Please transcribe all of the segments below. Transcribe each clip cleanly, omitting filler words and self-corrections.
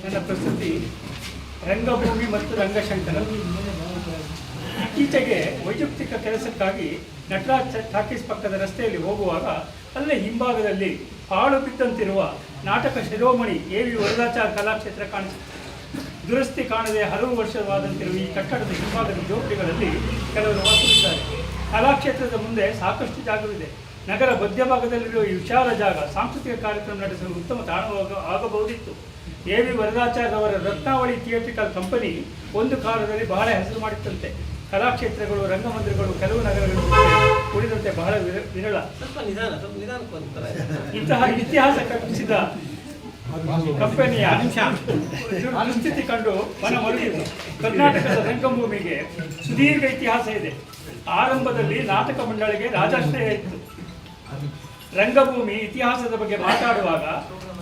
ನನ್ನ ಪ್ರಸ್ತುತಿ ರಂಗಭೂಮಿ ಮತ್ತು ರಂಗಶಂಕರ. ಇತ್ತೀಚೆಗೆ ವೈಯಕ್ತಿಕ ಕೆಲಸಕ್ಕಾಗಿ ನಟರಾಜ್ ಟಾಕೀಸ್ ಪಕ್ಕದ ರಸ್ತೆಯಲ್ಲಿ ಹೋಗುವಾಗ ಅಲ್ಲೇ ಹಿಂಭಾಗದಲ್ಲಿ ಹಾಳು ಬಿದ್ದಂತಿರುವ ನಾಟಕ ಶಿರೋಮಣಿ ಎ.ವಿ. ವರದಾಚಾರ್ಯ ಕಲಾಕ್ಷೇತ್ರ ಕಾಣಿಸಿತು. ದುರಸ್ತಿ ಕಾಣದೆ ಹಲವು ವರ್ಷವಾದಂತಿರುವ ಈ ಕಟ್ಟಡದ ಹಿಂಭಾಗದ ಜೋಪಡಿಗಳಲ್ಲಿ ಕೆಲವರು ವಾಸಿಸಿದ್ದಾರೆ. ಕಲಾಕ್ಷೇತ್ರದ ಮುಂದೆ ಸಾಕಷ್ಟು ಜಾಗವಿದೆ. ನಗರ ಮಧ್ಯಭಾಗದಲ್ಲಿರುವ ಈ ವಿಶಾಲ ಜಾಗ ಸಾಂಸ್ಕೃತಿಕ ಕಾರ್ಯಕ್ರಮ ನಡೆಸಲು ಉತ್ತಮ ತಾಣವಾಗ ಆಗಬಹುದಿತ್ತು. ಎ.ವಿ. ವರದಾಚಾರ್ಯವರ ರತ್ನಾವಳಿ ಥಿಯೇಟ್ರಿಕಲ್ ಕಂಪನಿ ಒಂದು ಕಾಲದಲ್ಲಿ ಬಹಳ ಹೆಸರು ಮಾಡಿತ್ತಂತೆ. ಕಲಾಕ್ಷೇತ್ರಗಳು, ರಂಗಮಂದಿರಗಳು ಕೆಲವು ನಗರಗಳು ಉಳಿದಂತೆ ಬಹಳ ವಿರಳ. ಇಂತಹ ಇತಿಹಾಸ ಕಲ್ಪಿಸಿದ ಕಂಪನಿಯ ದುಸ್ಥಿತಿ ಕಂಡು ಮನ ಮರುಗಿತು. ಕರ್ನಾಟಕದ ರಂಗಭೂಮಿಗೆ ಸುದೀರ್ಘ ಇತಿಹಾಸ ಇದೆ. ಆರಂಭದಲ್ಲಿ ನಾಟಕ ಮಂಡಳಿಗೆ ರಾಜಾಶ್ರಯ ಇತ್ತು. ರಂಗಭೂಮಿ ಇತಿಹಾಸದ ಬಗ್ಗೆ ಮಾತಾಡುವಾಗ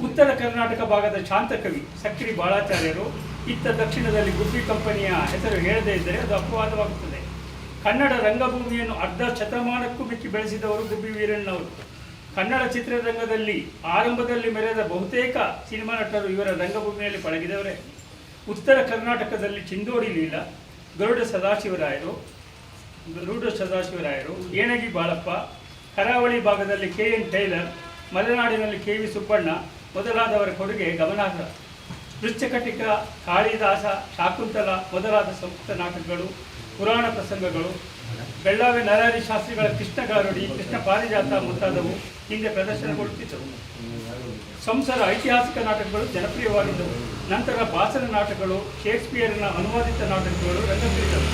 ಉತ್ತರ ಕರ್ನಾಟಕ ಭಾಗದ ಶಾಂತಕವಿ ಸಕ್ರಿ ಬಾಳಾಚಾರ್ಯರು, ಇತ್ತ ದಕ್ಷಿಣದಲ್ಲಿ ಗುಬ್ಬಿ ಕಂಪನಿಯ ಹೆಸರು ಹೇಳದೇ ಇದ್ದರೆ ಅದು ಅಪವಾದವಾಗುತ್ತದೆ. ಕನ್ನಡ ರಂಗಭೂಮಿಯನ್ನು ಅರ್ಧ ಶತಮಾನಕ್ಕೂ ಮಿಕ್ಕಿ ಬೆಳೆಸಿದವರು ಗುಬ್ಬಿ ವೀರಣ್ಣವರು. ಕನ್ನಡ ಚಿತ್ರರಂಗದಲ್ಲಿ ಆರಂಭದಲ್ಲಿ ಮೆರೆದ ಬಹುತೇಕ ಸಿನಿಮಾ ನಟರು ಇವರ ರಂಗಭೂಮಿಯಲ್ಲಿ ಪಳಗಿದವರೇ. ಉತ್ತರ ಕರ್ನಾಟಕದಲ್ಲಿ ಚಿಂದೋಡಿ ಲೀಲಾ, ಗರುಡ ಸದಾಶಿವರಾಯರು, ಏನಗಿ ಬಾಳಪ್ಪ, ಕರಾವಳಿ ಭಾಗದಲ್ಲಿ ಕೆ.ಎನ್. ಟೈಲರ್, ಮಲೆನಾಡಿನಲ್ಲಿ ಕೆ.ವಿ. ಸುಬ್ಬಣ್ಣ ಮೊದಲಾದವರ ಕೊಡುಗೆ ಗಮನಾರ್ಹ. ವೃಶ್ಚಕಟಿಕ, ಕಾಳಿದಾಸ, ಶಾಕುಂತಲ ಮೊದಲಾದ ಸಂಸ್ಕೃತ ನಾಟಕಗಳು, ಪುರಾಣ ಪ್ರಸಂಗಗಳು, ಬೆಳ್ಳಾವಿ ನರಹರಿ ಶಾಸ್ತ್ರಿಗಳ ಕೃಷ್ಣ ಗಾರುಡಿ, ಕೃಷ್ಣ ಪಾರಿಜಾತ ಮುಂತಾದವು ಹಿಂದೆ ಪ್ರದರ್ಶನಗೊಳ್ಳುತ್ತಿದ್ದವು. ಸಂಸರ ಐತಿಹಾಸಿಕ ನಾಟಕಗಳು ಜನಪ್ರಿಯವಾಗಿದ್ದವು. ನಂತರ ಭಾಸನ ನಾಟಕಗಳು, ಶೇಕ್ಸ್ಪಿಯರ್ನ ಅನುವಾದಿತ ನಾಟಕಗಳು ರಂಗಕ್ಕಿಳಿದವು.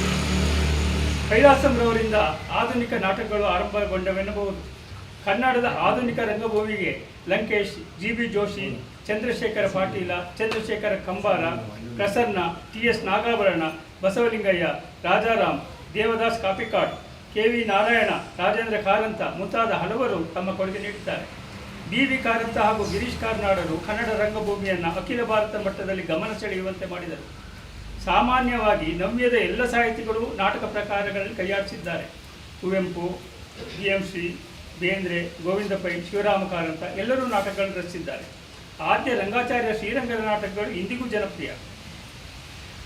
ಕೈಲಾಸಂರವರಿಂದ ಆಧುನಿಕ ನಾಟಕಗಳು ಆರಂಭಗೊಂಡವೆನ್ನಬಹುದು. ಕನ್ನಡದ ಆಧುನಿಕ ರಂಗಭೂಮಿಗೆ ಲಂಕೇಶ್, ಜಿ.ಬಿ. ಜೋಶಿ, ಚಂದ್ರಶೇಖರ ಪಾಟೀಲ, ಚಂದ್ರಶೇಖರ ಕಂಬಾರ, ಪ್ರಸನ್ನ, ಟಿ.ಎಸ್. ನಾಗಾಭರಣ, ಬಸವಲಿಂಗಯ್ಯ, ರಾಜಾರಾಮ್, ದೇವದಾಸ್ ಕಾಪಿಕಾಡ್, ಕೆ.ವಿ. ನಾರಾಯಣ, ರಾಜೇಂದ್ರ ಕಾರಂತ ಮುಂತಾದ ಹಲವರು ತಮ್ಮ ಕೊಡುಗೆ ನೀಡಿದ್ದಾರೆ. ಬಿ.ವಿ. ಕಾರಂತ ಹಾಗೂ ಗಿರೀಶ್ ಕಾರ್ನಾಡರು ಕನ್ನಡ ರಂಗಭೂಮಿಯನ್ನು ಅಖಿಲ ಭಾರತ ಮಟ್ಟದಲ್ಲಿ ಗಮನ ಸೆಳೆಯುವಂತೆ ಮಾಡಿದರು. ಸಾಮಾನ್ಯವಾಗಿ ನವ್ಯದ ಎಲ್ಲ ಸಾಹಿತಿಗಳು ನಾಟಕ ಪ್ರಕಾರಗಳಲ್ಲಿ ಕೈಯಾಡಿಸಿದ್ದಾರೆ. ಕುವೆಂಪು, ಬಿ.ಎಂ.ಶ್ರೀ, ಬೇಂದ್ರೆ, ಗೋವಿಂದ ಪೈ, ಶಿವರಾಮ ಕಾರಂತ ಎಲ್ಲರೂ ನಾಟಕಗಳನ್ನು ರಚಿಸಿದ್ದಾರೆ. ಆದ್ಯ ರಂಗಾಚಾರ್ಯ ಶ್ರೀರಂಗದ ನಾಟಕಗಳು ಇಂದಿಗೂ ಜನಪ್ರಿಯ.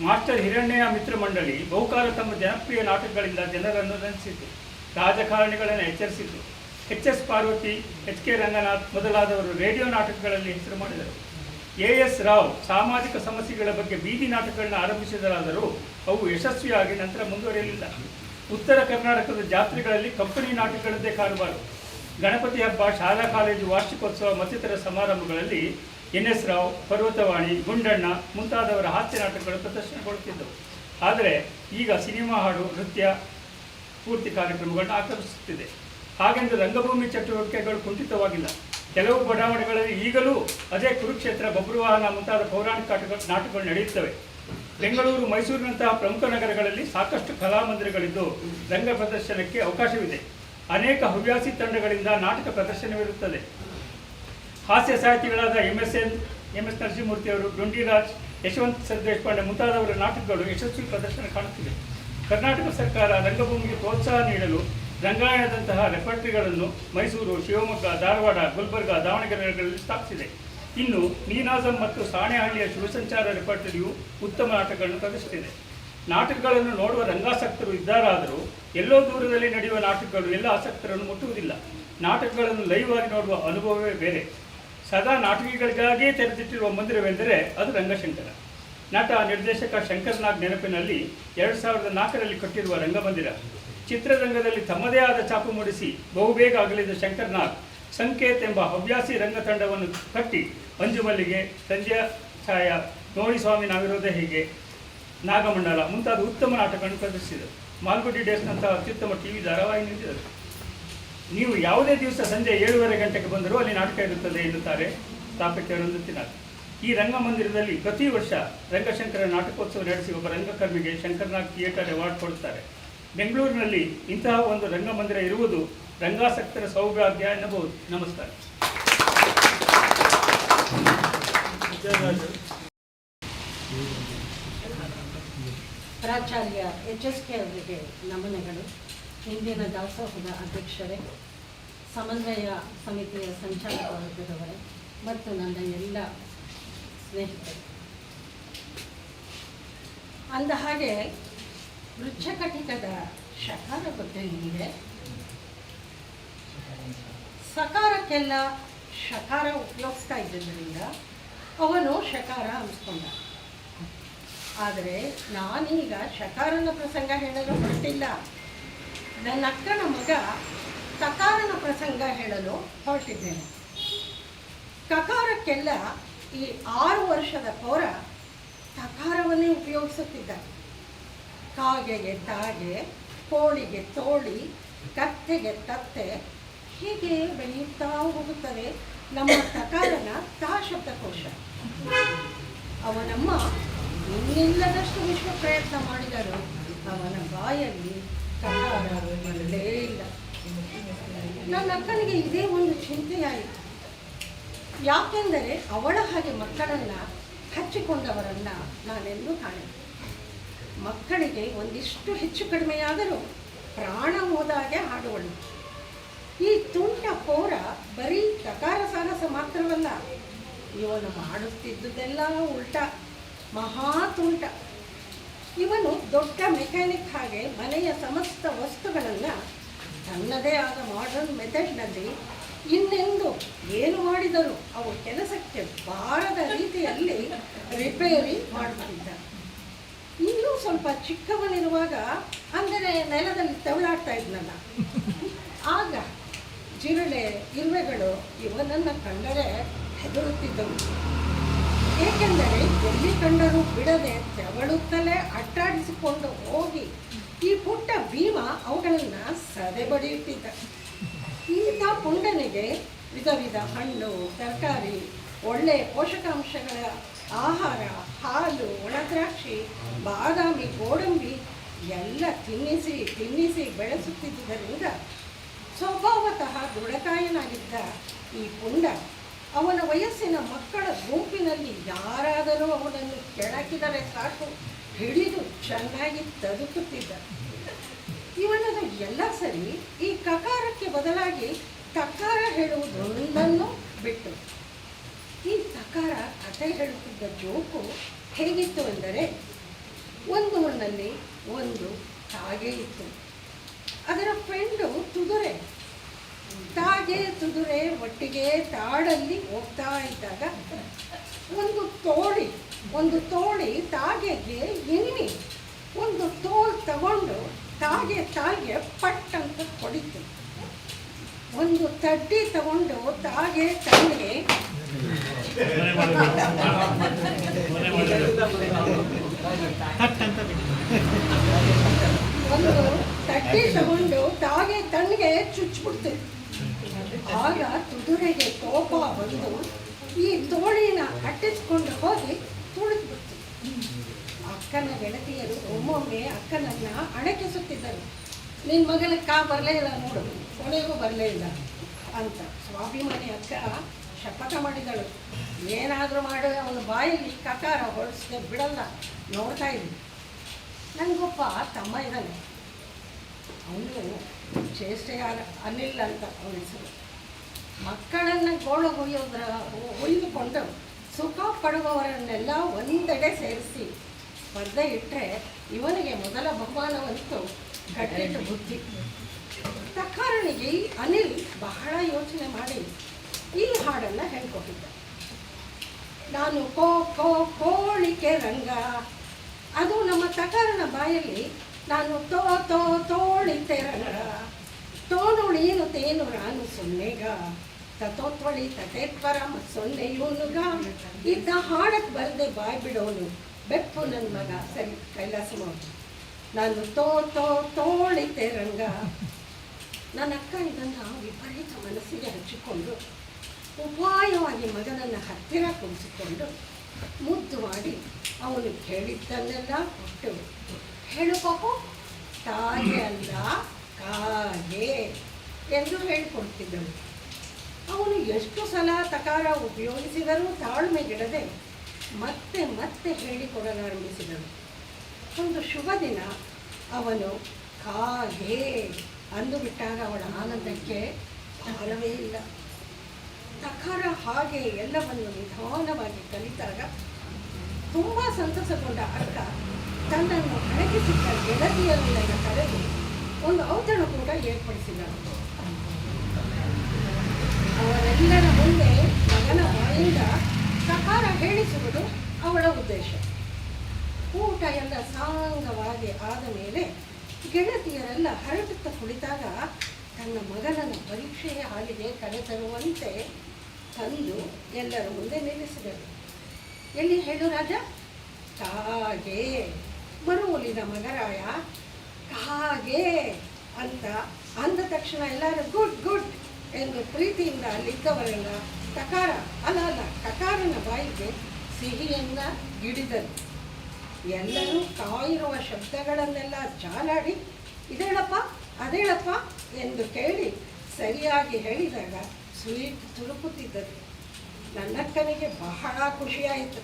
ಮಾಸ್ಟರ್ ಹಿರಣ್ಯ ಮಿತ್ರ ಮಂಡಳಿ ಬಹುಕಾಲ ತಮ್ಮ ಜನಪ್ರಿಯ ನಾಟಕಗಳಿಂದ ಜನರನ್ನು ರಂಜಿಸಿತು, ರಾಜಕಾರಣಿಗಳನ್ನು ಎಚ್ಚರಿಸಿತು. ಎಚ್.ಎಸ್. ಪಾರ್ವತಿ, ಎಚ್.ಕೆ. ರಂಗನಾಥ್ ಮೊದಲಾದವರು ರೇಡಿಯೋ ನಾಟಕಗಳಲ್ಲಿ ಹೆಸರು ಮಾಡಿದರು. ಎ.ಎಸ್. ರಾವ್ ಸಾಮಾಜಿಕ ಸಮಸ್ಯೆಗಳ ಬಗ್ಗೆ ಬೀದಿ ನಾಟಕಗಳನ್ನು ಆರಂಭಿಸಿದರಾದರೂ ಅವು ಯಶಸ್ವಿಯಾಗಿ ನಂತರ ಮುಂದುವರಿಯಲಿಲ್ಲ. ಉತ್ತರ ಕರ್ನಾಟಕದ ಜಾತ್ರೆಗಳಲ್ಲಿ ಕಂಪನಿ ನಾಟಕಗಳದ್ದೇ ಕಾರುಬಾರು. ಗಣಪತಿ ಹಬ್ಬ, ಶಾಲಾ ಕಾಲೇಜು ವಾರ್ಷಿಕೋತ್ಸವ ಮತ್ತಿತರ ಸಮಾರಂಭಗಳಲ್ಲಿ ಎನ್.ಎಸ್. ರಾವ್, ಪರ್ವತವಾಣಿ, ಗುಂಡಣ್ಣ ಮುಂತಾದವರ ಹಾಸ್ಯ ನಾಟಕಗಳು ಪ್ರದರ್ಶನಗೊಳ್ಳುತ್ತಿದ್ದವು. ಆದರೆ ಈಗ ಸಿನಿಮಾ, ಹಾಡು, ನೃತ್ಯ ಪೂರ್ತಿ ಕಾರ್ಯಕ್ರಮಗಳನ್ನು ಆಕರ್ಷಿಸುತ್ತಿದೆ. ಹಾಗೆಂದು ರಂಗಭೂಮಿ ಚಟುವಟಿಕೆಗಳು ಕುಂಠಿತವಾಗಿಲ್ಲ. ಕೆಲವು ಬಡಾವಣೆಗಳಲ್ಲಿ ಈಗಲೂ ಅದೇ ಕುರುಕ್ಷೇತ್ರ, ಬಬ್ರುವಾಹನ ಮುಂತಾದ ಪೌರಾಣಿಕ ನಾಟಕಗಳು ನಡೆಯುತ್ತವೆ. ಬೆಂಗಳೂರು, ಮೈಸೂರಿನಂತಹ ಪ್ರಮುಖ ನಗರಗಳಲ್ಲಿ ಸಾಕಷ್ಟು ಕಲಾಮಂದಿರಗಳಿದ್ದು ರಂಗ ಪ್ರದರ್ಶನಕ್ಕೆ ಅವಕಾಶವಿದೆ. ಅನೇಕ ಹವ್ಯಾಸಿ ತಂಡಗಳಿಂದ ನಾಟಕ ಪ್ರದರ್ಶನವಿರುತ್ತದೆ. ಹಾಸ್ಯ ಸಾಹಿತಿಗಳಾದ ಎಂ.ಎಸ್. ನರಸಿಂಹಮೂರ್ತಿಯವರು, ಡುಂಡಿರಾಜ್, ಯಶವಂತ್ ಸರ್ ದೇಶಪಾಂಡೆ ಮುಂತಾದವರ ನಾಟಕಗಳು ಯಶಸ್ವಿ ಪ್ರದರ್ಶನ ಕಾಣುತ್ತಿವೆ. ಕರ್ನಾಟಕ ಸರ್ಕಾರ ರಂಗಭೂಮಿಗೆ ಪ್ರೋತ್ಸಾಹ ನೀಡಲು ರಂಗಾಯಣದಂತಹ ರೆಪರ್ಟರಿಗಳನ್ನು ಮೈಸೂರು, ಶಿವಮೊಗ್ಗ, ಧಾರವಾಡ, ಗುಲ್ಬರ್ಗ, ದಾವಣಗೆರೆಗಳಲ್ಲಿ ಸ್ಥಾಪಿಸಿದೆ. ಇನ್ನು ನೀನಾಸಂ ಮತ್ತು ಸಾಣೆಹಳ್ಳಿಯ ಶಿವಸಂಚಾರ ರೆಪರ್ಟರಿಯು ಉತ್ತಮ ನಾಟಕಗಳನ್ನು ಪ್ರದರ್ಶಿಸಿದೆ. ನಾಟಕಗಳನ್ನು ನೋಡುವ ರಂಗಾಸಕ್ತರು ಇದ್ದಾರಾದರೂ ಎಲ್ಲೋ ದೂರದಲ್ಲಿ ನಡೆಯುವ ನಾಟಕಗಳು ಎಲ್ಲ ಆಸಕ್ತರನ್ನು ಮುಟ್ಟುವುದಿಲ್ಲ. ನಾಟಕಗಳನ್ನು ಲೈವ್ ಆಗಿ ನೋಡುವ ಅನುಭವವೇ ಬೇರೆ. ಸದಾ ನಾಟಕಗಳಿಗಾಗಿಯೇ ತೆರೆದಿಟ್ಟಿರುವ ಮಂದಿರವೆಂದರೆ ಅದು ರಂಗಶಂಕರ. ನಟ, ನಿರ್ದೇಶಕ ಶಂಕರ್ ನಾಗ್ ನೆನಪಿನಲ್ಲಿ 2004ರಲ್ಲಿ ಕಟ್ಟಿರುವ ರಂಗಮಂದಿರ. ಚಿತ್ರರಂಗದಲ್ಲಿ ತಮ್ಮದೇ ಆದ ಛಾಪು ಮೂಡಿಸಿ ಬಹುಬೇಗ ಅಗಲಿದ ಶಂಕರ್ ನಾಗ್ ಸಂಕೇತ್ ಎಂಬ ಹವ್ಯಾಸಿ ರಂಗ ತಂಡವನ್ನು ಕಟ್ಟಿ ಅಂಜುಮಲ್ಲಿಗೆ, ಸಂಧ್ಯಾ ಛಾಯಾ, ನೋಡಿ ಸ್ವಾಮಿ ನಾವಿರೋದೇ ಹೀಗೆ, ನಾಗಮಂಡಲ ಮುಂತಾದ ಉತ್ತಮ ನಾಟಕಗಳನ್ನು ಪ್ರದರ್ಶಿಸಿದರು. ಮಾಲ್ಗುಡಿ ಡೇಸ್ನಂತಹ ಅತ್ಯುತ್ತಮ ಟಿವಿ ಧಾರಾವಾಹಿ ನೀಡಿದರು. ನೀವು ಯಾವುದೇ ದಿವಸ ಸಂಜೆ 7:30 ಗಂಟೆಗೆ ಬಂದರೂ ಅಲ್ಲಿ ನಾಟಕ ಇರುತ್ತದೆ ಎನ್ನುತ್ತಾರೆ ಸ್ಥಾಪಕರು. ಈ ರಂಗಮಂದಿರದಲ್ಲಿ ಪ್ರತಿ ವರ್ಷ ರಂಗಶಂಕರ ನಾಟಕೋತ್ಸವ ನಡೆಸಿ ಒಬ್ಬ ರಂಗಕರ್ಮಿಗೆ ಶಂಕರ್ನಾಗ್ ಥಿಯೇಟರ್ ಅವಾರ್ಡ್ ಕೊಡುತ್ತಾರೆ. ಬೆಂಗಳೂರಿನಲ್ಲಿ ಇಂತಹ ಒಂದು ರಂಗಮಂದಿರ ಇರುವುದು ರಂಗಾಸಕ್ತರ ಸೌಭಾಗ್ಯ ಎನ್ನಬಹುದು. ನಮಸ್ಕಾರ. ಪ್ರಾಚಾರ್ಯ ಎಚ್.ಎಸ್.ಕೆ. ಅವರಿಗೆ ನಮನಗಳು. ಇಂದಿನ ದಾಸೋಹದ ಅಧ್ಯಕ್ಷರೇ, ಸಮನ್ವಯ ಸಮಿತಿಯ ಸಂಚಾಲಕ ವರ್ಗದವರೇ ಮತ್ತು ನನ್ನ ಎಲ್ಲ ಸ್ನೇಹಿತರು, ಅಂದ ಹಾಗೆ ವೃಕ್ಷಕಟಿಕದ ಶಕಾರ ಗೊತ್ತೇ ನಿಮಗೆ? ಸಕಾರಕ್ಕೆಲ್ಲ ಶಕಾರ ಉಪಯೋಗಿಸ್ತಾ ಇದ್ದಿದ್ದರಿಂದ ಅವನು ಶಕಾರ ಅನಿಸ್ಕೊಂಡ. ಆದರೆ ನಾನೀಗ ಶಕಾರನ ಪ್ರಸಂಗ ಹೇಳಲು ಹೊರಟಿಲ್ಲ. ನನ್ನ ಅಕ್ಕನ ಮಗ ಕಕಾರನ ಪ್ರಸಂಗ ಹೇಳಲು ಹೊರಟಿದ್ದೇನೆ. ಕಕಾರಕ್ಕೆಲ್ಲ ಈ 6 ವರ್ಷದ ಪೌರ ತಕಾರವನ್ನೇ ಉಪಯೋಗಿಸುತ್ತಿದ್ದ. ಕಾಗೆಗೆ ತಾಗೆ, ಕೋಳಿಗೆ ತೋಳಿ, ಕತ್ತೆಗೆ ತತ್ತೆ, ಹೀಗೆ ಬೆಳೆಯುತ್ತಾ ಹೋಗುತ್ತದೆ ನಮ್ಮ ತಕಾರನ ತಾ ಶಬ್ದಕೋಶ. ಅವನಮ್ಮ ಇನ್ನಿಲ್ಲದಷ್ಟು ವಿಶ್ವ ಪ್ರಯತ್ನ ಮಾಡಿದರು, ಅವನ ಬಾಯಲ್ಲಿ ತಕಾರ ಬರಲೇ ಇಲ್ಲ. ನನ್ನ ಅಕ್ಕನಿಗೆ ಇದೇ ಒಂದು ಚಿಂತೆಯಾಯಿತು. ಯಾಕೆಂದರೆ ಅವಳ ಹಾಗೆ ಮಕ್ಕಳನ್ನು ಹಚ್ಚಿಕೊಂಡವರನ್ನು ನಾನೆಂದೂ ಕಾಣೆ. ಮಕ್ಕಳಿಗೆ ಒಂದಿಷ್ಟು ಹೆಚ್ಚು ಕಡಿಮೆಯಾದರೂ ಪ್ರಾಣ ಹೋದಾಗೆ ಹಾಡುವಳು. ಈ ತುಂಟ ಪೌರ ಬರೀ ತಕಾರ ಸಾಹಸ ಮಾತ್ರವಲ್ಲ, ಇವನು ಮಾಡುತ್ತಿದ್ದುದೆಲ್ಲ ಉಲ್ಟ, ಮಹಾ ತುಂಟ. ಇವನು ದೊಡ್ಡ ಮೆಕ್ಯಾನಿಕ್ ಹಾಗೆ ಮನೆಯ ಸಮಸ್ತ ವಸ್ತುಗಳನ್ನು ತನ್ನದೇ ಆದ ಮಾಡರ್ನ್ ಮೆಥಡ್ನಲ್ಲಿ ಇನ್ನೆಂದು ಏನು ಮಾಡಿದರೂ ಅವು ಕೆಲಸಕ್ಕೆ ಬಾರದ ರೀತಿಯಲ್ಲಿ ರಿಪೇರಿ ಮಾಡುತ್ತಿದ್ದ. ಇನ್ನೂ ಸ್ವಲ್ಪ ಚಿಕ್ಕವನಿರುವಾಗ, ಅಂದರೆ ನೆಲದಲ್ಲಿ ತೆವಳಾಡ್ತಾ ಇದ್ನಲ್ಲ, ಆಗ ಜಿರಳೆ ಇರುವೆಗಳು ಇವನನ್ನು ಕಂಡರೆ ಹೆದರುತ್ತಿದ್ದವು. ಏಕೆಂದರೆ ಎಲ್ಲಿ ಕಂಡರೂ ಬಿಡದೆ ತೆವಳುತ್ತಲೇ ಅಟ್ಟಾಡಿಸಿಕೊಂಡು ಹೋಗಿ ಈ ಪುಟ್ಟ ಭೀಮ ಅವುಗಳನ್ನು ಸದೆ ಬಡಿಯುತ್ತಿದ್ದ. ಇಂಥ ಪುಂಡನಿಗೆ ವಿಧ ವಿಧ ಹಣ್ಣು, ತರಕಾರಿ, ಒಳ್ಳೆಯ ಪೋಷಕಾಂಶಗಳ ಆಹಾರ, ಹಾಲು, ಒಣದ್ರಾಕ್ಷಿ, ಬಾದಾಮಿ, ಗೋಡಂಬಿ ಎಲ್ಲ ತಿನ್ನಿಸಿ ಬೆಳೆಸುತ್ತಿದ್ದುದರಿಂದ ಸ್ವಭಾವತಃ ದೃಢಕಾಯನಾಗಿದ್ದ ಈ ಪುಂಡ ಅವನ ವಯಸ್ಸಿನ ಮಕ್ಕಳ ಗುಂಪಿನಲ್ಲಿ ಯಾರಾದರೂ ಅವನನ್ನು ಕೆಣಕಿದರೆ ಸಾಕು ಹಿಡಿದು ಚೆನ್ನಾಗಿ ತದುಕುತ್ತಿದ್ದ. ಇವನದು ಎಲ್ಲ ಸರಿ, ಈ ಕಕಾರಕ್ಕೆ ಬದಲಾಗಿ ತಕಾರ ಹೇಳುವುದೊಂದನ್ನು ಬಿಟ್ಟು ಈ ತಕಾರ ಕಥೆ ಹೇಳುತ್ತಿದ್ದ ಜೋಕು ಹೇಗಿತ್ತು ಎಂದರೆ, ಒಂದು ಊರಿನಲ್ಲಿ ಒಂದು ತಾಗೆ ಇತ್ತು. ಅದರ ಫ್ರೆಂಡು ತುದುರೆ. ತಾಗೆ ತುದುರೆ ಒಟ್ಟಿಗೆ ತಾಡಲ್ಲಿ ಹೋಗ್ತಾ ಇದ್ದಾಗ ಒಂದು ತೋಳಿ ತಾಗೆಗೆ ಎಣ್ಣೆ ಒಂದು ತೋಳು ತಗೊಂಡು ತಾಗೆ ಪಟ್ ಅಂತ ಹೊಡಿತು. ಒಂದು ತಡ್ಡಿ ತಗೊಂಡು ತಾಗೆ ತನ್ನಿಗೆ ತನ್ನಿಗೆ ಚುಚ್ಚಿಬಿಡ್ತು. ಆಗ ತುದುರೆಗೆ ಕೋಪ ಬಂದು ಈ ತೋಳಿನ ಅಟ್ಟಿಸ್ಕೊಂಡು ಹೋಗಿ ತುಳಿದ್ಬಿಡ್ತು. ಅಕ್ಕನ ಗೆಳತಿಯರು ಒಮ್ಮೊಮ್ಮೆ ಅಕ್ಕನನ್ನ ಅಣಕಿಸುತ್ತಿದ್ದರು. ನಿನ್ನ ಮಗನ ಬರಲೇ ಇಲ್ಲ ನೋಡು, ಕೊನೆಗೂ ಬರಲೇ ಇಲ್ಲ ಅಂತ. ಸ್ವಾಭಿಮಾನಿ ಅಕ್ಕ ಶಪಥ ಮಾಡಿದಳು, ಏನಾದರೂ ಮಾಡಿ ಅವನ ಬಾಯಲ್ಲಿ ಕಕಾರ ಹೊರಡಿಸದೆ ಬಿಡಲ್ಲ, ನೋಡ್ತಾ ಇದ್ವಿ. ನನಗೊಬ್ಬ ತಮ್ಮ ಇದ್ದಾನೆ, ಅವನು ಚೇಷ್ಟೆ ಅನಿಲ್ ಅಂತ ಅವನ ಹೆಸರು. ಮಕ್ಕಳನ್ನು ಗೋಳು ಹೊಯ್ದುಕೊಂಡು ಸುಖ ಪಡುವವರನ್ನೆಲ್ಲ ಒಂದೆಡೆ ಸೇರಿಸಿ ಸ್ಪರ್ಧೆ ಇಟ್ಟರೆ ಇವನಿಗೆ ಮೊದಲ ಬಹುಮಾನವಂತೂ ಕಟ್ಟಿಟ್ಟು ಬುದ್ಧಿ. ತಕಾರನಿಗೆ ಅನಿಲ್ ಬಹಳ ಯೋಚನೆ ಮಾಡಿ ಈ ಹಾಡನ್ನು ಹೇಳ್ಕೊಟ್ಟಿದ್ದ. ನಾನು ಕೋ ಕೋ ಕೋಳಿಕೆ ರಂಗ, ಅದು ನಮ್ಮ ತಕಾರನ ಬಾಯಲ್ಲಿ ನಾನು ತೋ ತೋ ತೋಳಿತೆ ರಂಗ, ತೋನುಳೀನು ತೇನು ರಾನು ಸೊನ್ನೆಗ, ತತೋತ್ವಳಿ ತಟೇತ್ವರ ಸೊನ್ನೆ ಇವನುಗ. ಇದ್ದ ಹಾಡಕ್ಕೆ ಬರದೆ ಬಾಯ್ ಬಿಡೋನು ಬೆಪ್ಪು ನನ್ನ ಮಗ. ಸರಿ, ಕೈಲಾಸ ಮಾಡಿ ನಾನು ತೋ ತೋ ತೋಳಿತೆ ರಂಗ. ನನ್ನ ಅಕ್ಕ ಇದನ್ನು ವಿಪರೀತ ಮನಸ್ಸಿಗೆ ಹಚ್ಚಿಕೊಂಡು ಉಪಾಯವಾಗಿ ಮಗನನ್ನು ಹತ್ತಿರ ಕುಳಿಸಿಕೊಂಡು ಮುದ್ದು ಮಾಡಿ ಅವನು ಹೇಳಿದ್ದನ್ನೆಲ್ಲ ಕೊಟ್ಟು, ಹೇಳು ಪಾಪು, ತಾಗೆ ಅಲ್ಲ ಕಾಗೆ ಎಂದು ಹೇಳಿಕೊಡ್ತಿದ್ದಳು. ಅವನು ಎಷ್ಟು ಸಲ ತಕಾರ ಉಪಯೋಗಿಸಿದರೂ ತಾಳ್ಮೆಗಿಡದೆ ಮತ್ತೆ ಮತ್ತೆ ಹೇಳಿಕೊಡಲಾರಂಭಿಸಿದಳು. ಒಂದು ಶುಭ ದಿನ ಅವನು ಕಾಗೆ ಅಂದು ಬಿಟ್ಟಾಗ ಅವಳ ಆನಂದಕ್ಕೆ ಭಾರವೇ ಇಲ್ಲ. ತಕಾರ ಹಾಗೆ ಎಲ್ಲವನ್ನು ನಿಧಾನವಾಗಿ ಕಲಿತಾಗ ತುಂಬ ಸಂತಸಗೊಂಡ ಅಕ್ಕ ತನ್ನನ್ನು ಅಣಕಿಸಿದ್ದ ಗೆಳತಿಯರನ್ನೆಲ್ಲ ಕರೆದು ಒಂದು ಔತಣಕೂಟ ಏರ್ಪಡಿಸಿದಳು. ಅವರೆಲ್ಲರ ಮುಂದೆ ಮಗನ ಬಾಯಿಂದ ಸಕಾರ ಹೇಳಿಸುವುದು ಅವಳ ಉದ್ದೇಶ. ಊಟ ಎಲ್ಲ ಸಾಂಗವಾಗಿ ಆದ ಮೇಲೆ ಗೆಳತಿಯರೆಲ್ಲ ಹರಡುತ್ತಾ ಕುಳಿತಾಗ ತನ್ನ ಮಗನನ್ನು ಪರೀಕ್ಷೆಯ ಹಾಲಿಗೆ ಕರೆತರುವಂತೆ ತಂದು ಎಲ್ಲರ ಮುಂದೆ ನಿಲ್ಲಿಸಿದರು. ಎಲ್ಲಿ ಹೇಳು ರಾಜ? ಕಾಗೆ, ಮರುವುಲಿದ ಮಗರಾಯ ಕಾಗೆ ಅಂತ ಅಂದ ತಕ್ಷಣ ಎಲ್ಲರೂ ಗುಡ್ ಗುಡ್ ಎಂದು ಪ್ರೀತಿಯಿಂದ ಅಲ್ಲಿದ್ದವರೆಲ್ಲ ಕಕಾರ ಕಕಾರನ ಬಾಯಿಗೆ ಸಿಹಿಯನ್ನ ಗಿಡಿದರು. ಎಲ್ಲರೂ ಕಾಯಿರುವ ಶಬ್ದಗಳನ್ನೆಲ್ಲ ಜಾಲಾಡಿ ಇದೇಳಪ್ಪ ಅದೇಳಪ್ಪ ಎಂದು ಕೇಳಿ ಸರಿಯಾಗಿ ಹೇಳಿದಾಗ ಸ್ವೀಟ್ ತುಳುಕುತ್ತಿದ್ದರು. ನನ್ನಕ್ಕನಿಗೆ ಬಹಳ ಖುಷಿಯಾಯಿತು.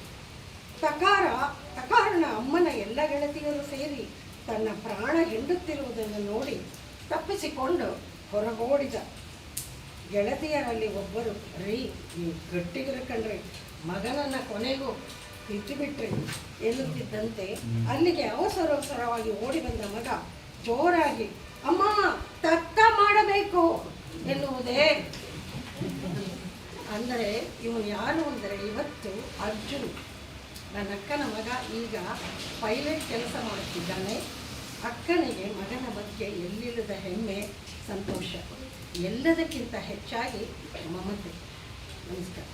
ಕಕಾರನ ಅಮ್ಮನ ಎಲ್ಲ ಗೆಳತಿಯರು ಸೇರಿ ತನ್ನ ಪ್ರಾಣ ಹಿಂಡುತ್ತಿರುವುದನ್ನು ನೋಡಿ ತಪ್ಪಿಸಿಕೊಂಡು ಹೊರಗೋಡಿದ. ಗೆಳತಿಯರಲ್ಲಿ ಒಬ್ಬರು, ರೀ ನೀವು ಗಟ್ಟಿಗಿರ ಕಣ್ರಿ, ಮಗನನ್ನು ಕೊನೆಗೂ ತಿದ್ದಿಬಿಟ್ರಿ ಎನ್ನುತ್ತಿದ್ದಂತೆ ಅಲ್ಲಿಗೆ ಅವಸರವಾಗಿ ಓಡಿ ಬಂದ ಮಗ ಜೋರಾಗಿ, ಅಮ್ಮ ತಕ್ಕ ಮಾಡಬೇಕು ಎನ್ನುವುದೇ. ಅಂದರೆ ಇವನು ಯಾರು ಅಂದರೆ ಇವತ್ತು ಅರ್ಜುನ್, ನನ್ನ ಅಕ್ಕನ ಮಗ, ಈಗ ಪೈಲಟ್ ಕೆಲಸ ಮಾಡುತ್ತಿದ್ದಾನೆ. ಅಕ್ಕನಿಗೆ ಮಗನ ಬಗ್ಗೆ ಎಲ್ಲಿಲ್ಲದ ಹೆಮ್ಮೆ, ಸಂತೋಷ, ಎಲ್ಲದಕ್ಕಿಂತ ಹೆಚ್ಚಾಗಿ ಮಮತೆ. ನಮಸ್ಕಾರ.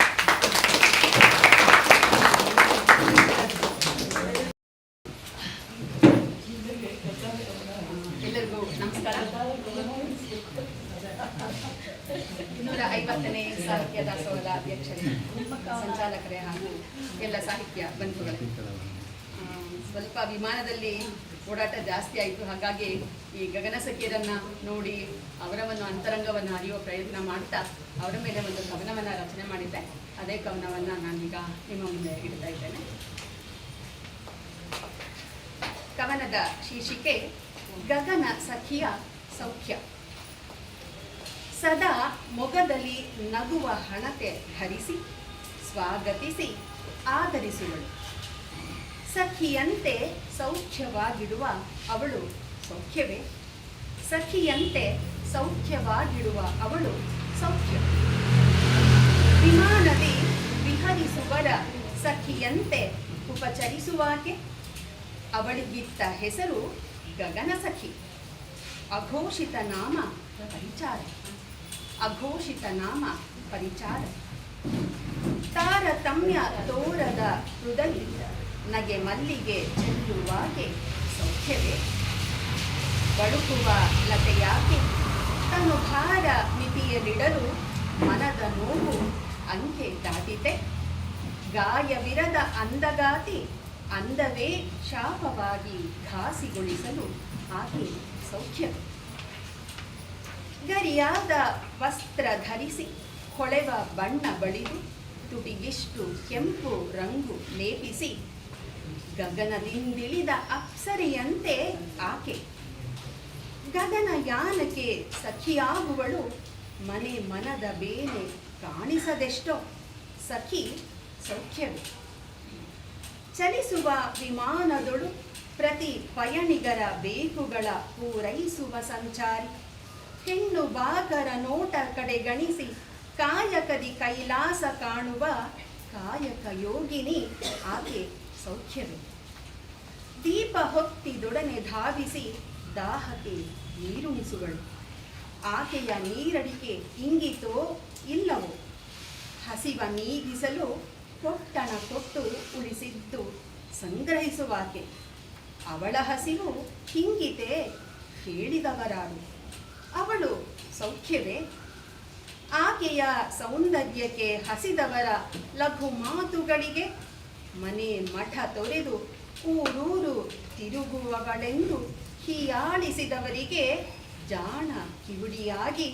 ಎಲ್ಲರಿಗೂ ನಮಸ್ಕಾರ. 250ನೇ ಸಾಹಿತ್ಯ ದಾಸೋಹದ ಅಧ್ಯಕ್ಷರೇ, ಸಂಚಾಲಕರೇ ಹಾಗೂ ಎಲ್ಲ ಸಾಹಿತ್ಯ ಬಂಧುಗಳೇ, ಸ್ವಲ್ಪ ವಿಮಾನದಲ್ಲಿ ಓಡಾಟ ಜಾಸ್ತಿ ಆಯಿತು. ಹಾಗಾಗಿ ಈ ಗಗನಸಖಿಯರನ್ನು ನೋಡಿ ಅವರ ಒಂದು ಅಂತರಂಗವನ್ನು ಅರಿಯುವ ಪ್ರಯತ್ನ ಮಾಡ್ತಾ ಅವರ ಮೇಲೆ ಒಂದು ಕವನವನ್ನು ರಚನೆ ಮಾಡಿದ್ದೆ. ಅದೇ ಕವನವನ್ನು ನಾನೀಗ ನಿಮ್ಮ ಮುಂದೆ ಇಡ್ತಾ ಇದ್ದೇನೆ. ಕವನದ ಶೀರ್ಷಿಕೆ ಗಗನ ಸಖಿಯ ಸೌಖ್ಯ. ಸದಾ ಮೊಗದಲ್ಲಿ ನಗುವ ಹಣತೆ ಧರಿಸಿ ಸ್ವಾಗತಿಸಿ ಆದರಿಸುವಳು. ಸಖಿಯಂತೆ ಸೌಖ್ಯವಾಗಿಡುವ ಅವಳು ಸೌಖ್ಯವೇ? ಸಖಿಯಂತೆ ಸೌಖ್ಯವಾಗಿಡುವ ಅವಳು ಸೌಖ್ಯ. ವಿಮಾನದಿ ವಿಹರಿಸುವರ ಸಖಿಯಂತೆ ಉಪಚರಿಸುವಾಕೆ. ಅವಳಿಗಿತ್ತ ಹೆಸರು ಗಗನ ಸಖಿ. ಅಘೋಷಿತ ನಾಮ ಪರಿಚಾರ. ಅಘೋಷಿತ ನಾಮ ಪರಿಚಾರ. ತಾರತಮ್ಯ ತೋರದ ಹೃದಯ ನಗೆ ಮಲ್ಲಿಗೆ ಚೆಲ್ಲುವಾಗೆ ಸೌಖ್ಯವೇ? ಬಳುಕುವ ಲತೆಯಾಕೆ ತನು ಭಾರ ಮಿತಿಯಲಿಡಲು ಮನದ ನೋವು ಅಂಕೆ ದಾಟಿತೆ. ಗಾಯವಿರದ ಅಂದಗಾತಿ ಅಂದವೇ ಶಾಪವಾಗಿ ಘಾಸಿಗೊಳಿಸಲು ಆಕೆ ಸೌಖ್ಯವೇ? ಗರಿಯಾದ ವಸ್ತ್ರ ಧರಿಸಿ ಹೊಳೆವ ಬಣ್ಣ ಬಳಿದು ತುಟಿಗಿಷ್ಟು ಕೆಂಪು ರಂಗು ಲೇಪಿಸಿ ಗಗನದಿಂದಿಳಿದ ಅಪ್ಸರೆಯಂತೆ ಆಕೆ. ಗಗನಯಾನಕ್ಕೆ ಸಖಿಯಾಗುವಳು ಮನೆ ಮನದ ಬೇನೆ ಕಾಣಿಸದೆಷ್ಟೋ. ಸಖಿ ಸೌಖ್ಯವೇ? ಚಲಿಸುವ ವಿಮಾನದೊಳು ಪ್ರತಿ ಪಯಣಿಗರ ಬೇಕುಗಳ ಪೂರೈಸುವ ಸಂಚಾರಿ. ಹೆಣ್ಣು ಬಾಕರ ನೋಟ ಕಡೆಗಣಿಸಿ ಕಾಯಕದಿ ಕೈಲಾಸ ಕಾಣುವ ಕಾಯಕ ಯೋಗಿನಿ ಆಕೆ ಸೌಖ್ಯವೇ? ದೀಪ ಹೊತ್ತಿದೊಡನೆ ಧಾವಿಸಿ ದಾಹಕ್ಕೆ ನೀರುಣಿಸುವಳು. ಆಕೆಯ ನೀರಡಿಕೆ ಇಂಗಿತೋ ಇಲ್ಲವೋ? ಹಸಿವ ನೀಗಿಸಲು ಪೊಟ್ಟಣ ಕೊಟ್ಟು ಉಳಿಸಿದ್ದು ಸಂಗ್ರಹಿಸುವಾಕೆ. ಅವಳ ಹಸಿವು ಹಿಂಗಿತೆ ಕೇಳಿದವರಾರು. ಅವಳು ಸೌಖ್ಯವೇ? ಆಕೆಯ ಸೌಂದರ್ಯಕ್ಕೆ ಹಸಿದವರ ಲಘು ಮಾತುಗಳಿಗೆ ಮನೆ ಮಠ ತೊರೆದು ಊರೂರು ತಿರುಗುವವಳೆಂದು ಹೀಯಾಳಿಸಿದವರಿಗೆ ಜಾಣ ಕಿವುಡಿಯಾಗಿ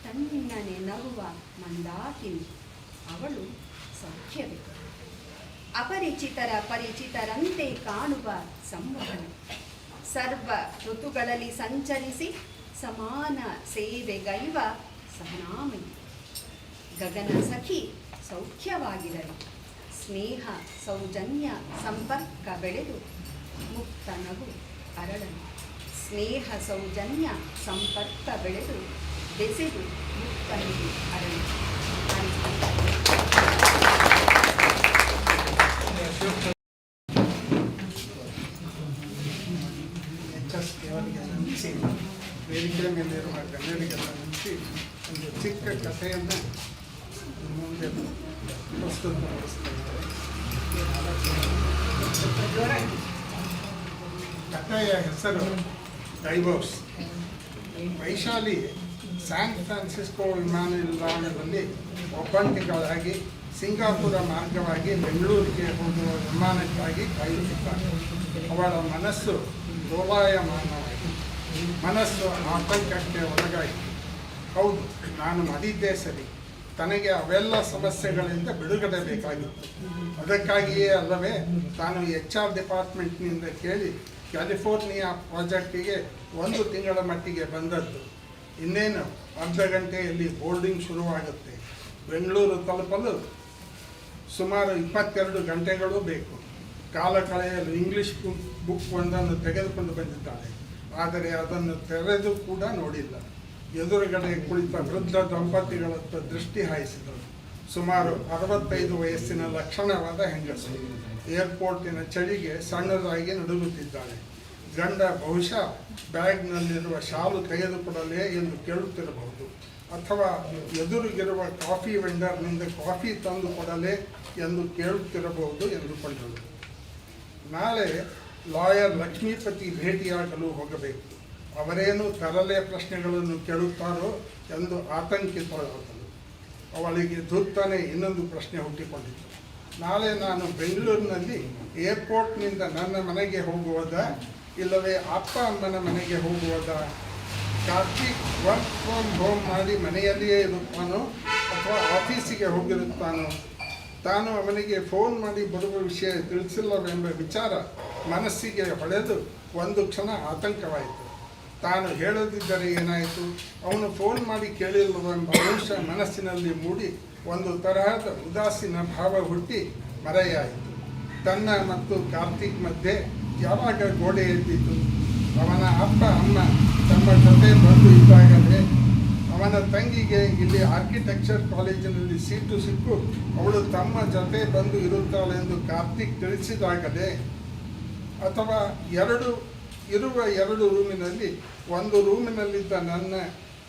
ತಣ್ಣನೆ ನಗುವ ಮಂದಾಕಿನಿ ಅವಳು ಸೌಖ್ಯವೇ? ಅಪರಿಚಿತರ ಪರಿಚಿತರಂತೆ ಕಾಣುವ ಸಂವಹನ. ಸರ್ವ ಋತುಗಳಲ್ಲಿ ಸಂಚರಿಸಿ ಸಮಾನ ಸೇವೆಗೈವ ಸಹನಾಮಯಿ. ಗಗನ ಸಖಿ ಸೌಖ್ಯವಾಗಿರಲಿ. ಸ್ನೇಹ ಸೌಜನ್ಯ ಸಂಪರ್ಕ ಬೆಳೆದು ಮುಕ್ತ ನಗು ಅರಳನು. ಸ್ನೇಹ ಸೌಜನ್ಯ ಸಂಪರ್ಕ ಬೆಳೆದು ಬೆಸೆದು ಮುಕ್ತ ನಗು ಅರಳನು. ವೇದಿಕೆ ಮೇಲಿರುವ ಗಣ್ಯರಿಗೆಲ್ಲ ನಿಲ್ಲಿಸಿ ಒಂದು ಚಿಕ್ಕ ಕಥೆಯನ್ನು ಮುಂದೆ ಪ್ರಸ್ತುತಪಡಿಸ್ತಾರೆ. ಕಥೆಯ ಹೆಸರು ಡೈವೋರ್ಸ್. ವೈಶಾಲಿ ಸ್ಯಾನ್ ಫ್ರಾನ್ಸಿಸ್ಕೋ ವಿಮಾನ ನಿಲ್ದಾಣದಲ್ಲಿ ಒಬ್ಬಂಟಿಗಳಾಗಿ ಸಿಂಗಾಪುರ ಮಾರ್ಗವಾಗಿ ಬೆಂಗಳೂರಿಗೆ ಹೋಗುವ ವಿಮಾನಕ್ಕಾಗಿ ಕಾಯುತ್ತಿದ್ದಾರೆ. ಅವಳ ಮನಸ್ಸು ಡೋಲಾಯಮಾನವಾಯಿತು. ಮನಸ್ಸು ಆತಂಕಕ್ಕೆ ಒಳಗಾಯಿತು. ಹೌದು, ನಾನು ಮಾಡಿದ್ದೇ ಸರಿ. ತನಗೆ ಅವೆಲ್ಲ ಸಮಸ್ಯೆಗಳಿಂದ ಬಿಡುಗಡೆ ಬೇಕಾಗಿತ್ತು. ಅದಕ್ಕಾಗಿಯೇ ಅಲ್ಲವೇ ತಾನು HR ಡಿಪಾರ್ಟ್ಮೆಂಟ್ನಿಂದ ಕೇಳಿ ಕ್ಯಾಲಿಫೋರ್ನಿಯಾ ಪ್ರಾಜೆಕ್ಟಿಗೆ 1 ತಿಂಗಳ ಮಟ್ಟಿಗೆ ಬಂದದ್ದು. ಇನ್ನೇನು ಅರ್ಧ ಗಂಟೆಯಲ್ಲಿ ಬೋರ್ಡಿಂಗ್ ಶುರುವಾಗುತ್ತೆ. ಬೆಂಗಳೂರು ತಲುಪಲು ಸುಮಾರು 22 ಗಂಟೆಗಳು ಬೇಕು. ಕಾಲ ಕಳೆಯಲು ಇಂಗ್ಲಿಷ್ ಬುಕ್ ಒಂದನ್ನು ತೆಗೆದುಕೊಂಡು ಬಂದಿದ್ದಾಳೆ. ಆದರೆ ಅದನ್ನು ತೆರೆದು ಕೂಡ ನೋಡಿಲ್ಲ. ಎದುರುಗಡೆ ಕುಳಿತ ವೃದ್ಧ ದಂಪತಿಗಳತ್ತ ದೃಷ್ಟಿ ಹಾಯಿಸಿದಳು. ಸುಮಾರು 65 ವಯಸ್ಸಿನ ಲಕ್ಷಣವಾದ ಹೆಂಗಸು. ಏರ್ಪೋರ್ಟಿನ ಚಳಿಗೆ ಸಣ್ಣದಾಗಿ ನಡುಗುತ್ತಿದ್ದಾಳೆ. ಗಂಡ ಬಹುಶಃ ಬ್ಯಾಗ್ನಲ್ಲಿರುವ ಶಾಲು ತೆಗೆದುಕೊಡಲೇ ಎಂದು ಕೇಳುತ್ತಿರಬಹುದು, ಅಥವಾ ಎದುರಿಗಿರುವ ಕಾಫಿ ವೆಂಡರ್ನಿಂದ ಕಾಫಿ ತಂದು ಕೊಡಲೇ ಎಂದು ಕೇಳುತ್ತಿರಬಹುದು ಎಂದುಕೊಂಡಳು. ನಾಳೆ ಲಾಯರ್ ಲಕ್ಷ್ಮೀಪತಿ ಭೇಟಿಯಾಗಲು ಹೋಗಬೇಕು. ಅವರೇನು ತರಲೆ ಪ್ರಶ್ನೆಗಳನ್ನು ಕೇಳುತ್ತಾರೋ ಎಂದು ಆತಂಕಿತಳಾದಳು. ಅವಳಿಗೆ ಧುತ್ತನೆ ಇನ್ನೊಂದು ಪ್ರಶ್ನೆ ಹುಟ್ಟಿಕೊಂಡಿತು. ನಾಳೆ ನಾನು ಬೆಂಗಳೂರಿನಲ್ಲಿ ಏರ್ಪೋರ್ಟ್ನಿಂದ ನನ್ನ ಮನೆಗೆ ಹೋಗುವುದಾ, ಇಲ್ಲವೇ ಅಪ್ಪ ಅಮ್ಮನ ಮನೆಗೆ ಹೋಗುವುದಾ? ಕಾರ್ತಿಕ್ ವರ್ಕ್ ಫ್ರಮ್ ಹೋಮ್ ಮಾಡಿ ಮನೆಯಲ್ಲಿಯೇ ಇರುತ್ತಾನೋ ಅಥವಾ ಆಫೀಸಿಗೆ ಹೋಗಿರುತ್ತಾನೋ? ತಾನು ಅವನಿಗೆ ಫೋನ್ ಮಾಡಿ ಬರುವ ವಿಷಯ ತಿಳಿಸಿಲ್ಲವೆಂಬ ವಿಚಾರ ಮನಸ್ಸಿಗೆ ಹೊಳೆದು ಒಂದು ಕ್ಷಣ ಆತಂಕವಾಯಿತು. ತಾನು ಹೇಳದಿದ್ದರೆ ಏನಾಯಿತು? ಅವನು ಫೋನ್ ಮಾಡಿ ಕೇಳಿಲ್ಲವೆಂಬ ಅಂಶ ಮನಸ್ಸಿನಲ್ಲಿ ಮೂಡಿ ಒಂದು ತರಹದ ಉದಾಸೀನ ಭಾವ ಹುಟ್ಟಿ ಮರೆಯಾಯಿತು. ತನ್ನ ಮತ್ತು ಕಾರ್ತಿಕ್ ಮಧ್ಯೆ ಯಾವಾಗ ಗೋಡೆ ಎದ್ದಿತು? ಅವನ ಅಪ್ಪ ಅಮ್ಮ ತಮ್ಮ ಜೊತೆ ಬಂದು ಇದ್ದಾಗಲೇ. ಅವನ ತಂಗಿಗೆ ಇಲ್ಲಿ ಆರ್ಕಿಟೆಕ್ಚರ್ ಕಾಲೇಜಿನಲ್ಲಿ ಸೀಟು ಸಿಕ್ಕು ಅವಳು ತಮ್ಮ ಜೊತೆ ಬಂದು ಇರುತ್ತಾಳೆಂದು ಕಾರ್ತಿಕ್ ತಿಳಿಸಿದಾಗಲೇ? ಅಥವಾ ಇರುವ 2 ರೂಮಿನಲ್ಲಿ ಒಂದು ರೂಮಿನಲ್ಲಿದ್ದ ನನ್ನ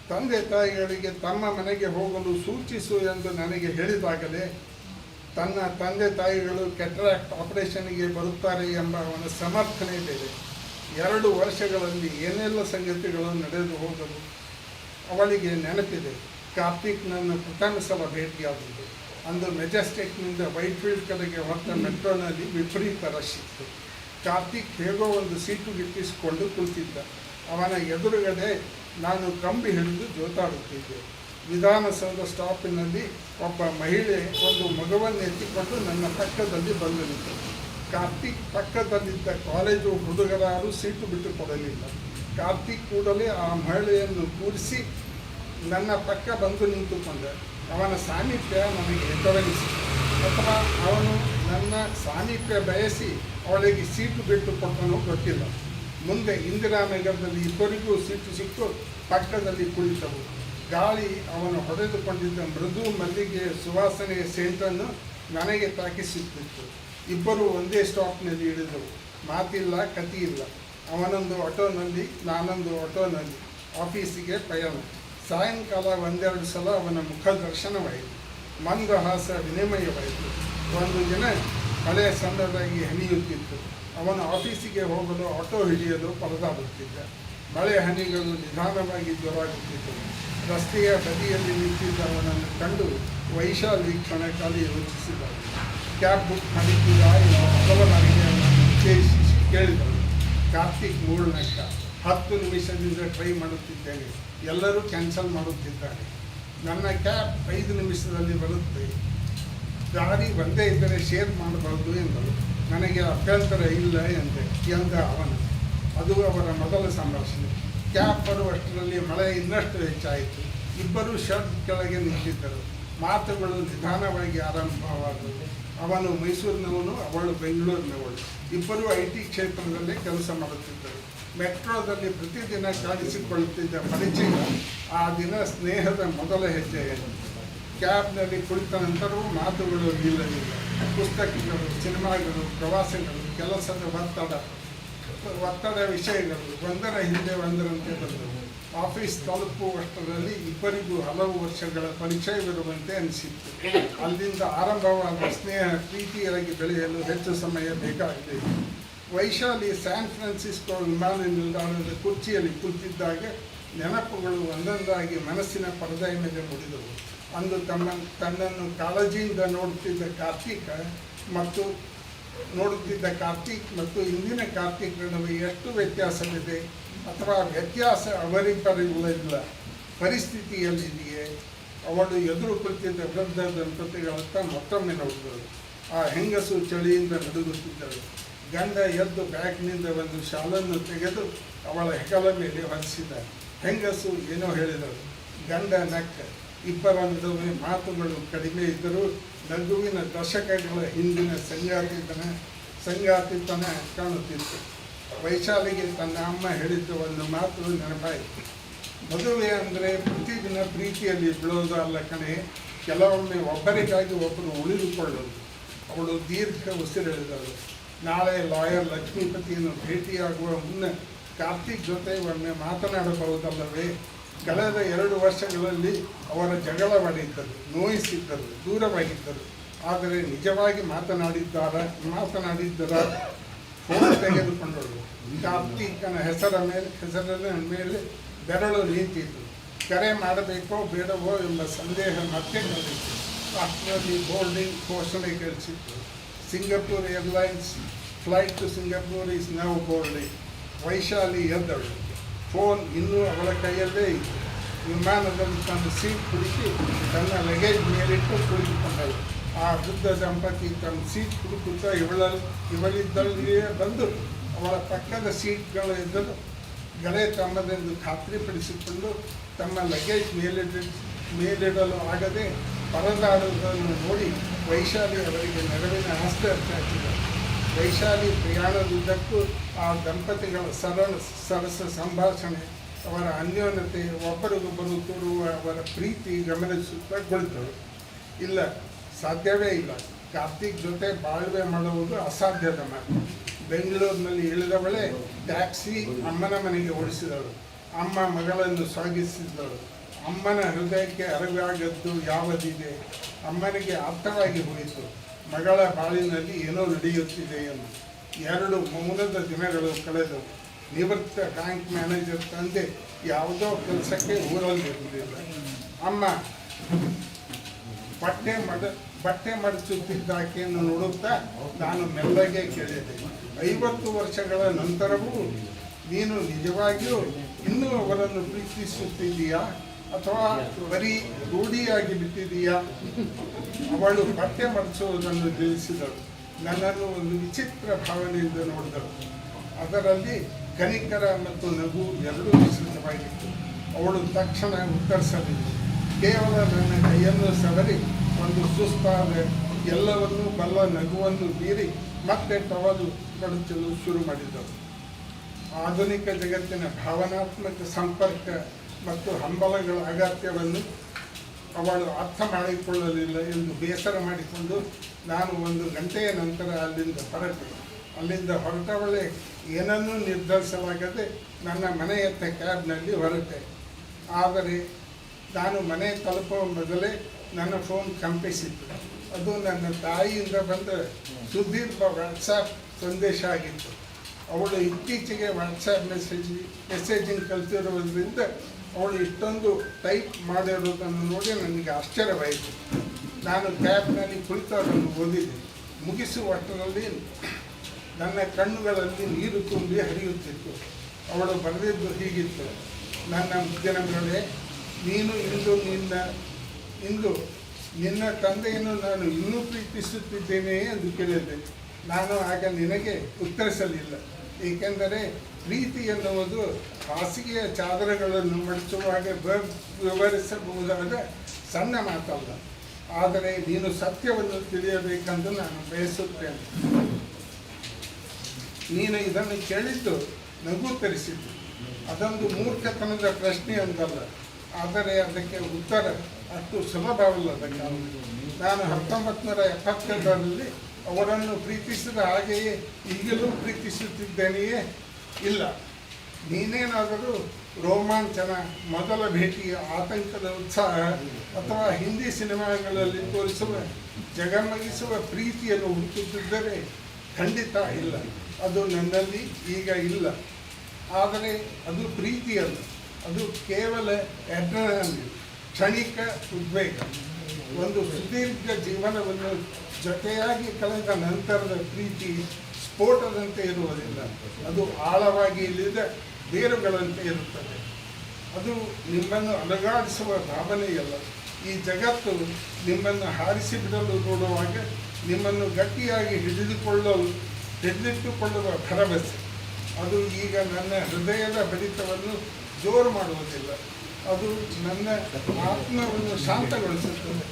ತಂದೆ ತಾಯಿಗಳಿಗೆ ತಮ್ಮ ಮನೆಗೆ ಹೋಗಲು ಸೂಚಿಸು ಎಂದು ನನಗೆ ಹೇಳಿದಾಗಲೇ? ತನ್ನ ತಂದೆ ತಾಯಿಗಳು ಕೆಟ್ರಾಕ್ಟ್ ಆಪರೇಷನ್ಗೆ ಬರುತ್ತಾರೆ ಎಂಬ ಅವನ ಸಮರ್ಥನೆ ಬೇರೆ. 2 ವರ್ಷಗಳಲ್ಲಿ ಏನೆಲ್ಲ ಸಂಗತಿಗಳು ನಡೆದು ಹೋದವು. ಅವಳಿಗೆ ನೆನಪಿದೆ, ಕಾರ್ತಿಕ್ ನನ್ನ ಪ್ರಥಮ ಸಲ ಭೇಟಿಯಾದದ್ದು. ಅಂದು ಮೆಜೆಸ್ಟಿಕ್ನಿಂದ ವೈಟ್ಫೀಲ್ಡ್ ಕಡೆಗೆ ಹೊತ್ತ ಮೆಟ್ರೋನಲ್ಲಿ ವಿಪರೀತ ರಶ್ ಇತ್ತು. ಕಾರ್ತಿಕ್ ಹೇಗೋ ಒಂದು ಸೀಟು ಗಿಟ್ಟಿಸಿಕೊಂಡು ಕುಳಿತಿದ್ದ. ಅವನ ಎದುರುಗಡೆ ನಾನು ಕಂಬಿ ಹಿಡಿದು ಜೋತಾಡುತ್ತಿದ್ದೆ. ವಿಧಾನಸೌಧ ಸ್ಟಾಪಿನಲ್ಲಿ ಒಬ್ಬ ಮಹಿಳೆ ಒಂದು ಮಗುವನ್ನು ಎತ್ತಿಕೊಂಡು ನನ್ನ ಪಕ್ಕದಲ್ಲಿ ಬಂದು ನಿಂತಳು. ಕಾರ್ತಿಕ್ ಪಕ್ಕದಲ್ಲಿದ್ದ ಕಾಲೇಜು ಹುಡುಗರಾರು ಸೀಟು ಬಿಟ್ಟು ಕೊಡಲಿಲ್ಲ. ಕಾರ್ತಿಕ್ ಕೂಡಲೇ ಆ ಮಹಿಳೆಯನ್ನು ಕೂರಿಸಿ ನನ್ನ ಪಕ್ಕ ಬಂದು ನಿಂತುಕೊಂಡ. ಅವನ ಸಾಮೀಪ್ಯ ನನಗೆ ತೊಡಗಿಸಿತು, ಅಥವಾ ಅವನು ನನ್ನ ಸಾಮೀಪ್ಯ ಬಯಸಿ ಅವಳಿಗೆ ಸೀಟು ಬಿಟ್ಟು ಕೊಟ್ಟನೋ ಗೊತ್ತಿಲ್ಲ. ಮುಂದೆ ಇಂದಿರಾನಗರದಲ್ಲಿ ಇಬ್ಬರಿಗೂ ಸೀಟು ಸಿಕ್ಕು ಪಕ್ಕದಲ್ಲಿ ಕುಳಿತವು. ಗಾಳಿ ಅವನು ಹೊಡೆದುಕೊಂಡಿದ್ದ ಮೃದು ಮಲ್ಲಿಗೆಯ ಸುವಾಸನೆಯ ಸೆಂಟನ್ನು ನನಗೆ ತಾಕಿಸುತ್ತಿತ್ತು. ಇಬ್ಬರು ಒಂದೇ ಸ್ಟಾಪ್ನಲ್ಲಿ ಇಳಿದವು. ಮಾತಿಲ್ಲ, ಕಥೆಯಿಲ್ಲ. ಅವನೊಂದು ಆಟೋನಲ್ಲಿ, ನಾನೊಂದು ಆಟೋನಲ್ಲಿ ಆಫೀಸಿಗೆ ಪಯಣ. ಸಾಯಂಕಾಲ 1-2 ಸಲ ಅವನ ಮುಖ ದರ್ಶನವಾಯಿತು. ಮಂದಹಾಸ ವಿನಿಮಯವಾಯಿತು. ಒಂದು ದಿನ ಮಳೆ ಸಣ್ಣದಾಗಿ ಹನಿಯುತ್ತಿತ್ತು. ಅವನು ಆಫೀಸಿಗೆ ಹೋಗಲು ಆಟೋ ಹಿಡಿಯಲು ಪರದಾಡುತ್ತಿದ್ದ. ಮಳೆ ಹನಿಗಳು ನಿಧಾನವಾಗಿ ಜೋರಾಗುತ್ತಿದ್ದವು. ರಸ್ತೆಯ ಬದಿಯಲ್ಲಿ ನಿಂತಿದ್ದ ಅವನನ್ನು ಕಂಡು ವೈಶಾಲಿ ಕ್ಷಣಕಾಲ ಯೋಚಿಸಿದಳು. ಕ್ಯಾಬ್ ಬುಕ್ ಮಾಡಿದ್ದೀರಾ ಎಂದು ಮೊದಲ ಬಾರಿಗೆ ಅವನನ್ನು ಉದ್ದೇಶಿಸಿ ಕೇಳಿದಳು. ಕಾರ್ತಿಕ್ ಮೂಳ್ನಕ್ಕ. 10 ನಿಮಿಷದಿಂದ ಟ್ರೈ ಮಾಡುತ್ತಿದ್ದೇನೆ, ಎಲ್ಲರೂ ಕ್ಯಾನ್ಸಲ್ ಮಾಡುತ್ತಿದ್ದಾರೆ. ನನ್ನ ಕ್ಯಾಬ್ 5 ನಿಮಿಷದಲ್ಲಿ ಬರುತ್ತೆ. ದಾರಿ ಒಂದೇ ಇದ್ದರೆ ಶೇರ್ ಮಾಡಬಹುದು ಎಂದಳು. ನನಗೆ ಅಭ್ಯಂತರ ಇಲ್ಲ ಎಂದ ಅವನು. ಅದು ಅವರ ಮೊದಲ ಸಂಭಾಷಣೆ. ಕ್ಯಾಬ್ ಬರುವಷ್ಟರಲ್ಲಿ ಮಳೆ ಇನ್ನಷ್ಟು ಹೆಚ್ಚಾಯಿತು. ಇಬ್ಬರೂ ಶರ್ಟ್ ಕೆಳಗೆ ನಿಂತಿದ್ದರು. ಮಾತುಗಳು ನಿಧಾನವಾಗಿ ಆರಂಭವಾದವು. ಅವನು ಮೈಸೂರಿನವನು, ಅವಳು ಬೆಂಗಳೂರಿನವಳು. ಇಬ್ಬರೂ IT ಕ್ಷೇತ್ರದಲ್ಲೇ ಕೆಲಸ ಮಾಡುತ್ತಿದ್ದರು. ಮೆಟ್ರೋದಲ್ಲಿ ಪ್ರತಿದಿನ ಕಾಣಿಸಿಕೊಳ್ಳುತ್ತಿದ್ದ ಪರಿಚಯ ಆ ದಿನ ಸ್ನೇಹದ ಮೊದಲ ಹೆಜ್ಜೆಯಾಯಿತು. ಕ್ಯಾಬ್ನಲ್ಲಿ ಕುಳಿತ ನಂತರವೂ ಮಾತುಗಳು ನಿಲ್ಲಲಿಲ್ಲ. ಪುಸ್ತಕಗಳು, ಸಿನಿಮಾಗಳು, ಪ್ರವಾಸಗಳು, ಕೆಲಸದ ಒತ್ತಡ ವಿಷಯಗಳು ಒಂದರ ಹಿಂದೆ ಒಂದರಂತೆ ಬಂದವು. ಆಫೀಸ್ ತಲುಪುವಷ್ಟರಲ್ಲಿ ಇಬ್ಬರಿಗೂ ಹಲವು ವರ್ಷಗಳ ಪರಿಚಯವಿರುವಂತೆ ಅನಿಸಿತ್ತು. ಅಲ್ಲಿಂದ ಆರಂಭವಾದ ಸ್ನೇಹ ಪ್ರೀತಿಯಾಗಿ ಬೆಳೆಯಲು ಹೆಚ್ಚು ಸಮಯ ಬೇಕಾಗಲಿಲ್ಲ. ವೈಶಾಲಿ ಸ್ಯಾನ್ ಫ್ರಾನ್ಸಿಸ್ಕೋ ವಿಮಾನ ನಿಲ್ದಾಣದ ಕುರ್ಚಿಯಲ್ಲಿ ಕುಳಿತಿದ್ದಾಗ ನೆನಪುಗಳು ಒಂದೊಂದಾಗಿ ಮನಸ್ಸಿನ ಪರದೆಯ ಮೇಲೆ ಮೂಡಿದವು. ಅಂದು ತನ್ನನ್ನು ಕಾಳಜಿಯಿಂದ ನೋಡುತ್ತಿದ್ದ ಕಾರ್ತಿಕ್ ಮತ್ತು ಇಂದಿನ ಕಾರ್ತಿಕ್ ನಡುವೆ ಎಷ್ಟು ವ್ಯತ್ಯಾಸವಿದೆ, ಅಥವಾ ವ್ಯತ್ಯಾಸ ಅವರಿಬ್ಬರಿಲ್ಲ ಪರಿಸ್ಥಿತಿಯಲ್ಲಿದೆಯೇ? ಅವಳು ಎದುರು ಕುಳಿತಿದ್ದ ವೃದ್ಧ ದಂಪತಿಗಳತ್ತ ಮತ್ತೊಮ್ಮೆ ನೋಡಿದಳು. ಆ ಹೆಂಗಸು ಚಳಿಯಿಂದ ನಡುಗುತ್ತಿದ್ದಳು. ಗಂಡ ಎದ್ದು ಬ್ಯಾಗ್ನಿಂದ ಒಂದು ಶಾಲನ್ನು ತೆಗೆದು ಅವಳ ಹೆಗಲ ಮೇಲೆ ಹೊರಿಸಿದ. ಹೆಂಗಸು ಏನೋ ಹೇಳಿದಳು. ಗಂಡ ನಕ್ಕ. ಇಬ್ಬರ ನಡುವೆ ಮಾತುಗಳು ಕಡಿಮೆ ಇದ್ದರೂ ನಗುವಿನ ದಶಕಗಳ ಹಿಂದಿನ ಸಂಗಾತಿತನ ಕಾಣುತ್ತಿತ್ತು. ವೈಶಾಲಿಗೆ ತನ್ನ ಅಮ್ಮ ಹೇಳಿದ್ದ ಒಂದು ಮಾತು ನೆನಪಾಯಿತು. ಮದುವೆ ಅಂದರೆ ಪ್ರತಿದಿನ ಪ್ರೀತಿಯಲ್ಲಿ ಬೀಳೋದಲ್ಲ ಕಣೆ, ಕೆಲವೊಮ್ಮೆ ಒಬ್ಬರಿಗಾಗಿ ಒಬ್ಬರು ಉಳಿದುಕೊಳ್ಳೋದು. ಅವಳು ದೀರ್ಘ ಉಸಿರೆಳೆದಳು. ನಾಳೆ ಲಾಯರ್ ಲಕ್ಷ್ಮೀಪತಿಯನ್ನು ಭೇಟಿಯಾಗುವ ಮುನ್ನ ಕಾರ್ತಿಕ್ ಜೊತೆ ಒಮ್ಮೆ ಮಾತನಾಡಬಹುದಲ್ಲವೇ? ಕಳೆದ 2 ವರ್ಷಗಳಲ್ಲಿ ಅವರ ಜಗಳವಾಡಿದ್ದರು, ನೋಯಿಸಿದ್ದರು, ದೂರವಾಗಿದ್ದರು. ಆದರೆ ನಿಜವಾಗಿ ಮಾತನಾಡಿದ್ದರ ಫೋನ್ ತೆಗೆದುಕೊಂಡಳು. ಕಾರ್ತಿಕನ ಹೆಸರಿನ ಮೇಲೆ ಬೆರಳು ನಿಂತಿತು. ಕರೆ ಮಾಡಬೇಕೋ ಬೇಡವೋ ಎಂಬ ಸಂದೇಹ ಮತ್ತೆ ಕಲಿತು. ಅಷ್ಟರಲ್ಲಿ ಬೋರ್ಡಿಂಗ್ ಘೋಷಣೆ ಕೇಳಿಸಿತ್ತು. Singapore airlines flight to Singapore is now boarding. Vaishali ಎದ್ದಳು. ಫೋನ್ ಇನ್ನೂ ಅವಳ ಕೈಯಲ್ಲೇ ಇತ್ತು. ವಿಮಾನದಲ್ಲಿ ತನ್ನ ಸೀಟ್ ಹುಡುಕಿ ತನ್ನ ಲಗೇಜ್ ಮೇಲಿಟ್ಟು ಕುಳಿತುಕೊಂಡಳು. ಆ ವೃದ್ಧ ದಂಪತಿ ತನ್ನ ಸೀಟ್ ಹುಡುಕುತ್ತಾ ಇವಳಿದ್ದಲ್ಲಿಯೇ ಬಂದು ಅವಳ ಪಕ್ಕದ ಸೀಟ್ಗಳ ಎದುರು ಗಳೆ ತಮ್ಮದೆಂದು ಖಾತ್ರಿಪಡಿಸಿಕೊಂಡು ತಮ್ಮ ಲಗೇಜ್ ಮೇಲಿಡಲು ಆಗದೆ ಪರದಾಡುವುದನ್ನು ನೋಡಿ ವೈಶಾಲಿ ಅವರಿಗೆ ನೆರವಿನ ಹಸ್ತ ಚಾಚಿದರು. ವೈಶಾಲಿ ಪ್ರಯಾಣದುದ್ದಕ್ಕೂ ಆ ದಂಪತಿಗಳ ಸರಸ ಸಂಭಾಷಣೆ, ಅವರ ಅನ್ಯೋನ್ಯತೆ, ಒಬ್ಬರಿಗೊಬ್ಬರು ತೋರುವ ಅವರ ಪ್ರೀತಿ ಗಮನಿಸುತ್ತಾ ಕುಳಿತಳು. ಇಲ್ಲ, ಸಾಧ್ಯವೇ ಇಲ್ಲ. ಕಾರ್ತಿಕ್ ಜೊತೆ ಬಾಳ್ವೆ ಮಾಡುವುದು ಅಸಾಧ್ಯದ ಮಾತು. ಬೆಂಗಳೂರಿನಲ್ಲಿ ಇಳಿದವಳೆ ಟ್ಯಾಕ್ಸಿ ಅಮ್ಮನ ಮನೆಗೆ ಓಡಿಸಿದಳು. ಅಮ್ಮ ಮಗಳನ್ನು ಸ್ವಾಗತಿಸಿದಳು. ಅಮ್ಮನ ಹೃದಯಕ್ಕೆ ಅರಿವಾಗದ್ದು ಯಾವುದಿದೆ. ಅಮ್ಮನಿಗೆ ಅರ್ಥವಾಗಿ ಹೋಯಿತು ಮಗಳ ಬಾಳಿನಲ್ಲಿ ಏನೋ ನಡೆಯುತ್ತಿದೆ ಎಂದು. 2 ಮೌನದ ದಿನಗಳು ಕಳೆದವು. ನಿವೃತ್ತ ಬ್ಯಾಂಕ್ ಮ್ಯಾನೇಜರ್ ತಂದೆ ಯಾವುದೋ ಕೆಲಸಕ್ಕೆ ಊರಲ್ಲಿರುವುದಿಲ್ಲ. ಅಮ್ಮ ಬಟ್ಟೆ ಮಡಚುತ್ತಿದ್ದಾಕೆಯನ್ನು ನೋಡುತ್ತಾ ನಾನು ಮೆಲ್ಲಗೆ ಕೇಳಿದೆ, 50 ವರ್ಷಗಳ ನಂತರವೂ ನೀನು ನಿಜವಾಗಿಯೂ ಇನ್ನೂ ಅವರನ್ನು ಪ್ರೀತಿಸುತ್ತಿದ್ದೀಯಾ ಅಥವಾ ಬರೀ ರೂಢಿಯಾಗಿ ಬಿಟ್ಟಿದೀಯಾ? ಅವಳು ಬಟ್ಟೆ ಮಡಚುವುದನ್ನು ತಿಳಿಸಿದಳು. ನನ್ನನ್ನು ಒಂದು ವಿಚಿತ್ರ ಭಾವನೆಯಿಂದ ನೋಡಿದಳು. ಅದರಲ್ಲಿ ಕನಿಕರ ಮತ್ತು ನಗು ಎರಡೂ ಮಿಶ್ರಿತವಾಗಿತ್ತು. ಅವಳು ತಕ್ಷಣ ಉತ್ತರಿಸಲಿಲ್ಲ. ಕೇವಲ ನನ್ನ ಕೈಯನ್ನು ಸವರಿ ಒಂದು ಸುಸ್ತಾದ ಎಲ್ಲವನ್ನೂ ಬಲ್ಲ ನಗುವನ್ನು ಬೀರಿ ಮತ್ತೆ ಟವಲು ಕಳಚಲು ಶುರು ಮಾಡಿದಳು. ಆಧುನಿಕ ಜಗತ್ತಿನ ಭಾವನಾತ್ಮಕ ಸಂಪರ್ಕ ಮತ್ತು ಹಂಬಲಗಳ ಅಗತ್ಯವನ್ನು ಅವಳು ಅರ್ಥ ಮಾಡಿಕೊಳ್ಳಲಿಲ್ಲ ಎಂದು ಬೇಸರ ಮಾಡಿಕೊಂಡು ನಾನು 1 ಗಂಟೆಯ ನಂತರ ಅಲ್ಲಿಂದ ಹೊರಟವಳೆ ಏನನ್ನೂ ನಿರ್ಧರಿಸಲಾಗದೆ ನನ್ನ ಮನೆಯತ್ತ ಕ್ಯಾಬ್ನಲ್ಲಿ ಹೊರಟೆ. ಆದರೆ ನಾನು ಮನೆ ತಲುಪುವ ಮೊದಲೇ ನನ್ನ ಫೋನ್ ಕಂಪಿಸಿತ್ತು. ಅದು ನನ್ನ ತಾಯಿಯಿಂದ ಬಂದ ಸುದೀರ್ಘ ವಾಟ್ಸಾಪ್ ಸಂದೇಶ ಆಗಿತ್ತು. ಅವಳು ಇತ್ತೀಚೆಗೆ ವಾಟ್ಸಾಪ್ ಮೆಸೇಜಿಂಗ್ ಕಲಿತಿರುವುದರಿಂದ ಅವಳು ಇಷ್ಟೊಂದು ಟೈಪ್ ಮಾಡಿರುವುದನ್ನು ನೋಡಿ ನನಗೆ ಆಶ್ಚರ್ಯವಾಯಿತು. ನಾನು ಕ್ಯಾಬ್ನಲ್ಲಿ ಕುಳಿತು ಅದನ್ನು ಓದಿದೆ. ಮುಗಿಸುವಷ್ಟರಲ್ಲಿ ನನ್ನ ಕಣ್ಣುಗಳಲ್ಲಿ ನೀರು ತುಂಬಿ ಹರಿಯುತ್ತಿತ್ತು. ಅವಳು ಬರೆದಿದ್ದು ಹೀಗಿತ್ತು: ನನ್ನ ಮುದ್ದಿನ ಮೇಲೆ ನೀನು ಇಂದು ನಿನ್ನ ತಂದೆಯನ್ನು ನಾನು ಇನ್ನೂ ಪ್ರೀತಿಸುತ್ತಿದ್ದೇನೆಯೇ ಎಂದು ಕೇಳಿದೆ. ನಾನು ಆಗ ನಿನಗೆ ಉತ್ತರಿಸಲಿಲ್ಲ, ಏಕೆಂದರೆ ಪ್ರೀತಿ ಎನ್ನುವುದು ಹಾಸಿಗೆಯ ಚಾದರಗಳನ್ನು ಮಡಚುವಾಗ ವಿವರಿಸಬಹುದಾದ ಸಣ್ಣ ಮಾತಲ್ಲ. ಆದರೆ ನೀನು ಸತ್ಯವನ್ನು ತಿಳಿಯಬೇಕೆಂದು ನಾನು ಬಯಸುತ್ತೇನೆ. ನೀನು ಇದನ್ನು ಕೇಳಿದ್ದು ನಗು ತರಿಸಿದ್ದು. ಅದೊಂದು ಮೂರ್ಖತನದ ಪ್ರಶ್ನೆ ಎಂದಲ್ಲ, ಆದರೆ ಅದಕ್ಕೆ ಉತ್ತರ ಅಷ್ಟು ಸುಲಭವಲ್ಲದ ಕಾರಣ. ನಾನು 1972ರಲ್ಲಿ ಅವರನ್ನು ಪ್ರೀತಿಸಿದ ಹಾಗೆಯೇ ಈಗಲೂ ಪ್ರೀತಿಸುತ್ತಿದ್ದೇನೆಯೇ? ಇಲ್ಲ. ನೀನೇನಾದರೂ ರೋಮಾಂಚನ, ಮೊದಲ ಭೇಟಿಯ ಆತಂಕದ ಉತ್ಸಾಹ ಅಥವಾ ಹಿಂದಿ ಸಿನಿಮಾಗಳಲ್ಲಿ ತೋರಿಸುವ ಜಗಮಗಿಸುವ ಪ್ರೀತಿಯನ್ನು ಹುಡುಕುತ್ತಿದ್ದರೆ ಖಂಡಿತ ಇಲ್ಲ. ಅದು ನನ್ನಲ್ಲಿ ಈಗ ಇಲ್ಲ. ಆದರೆ ಅದು ಪ್ರೀತಿಯಲ್ಲ, ಅದು ಕೇವಲ ಎಡ್ರೆನಲಿನ್, ಕ್ಷಣಿಕ ಉದ್ವೇಗ. ಒಂದು ಸುದೀರ್ಘ ಜೀವನವನ್ನು ಜೊತೆಯಾಗಿ ಕಳೆದ ನಂತರದ ಪ್ರೀತಿ ಸ್ಫೋಟದಂತೆ ಇರುವುದಿಲ್ಲ. ಅದು ಆಳವಾಗಿ ಇಳಿದ ಬೇರುಗಳಂತೆ ಇರುತ್ತದೆ. ಅದು ನಿಮ್ಮನ್ನು ಅಲುಗಾಡಿಸುವ ಭಾವನೆಯಲ್ಲ. ಈ ಜಗತ್ತು ನಿಮ್ಮನ್ನು ಹಾರಿಸಿ ಬಿಡಲು ನೋಡುವಾಗ ನಿಮ್ಮನ್ನು ಗಟ್ಟಿಯಾಗಿ ಹಿಡಿದಿಟ್ಟುಕೊಳ್ಳುವ ಭರವಸೆ. ಅದು ಈಗ ನನ್ನ ಹೃದಯದ ಬಡಿತವನ್ನು ಜೋರು ಮಾಡುವುದಿಲ್ಲ, ಅದು ನನ್ನ ಆತ್ಮವನ್ನು ಶಾಂತಗೊಳಿಸುತ್ತದೆ.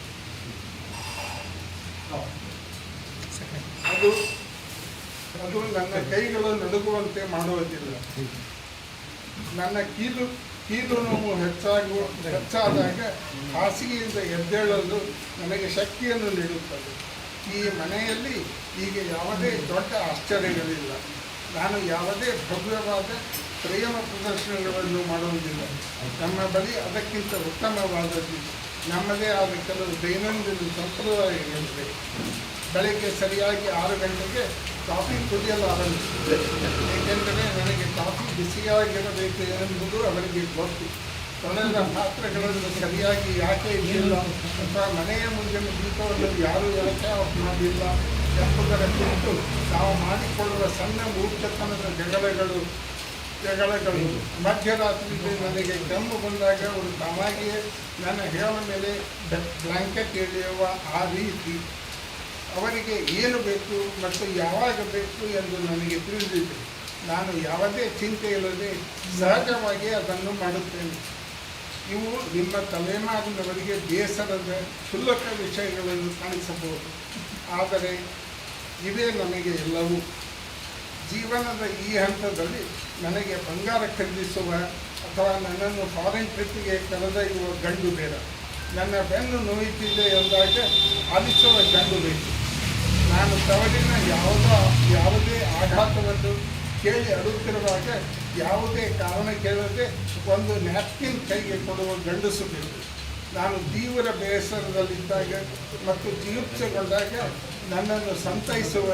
ಅದು ನನ್ನ ಕೈಗಳು ನಡುಗುವಂತೆ ಮಾಡುವುದಿಲ್ಲ. ನನ್ನ ಕೀಲು ನೋವು ಹೆಚ್ಚಾದಾಗ ಹಾಸಿಗೆಯಿಂದ ಎದ್ದೇಳಲು ನನಗೆ ಶಕ್ತಿಯನ್ನು ನೀಡುತ್ತದೆ. ಈ ಮನೆಯಲ್ಲಿ ಈಗ ಯಾವುದೇ ದೊಡ್ಡ ಆಶ್ಚರ್ಯಗಳಿಲ್ಲ. ನಾನು ಯಾವುದೇ ಭವ್ಯವಾದ ಪ್ರೇಮ ಪ್ರದರ್ಶನಗಳನ್ನು ಮಾಡುವುದಿಲ್ಲ. ನಮ್ಮ ಬಳಿ ಅದಕ್ಕಿಂತ ಉತ್ತಮವಾದದ್ದು ನಮ್ಮದೇ ಆದ ಕೆಲವು ದೈನಂದಿನ ಸಂಪ್ರದಾಯಗಳಿವೆ. ಬೆಳಗ್ಗೆ ಸರಿಯಾಗಿ 6 ಗಂಟೆಗೆ ಕಾಫಿ ಕುಡಿಯಲು ಆರಂಭಿಸಿದೆ, ಏಕೆಂದರೆ ನನಗೆ ಕಾಫಿ ಬಿಸಿಯಾಗಿರಬೇಕು ಎಂಬುದು ಅವರಿಗೆ ಗೊತ್ತು. ತೊಳೆದ ಪಾತ್ರೆಗಳನ್ನು ಸರಿಯಾಗಿ ಯಾಕೆ ಇರಲಿಲ್ಲ ಅಥವಾ ಮನೆಯ ಮುಂದಿನ ದೀಪವನ್ನು ಯಾರು ಯಾಕೆ ಆಫ್ ಮಾಡಲಿಲ್ಲ ಎಂಬುದರ ಕುರಿತು ನಾವು ಮಾಡಿಕೊಳ್ಳುವ ಸಣ್ಣ ಮೂರ್ಖತನದ ಜಗಳಗಳು. ಮಧ್ಯರಾತ್ರಿಯಲ್ಲಿ ನನಗೆ ಕೆಮ್ಮು ಬಂದಾಗ ಅವರು ತಾವಾಗಿಯೇ ನನ್ನ ಹೆಗಲ ಮೇಲೆ ಬ್ಲ್ಯಾಂಕೆಟ್ ಎಳೆಯುವ ಆ ರೀತಿ. ಅವರಿಗೆ ಏನು ಬೇಕು ಮತ್ತು ಯಾವಾಗ ಬೇಕು ಎಂದು ನನಗೆ ತಿಳಿದಿದೆ. ನಾನು ಯಾವುದೇ ಚಿಂತೆ ಇಲ್ಲದೆ ಸಹಜವಾಗಿ ಅದನ್ನು ಮಾಡುತ್ತೇನೆ. ಇವು ನಿಮ್ಮ ತಲೆಮಾರಿನವರಿಗೆ ಬೇಸರದ ಕ್ಷುಲ್ಲಕ ವಿಷಯಗಳನ್ನು ಕಾಣಿಸಬಹುದು, ಆದರೆ ಇವೇ ನನಗೆ ಎಲ್ಲವೂ. ಜೀವನದ ಈ ಹಂತದಲ್ಲಿ ನನಗೆ ಬಂಗಾರ ಖರೀದಿಸುವ ಅಥವಾ ನನ್ನನ್ನು ಫಾರಿನ್ ಟ್ರಿಪ್ಪಿಗೆ ಕರೆದೊಯ್ಯುವ ಗಂಡು ಬೇಡ. ನನ್ನ ಬೆನ್ನು ನೋಯುತ್ತಿದೆ ಎಂದಾಗ ಆಲಿಸುವ ಗಂಡು ಬೇಕು. ನಾನು ತವರಿನ ಯಾವುದೇ ಆಘಾತವನ್ನು ಕೇಳಿ ಅಳುತ್ತಿರುವಾಗ ಯಾವುದೇ ಕಾರಣ ಕೇಳದೆ ಒಂದು ನ್ಯಾಪ್ಕಿನ್ ಕೈಗೆ ಕೊಡುವ ಗಂಡಸು ಬೇಕು. ನಾನು ತೀವ್ರ ಬೇಸರದಲ್ಲಿದ್ದಾಗ ಮತ್ತು ಜಿಗುಪ್ಸೆಗೊಂಡಾಗ ನನ್ನನ್ನು ಸಂತೈಸುವ,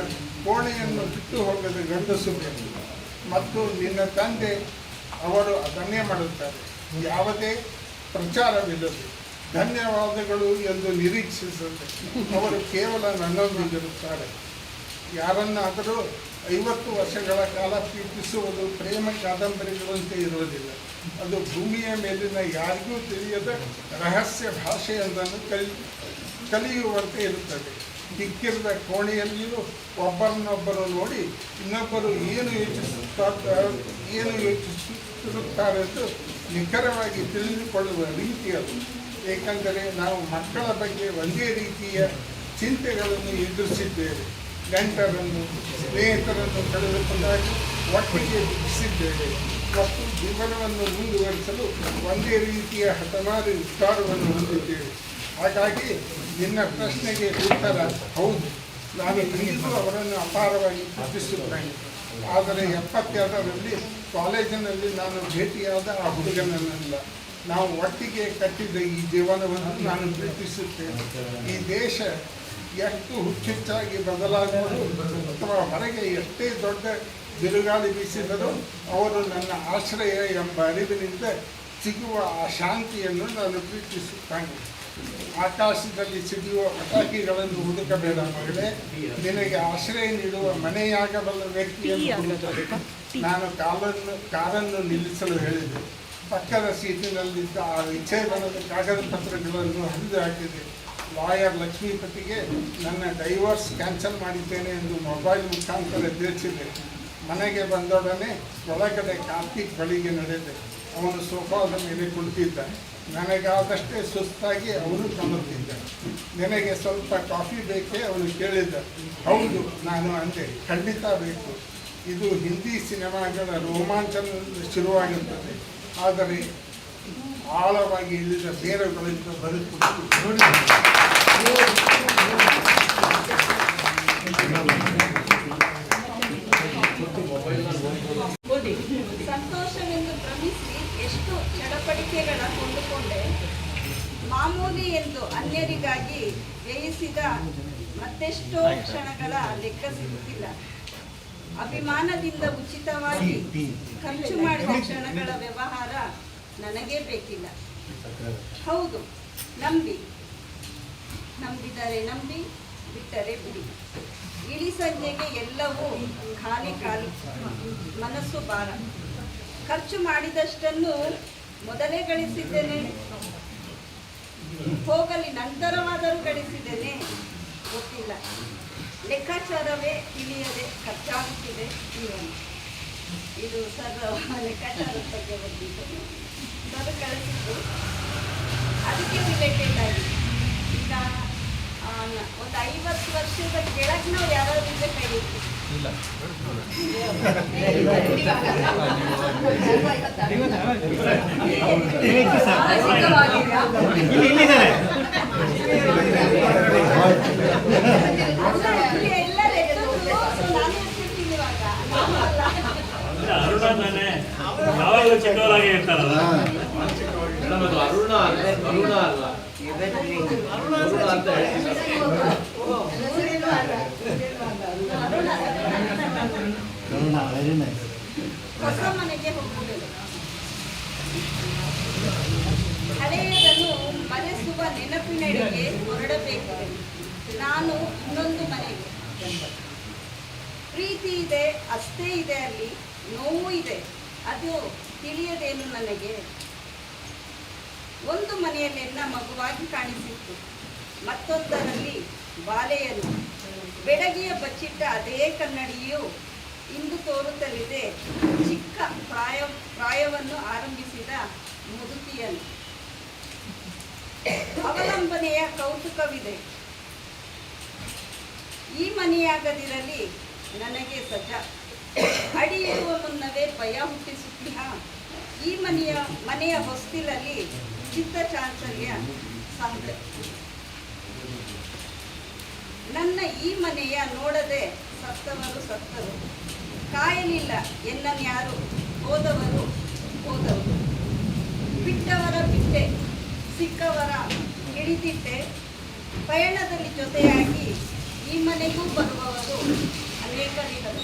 ಕೋಣೆಯನ್ನು ಬಿಟ್ಟು ಹೋಗದ ಗಂಡಸು ಬೇಕು. ಮತ್ತು ನಿನ್ನ ತಂದೆ ಅವರು ಅದನ್ನೇ ಮಾಡುತ್ತಾರೆ, ಯಾವುದೇ ಪ್ರಚಾರವಿಲ್ಲದೆ ಧನ್ಯವಾದಗಳು ಎಂದು ನಿರೀಕ್ಷಿಸದೆ ಅವರು ಕೇವಲ ನನ್ನೊಂದಿಗಿರುತ್ತಾರೆ. ಯಾರನ್ನಾದರೂ 50 ವರ್ಷಗಳ ಕಾಲ ಪ್ರೀತಿಸುವುದು ಪ್ರೇಮ ಕಾದಂಬರಿಗಳಂತೆ ಇರುವುದಿಲ್ಲ. ಅದು ಭೂಮಿಯ ಮೇಲಿನ ಯಾರಿಗೂ ತಿಳಿಯದ ರಹಸ್ಯ ಭಾಷೆಯೊಂದನ್ನು ಕಲಿಯುವಂತೆ ಇರುತ್ತದೆ. ಕಿಕ್ಕಿರದ ಕೋಣೆಯಲ್ಲಿಯೂ ಒಬ್ಬರನ್ನೊಬ್ಬರು ನೋಡಿ ಇನ್ನೊಬ್ಬರು ಏನು ಯೋಚಿಸುತ್ತಿರುತ್ತಾರೆಂದು ನಿಖರವಾಗಿ ತಿಳಿದುಕೊಳ್ಳುವ ರೀತಿಯದು. ಏಕೆಂದರೆ ನಾವು ಮಕ್ಕಳ ಬಗ್ಗೆ ಒಂದೇ ರೀತಿಯ ಚಿಂತೆಗಳನ್ನು ಎದುರಿಸಿದ್ದೇವೆ. ನೆಂಟರನ್ನು, ಸ್ನೇಹಿತರನ್ನು ಕಳೆದುಕೊಂಡಾಗ ಒಟ್ಟಿಗೆ ದುಃಖಿಸಿದ್ದೇವೆ ಮತ್ತು ಜೀವನವನ್ನು ಮುಂದುವರಿಸಲು ಒಂದೇ ರೀತಿಯ ಹಠಮಾರಿ ವಿಚಾರವನ್ನು ಹೊಂದಿದ್ದೇವೆ. ಹಾಗಾಗಿ ನಿನ್ನ ಪ್ರಶ್ನೆಗೆ ಉತ್ತರ ಹೌದು, ನಾನು ಇಂದಿಗೂ ಅವರನ್ನು ಅಪಾರವಾಗಿ ಪ್ರೀತಿಸುತ್ತೇನೆ. ಆದರೆ 72ರಲ್ಲಿ ಕಾಲೇಜಿನಲ್ಲಿ ನಾನು ಭೇಟಿಯಾದ ಆ ಹುಡುಗನನ್ನೆಲ್ಲ ನಾವು ಒಟ್ಟಿಗೆ ಕಟ್ಟಿದ ಈ ಜೀವನವನ್ನು ನಾನು ಪ್ರೀತಿಸುತ್ತೇನೆ. ಈ ದೇಶ ಎಷ್ಟು ಹುಚ್ಚುಚ್ಚಾಗಿ ಬದಲಾಗುವುದು ಅಥವಾ ಹೊರಗೆ ಎಷ್ಟೇ ದೊಡ್ಡ ಬಿರುಗಾಳಿ ಬೀಸಿದರೂ ಅವರು ನನ್ನ ಆಶ್ರಯ ಎಂಬ ಅರಿವಿನಿಂದ ಸಿಗುವ ಆ ಶಾಂತಿಯನ್ನು ನಾನು ಪ್ರೀತಿಸುತ್ತೇನೆ. ಆಕಾಶದಲ್ಲಿ ಸಿಗುವ ಪಟಾಕಿಗಳನ್ನು ಹುಡುಕಬೇಡ ಮಗಳೇ, ನಿನಗೆ ಆಶ್ರಯ ನೀಡುವ ಮನೆಯಾಗಬಲ್ಲ ವ್ಯಕ್ತಿಯನ್ನು ಹುಡುಕಬೇಕು. ನಾನು ಕಾರನ್ನು ನಿಲ್ಲಿಸಲು ಹೇಳಿದೆ. ಪಕ್ಕದ ಸೀಟಿನಲ್ಲಿದ್ದ ಆ ವಿಚ್ಛೇದನದ ಕಾಗದ ಪತ್ರಗಳನ್ನು ಹರಿದು ಹಾಕಿದೆ. ಲಾಯರ್ ಲಕ್ಷ್ಮೀಪತಿಗೆ ನನ್ನ ಡೈವರ್ಸ್ ಕ್ಯಾನ್ಸಲ್ ಮಾಡಿದ್ದೇನೆ ಎಂದು ಮೊಬೈಲ್ ಮುಖಾಂತರ ತಿಳಿಸಿದೆ. ಮನೆಗೆ ಬಂದೊಡನೆ ಒಳಗಡೆ ಕಾರ್ತಿಕ್ ಬಳಿಗೆ ನಡೆದೆ. ಅವನು ಸೋಫಾದ ಮೇಲೆ ಕುಳಿತಿದ್ದ. ನನಗಾದಷ್ಟೇ ಸುಸ್ತಾಗಿ ಅವನು ಕಾಣುತ್ತಿದ್ದ. ನಿನಗೆ ಸ್ವಲ್ಪ ಕಾಫಿ ಬೇಕೇ ಅವನು ಕೇಳಿದ್ದ. ಹೌದು, ನಾನು ಅಂದೆ, ಖಂಡಿತ ಬೇಕು. ಇದು ಹಿಂದಿ ಸಿನಿಮಾಗಳ ರೋಮಾಂಚನ ಶುರುವಾಗುತ್ತದೆ, ಆದರೆ ಆಳವಾಗಿ ಇಳಿದ ಬೇರುಗಳಿಂದ ಬರುತ್ತದೆ. ಸಂತೋಷವೆಂದು ಭ್ರಮಿಸಿ ಎಷ್ಟು ಚಡಪಡಿಕೆಗಳ ಕೊಂಡುಕೊಂಡೆ. ಮಾಮೂಲಿ ಎಂದು ಅನ್ಯರಿಗಾಗಿ ವ್ಯಯಿಸಿದ ಮತ್ತೆಷ್ಟೋ ಕ್ಷಣಗಳ ಲೆಕ್ಕ ಸಿಗುತ್ತಿಲ್ಲ. ಅಭಿಮಾನದಿಂದ ಉಚಿತವಾಗಿ ಖರ್ಚು ಮಾಡಿದ ಕ್ಷಣಗಳ ವ್ಯವಹಾರ ನನಗೇ ಬೇಕಿಲ್ಲ. ಹೌದು, ನಂಬಿದರೆ ನಂಬಿ, ಬಿಟ್ಟರೆ ಬಿಡಿ. ಇಳಿ ಸಂಜೆಗೆ ಎಲ್ಲವೂ ಖಾಲಿ ಖಾಲಿ, ಮನಸ್ಸು ಭಾರ. ಖರ್ಚು ಮಾಡಿದಷ್ಟನ್ನು ಮೊದಲೇ ಗಳಿಸಿದ್ದೇನೆ, ಹೋಗಲಿ ನಂತರವಾದರೂ ಗಳಿಸಿದ್ದೇನೆ, ಗೊತ್ತಿಲ್ಲ. ಲೆಕ್ಕಾಚಾರವೇ ತಿಳಿಯದೆ ಖರ್ಚಾಗುತ್ತಿದೆ ಜೀವನ. ಇದು ಸರ್ ಲೆಕ್ಕಾಚಾರದ ಬಗ್ಗೆ ಬಂದಿದ್ದು ಸರ್ ಕಳಿಸಿದ್ದು, ಅದಕ್ಕೆ ರಿಲೇಟೆಡ್ ಆಗಿ ಈಗ ಒಂದು 50 ವರ್ಷದ ಕೆಳಗೆ ನಾವು ಯಾರಾದ್ರೂ ಇದ್ರೆ ಕೈ ಇತ್ತು. ಎಲ್ಲರೂ ಎದ್ದದ್ದು ನಾನು ಇರ್ತಿರ್ತೀನಿ ಇವಾಗ. ಯಾವಾಗಲೂ ಚಿಕ್ಕವರಾಗಿ ಇರ್ತಾರಲ್ಲ. ಅರುಣ ಅಲ್ಲ ಅಂತ ಹೊಸ ಮನೆಗೆ ಹೋಗುವುದು, ಹಳೆಯದನ್ನು ಮರೆಸುವ ನೆನಪಿನಡೆಗೆ ಹೊರಡಬೇಕು. ನಾನು ಇನ್ನೊಂದು ಮನೆಗೆ. ಪ್ರೀತಿ ಇದೆ, ಅಷ್ಟೇ ಇದೆ, ಅಲ್ಲಿ ನೋವು ಇದೆ, ಅದು ತಿಳಿಯದೇನು ನನಗೆ. ಒಂದು ಮನೆಯಲ್ಲೆಲ್ಲ ಮಗುವಾಗಿ ಕಾಣಿಸಿತ್ತು, ಮತ್ತೊಂದರಲ್ಲಿ ಬಾಲೆಯನ್ನು. ಬೆಡಗಿಯ ಬಚ್ಚಿಟ್ಟ ಅದೇ ಕನ್ನಡಿಯು ಇಂದು ತೋರುತ್ತಲಿದೆ ಚಿಕ್ಕ ಪ್ರಾಯವನ್ನು ಆರಂಭಿಸಿದ ಮುದುಕಿಯನ್ನು. ಅವಲಂಬನೆಯ ಕೌತುಕವಿದೆ. ಈ ಮನೆಯಾಗದಿರಲಿ ನನಗೆ ಸಜ್ಜ. ಅಡಿಯಿರುವ ಮುನ್ನವೇ ಭಯ ಹುಟ್ಟಿಸುತ್ತೀಹ. ಈ ಮನೆಯ ಹೊಸ್ತಿಲಲ್ಲಿ ಚಿತ್ತ ಚಾಂಚಲ್ಯ ಸಹಜ. ನನ್ನ ಈ ಮನೆಯ ನೋಡದೆ ಸತ್ತವರು ಸತ್ತರು, ಕಾಯಲಿಲ್ಲ ಎನ್ನನ್ಯಾರು, ಹೋದವರು ಹೋದವರು. ಬಿಟ್ಟವರ ಬಿಟ್ಟೆ, ಸಿಕ್ಕವರ ಹಿಡಿದಿಟ್ಟೆ. ಪಯಣದಲ್ಲಿ ಜೊತೆಯಾಗಿ ಈ ಮನೆಗೂ ಬರುವವರು ಅನೇಕರಿದ್ದರು.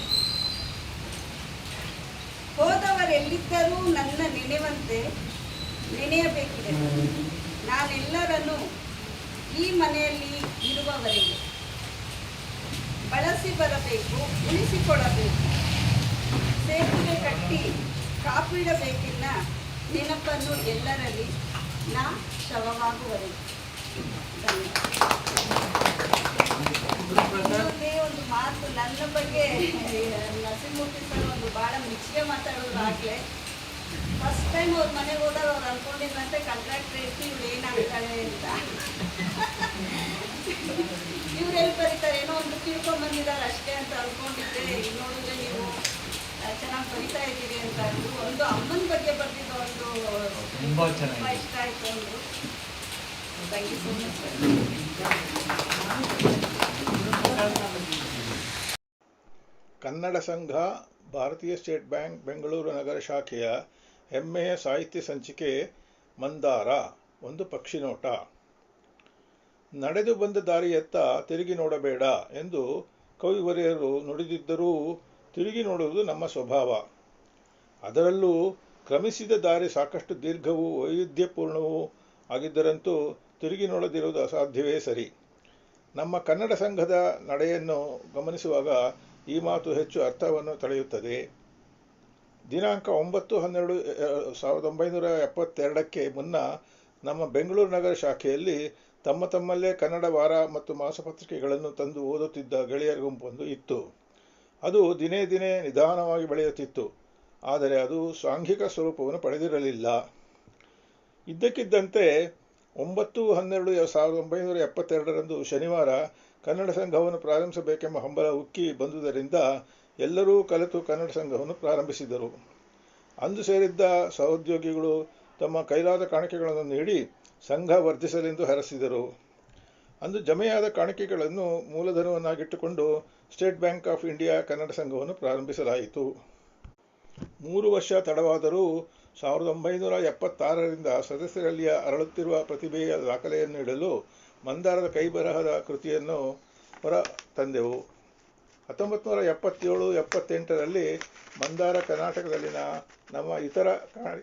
ಹೋದವರೆಲ್ಲಿದ್ದರೂ ನನ್ನ ನೆನೆವಂತೆ ನೆನೆಯಬೇಕಿದೆ. ನಾನೆಲ್ಲರನ್ನು ಈ ಮನೆಯಲ್ಲಿ ಇರುವವರೆಗೆ ಬಳಸಿ ಬರಬೇಕು, ಉಳಿಸಿಕೊಳ್ಳಬೇಕು. ಸೇತುವೆ ಕಟ್ಟಿ ಕಾಪಿಡಬೇಕಿಲ್ಲ ನೆನಪನ್ನು ಎಲ್ಲರಲ್ಲಿ, ನಾ ಶವವಾಗುವರೆಗೆ. ಇನ್ನೊಂದೇ ಒಂದು ಮಾತು ನನ್ನ ಬಗ್ಗೆ ನರಸಿಂಹಮೂರ್ತಿ ಸರ್ ಒಂದು ಭಾಳ ಮೆಚ್ಚುಗೆ ಮಾತಾಡೋರು. ಆಗಲೇ ಫಸ್ಟ್ ಟೈಮ್ ಅವ್ರ ಮನೆಗೆ ಹೋದಾಗ ಅವ್ರು ಅನ್ಕೊಂಡಿದ್ದಂತೆ ಕಾಂಟ್ರಾಕ್ಟರ್ ಇರ್ತಿ ಇವ್ರು ಏನಾಗ್ತಾಳೆ ಅಂತ. ಇವ್ರು ಎಲ್ಲಿ ಬರೀತಾರೆ, ಏನೋ ಒಂದು ತಿಳ್ಕೊಂಡ್ಬಂದಿದ್ದಾರೆ ಅಷ್ಟೇ ಅಂತ ಅನ್ಕೊಂಡಿದ್ದೆ. ಈಗ ನೋಡಿದ್ರೆ ನೀವು ಚೆನ್ನಾಗಿ ಬರಿತಾ ಇದ್ದೀರಿ ಅಂತ ಅಂದ್ರು. ಒಂದು ಅಮ್ಮನ ಬಗ್ಗೆ ಬರೆದಿದ್ದ ಒಂದು ತುಂಬ ಇಷ್ಟ ಆಯಿತು ಅಂದರು. Thank you so much sir. Kannada Sangha Bharatiya state bank Bengaluru ನಗರ ಶಾಖೆಯ ಹೆಮ್ಮೆಯ ಸಾಹಿತ್ಯ ಸಂಚಿಕೆ ಮಂದಾರ ಒಂದು ಪಕ್ಷಿನೋಟ. ನಡೆದು ಬಂದ ದಾರಿಯತ್ತ ತಿರುಗಿ ನೋಡಬೇಡ ಎಂದು ಕವಿವರ್ಯರು ನುಡಿದಿದ್ದರೂ ತಿರುಗಿ ನೋಡುವುದು ನಮ್ಮ ಸ್ವಭಾವ. ಅದರಲ್ಲೂ ಕ್ರಮಿಸಿದ ದಾರಿ ಸಾಕಷ್ಟು ದೀರ್ಘವೂ ವೈವಿಧ್ಯಪೂರ್ಣವೂ ಆಗಿದ್ದರಂತೂ ತಿರುಗಿ ನೋಡದಿರುವುದು ಅಸಾಧ್ಯವೇ ಸರಿ. ನಮ್ಮ ಕನ್ನಡ ಸಂಘದ ನಡೆಯನ್ನು ಗಮನಿಸುವಾಗ ಈ ಮಾತು ಹೆಚ್ಚು ಅರ್ಥವನ್ನು ತಳೆಯುತ್ತದೆ. ದಿನಾಂಕ 9/12/1972ಕ್ಕೆ ಮುನ್ನ ನಮ್ಮ ಬೆಂಗಳೂರು ನಗರ ಶಾಖೆಯಲ್ಲಿ ತಮ್ಮಲ್ಲೇ ಕನ್ನಡ ವಾರ ಮತ್ತು ಮಾಸಪತ್ರಿಕೆಗಳನ್ನು ತಂದು ಓದುತ್ತಿದ್ದ ಗೆಳೆಯರ ಗುಂಪೊಂದು ಇತ್ತು. ಅದು ದಿನೇ ದಿನೇ ನಿಧಾನವಾಗಿ ಬೆಳೆಯುತ್ತಿತ್ತು. ಆದರೆ ಅದು ಸಾಂಘಿಕ ಸ್ವರೂಪವನ್ನು ಪಡೆದಿರಲಿಲ್ಲ. ಇದ್ದಕ್ಕಿದ್ದಂತೆ 9/12/1972 ಶನಿವಾರ ಕನ್ನಡ ಸಂಘವನ್ನು ಪ್ರಾರಂಭಿಸಬೇಕೆಂಬ ಹಂಬಲ ಉಕ್ಕಿ ಬಂದುದರಿಂದ ಎಲ್ಲರೂ ಕಲೆತು ಕನ್ನಡ ಸಂಘವನ್ನು ಪ್ರಾರಂಭಿಸಿದರು. ಅಂದು ಸೇರಿದ್ದ ಸಹೋದ್ಯೋಗಿಗಳು ತಮ್ಮ ಕೈಲಾದ ಕಾಣಿಕೆಗಳನ್ನು ನೀಡಿ ಸಂಘ ವರ್ಧಿಸಲೆಂದು ಹರಸಿದರು. ಅಂದು ಜಮೆಯಾದ ಕಾಣಿಕೆಗಳನ್ನು ಮೂಲಧನವನ್ನಾಗಿಟ್ಟುಕೊಂಡು State Bank of India Kannada ಸಂಘವನ್ನು ಪ್ರಾರಂಭಿಸಲಾಯಿತು. 3 ವರ್ಷ ತಡವಾದರೂ 1976ರಿಂದ ಸದಸ್ಯರಲ್ಲಿಯ ಅರಳುತ್ತಿರುವ ಪ್ರತಿಭೆಯ ದಾಖಲೆಯನ್ನು ಇಡಲು ಮಂದಾರದ ಕೈಬರಹದ ಕೃತಿಯನ್ನು ಹೊರ ತಂದೆವು. 1977-78ರಲ್ಲಿ ಮಂದಾರ ಕರ್ನಾಟಕದಲ್ಲಿನ ನಮ್ಮ ಇತರ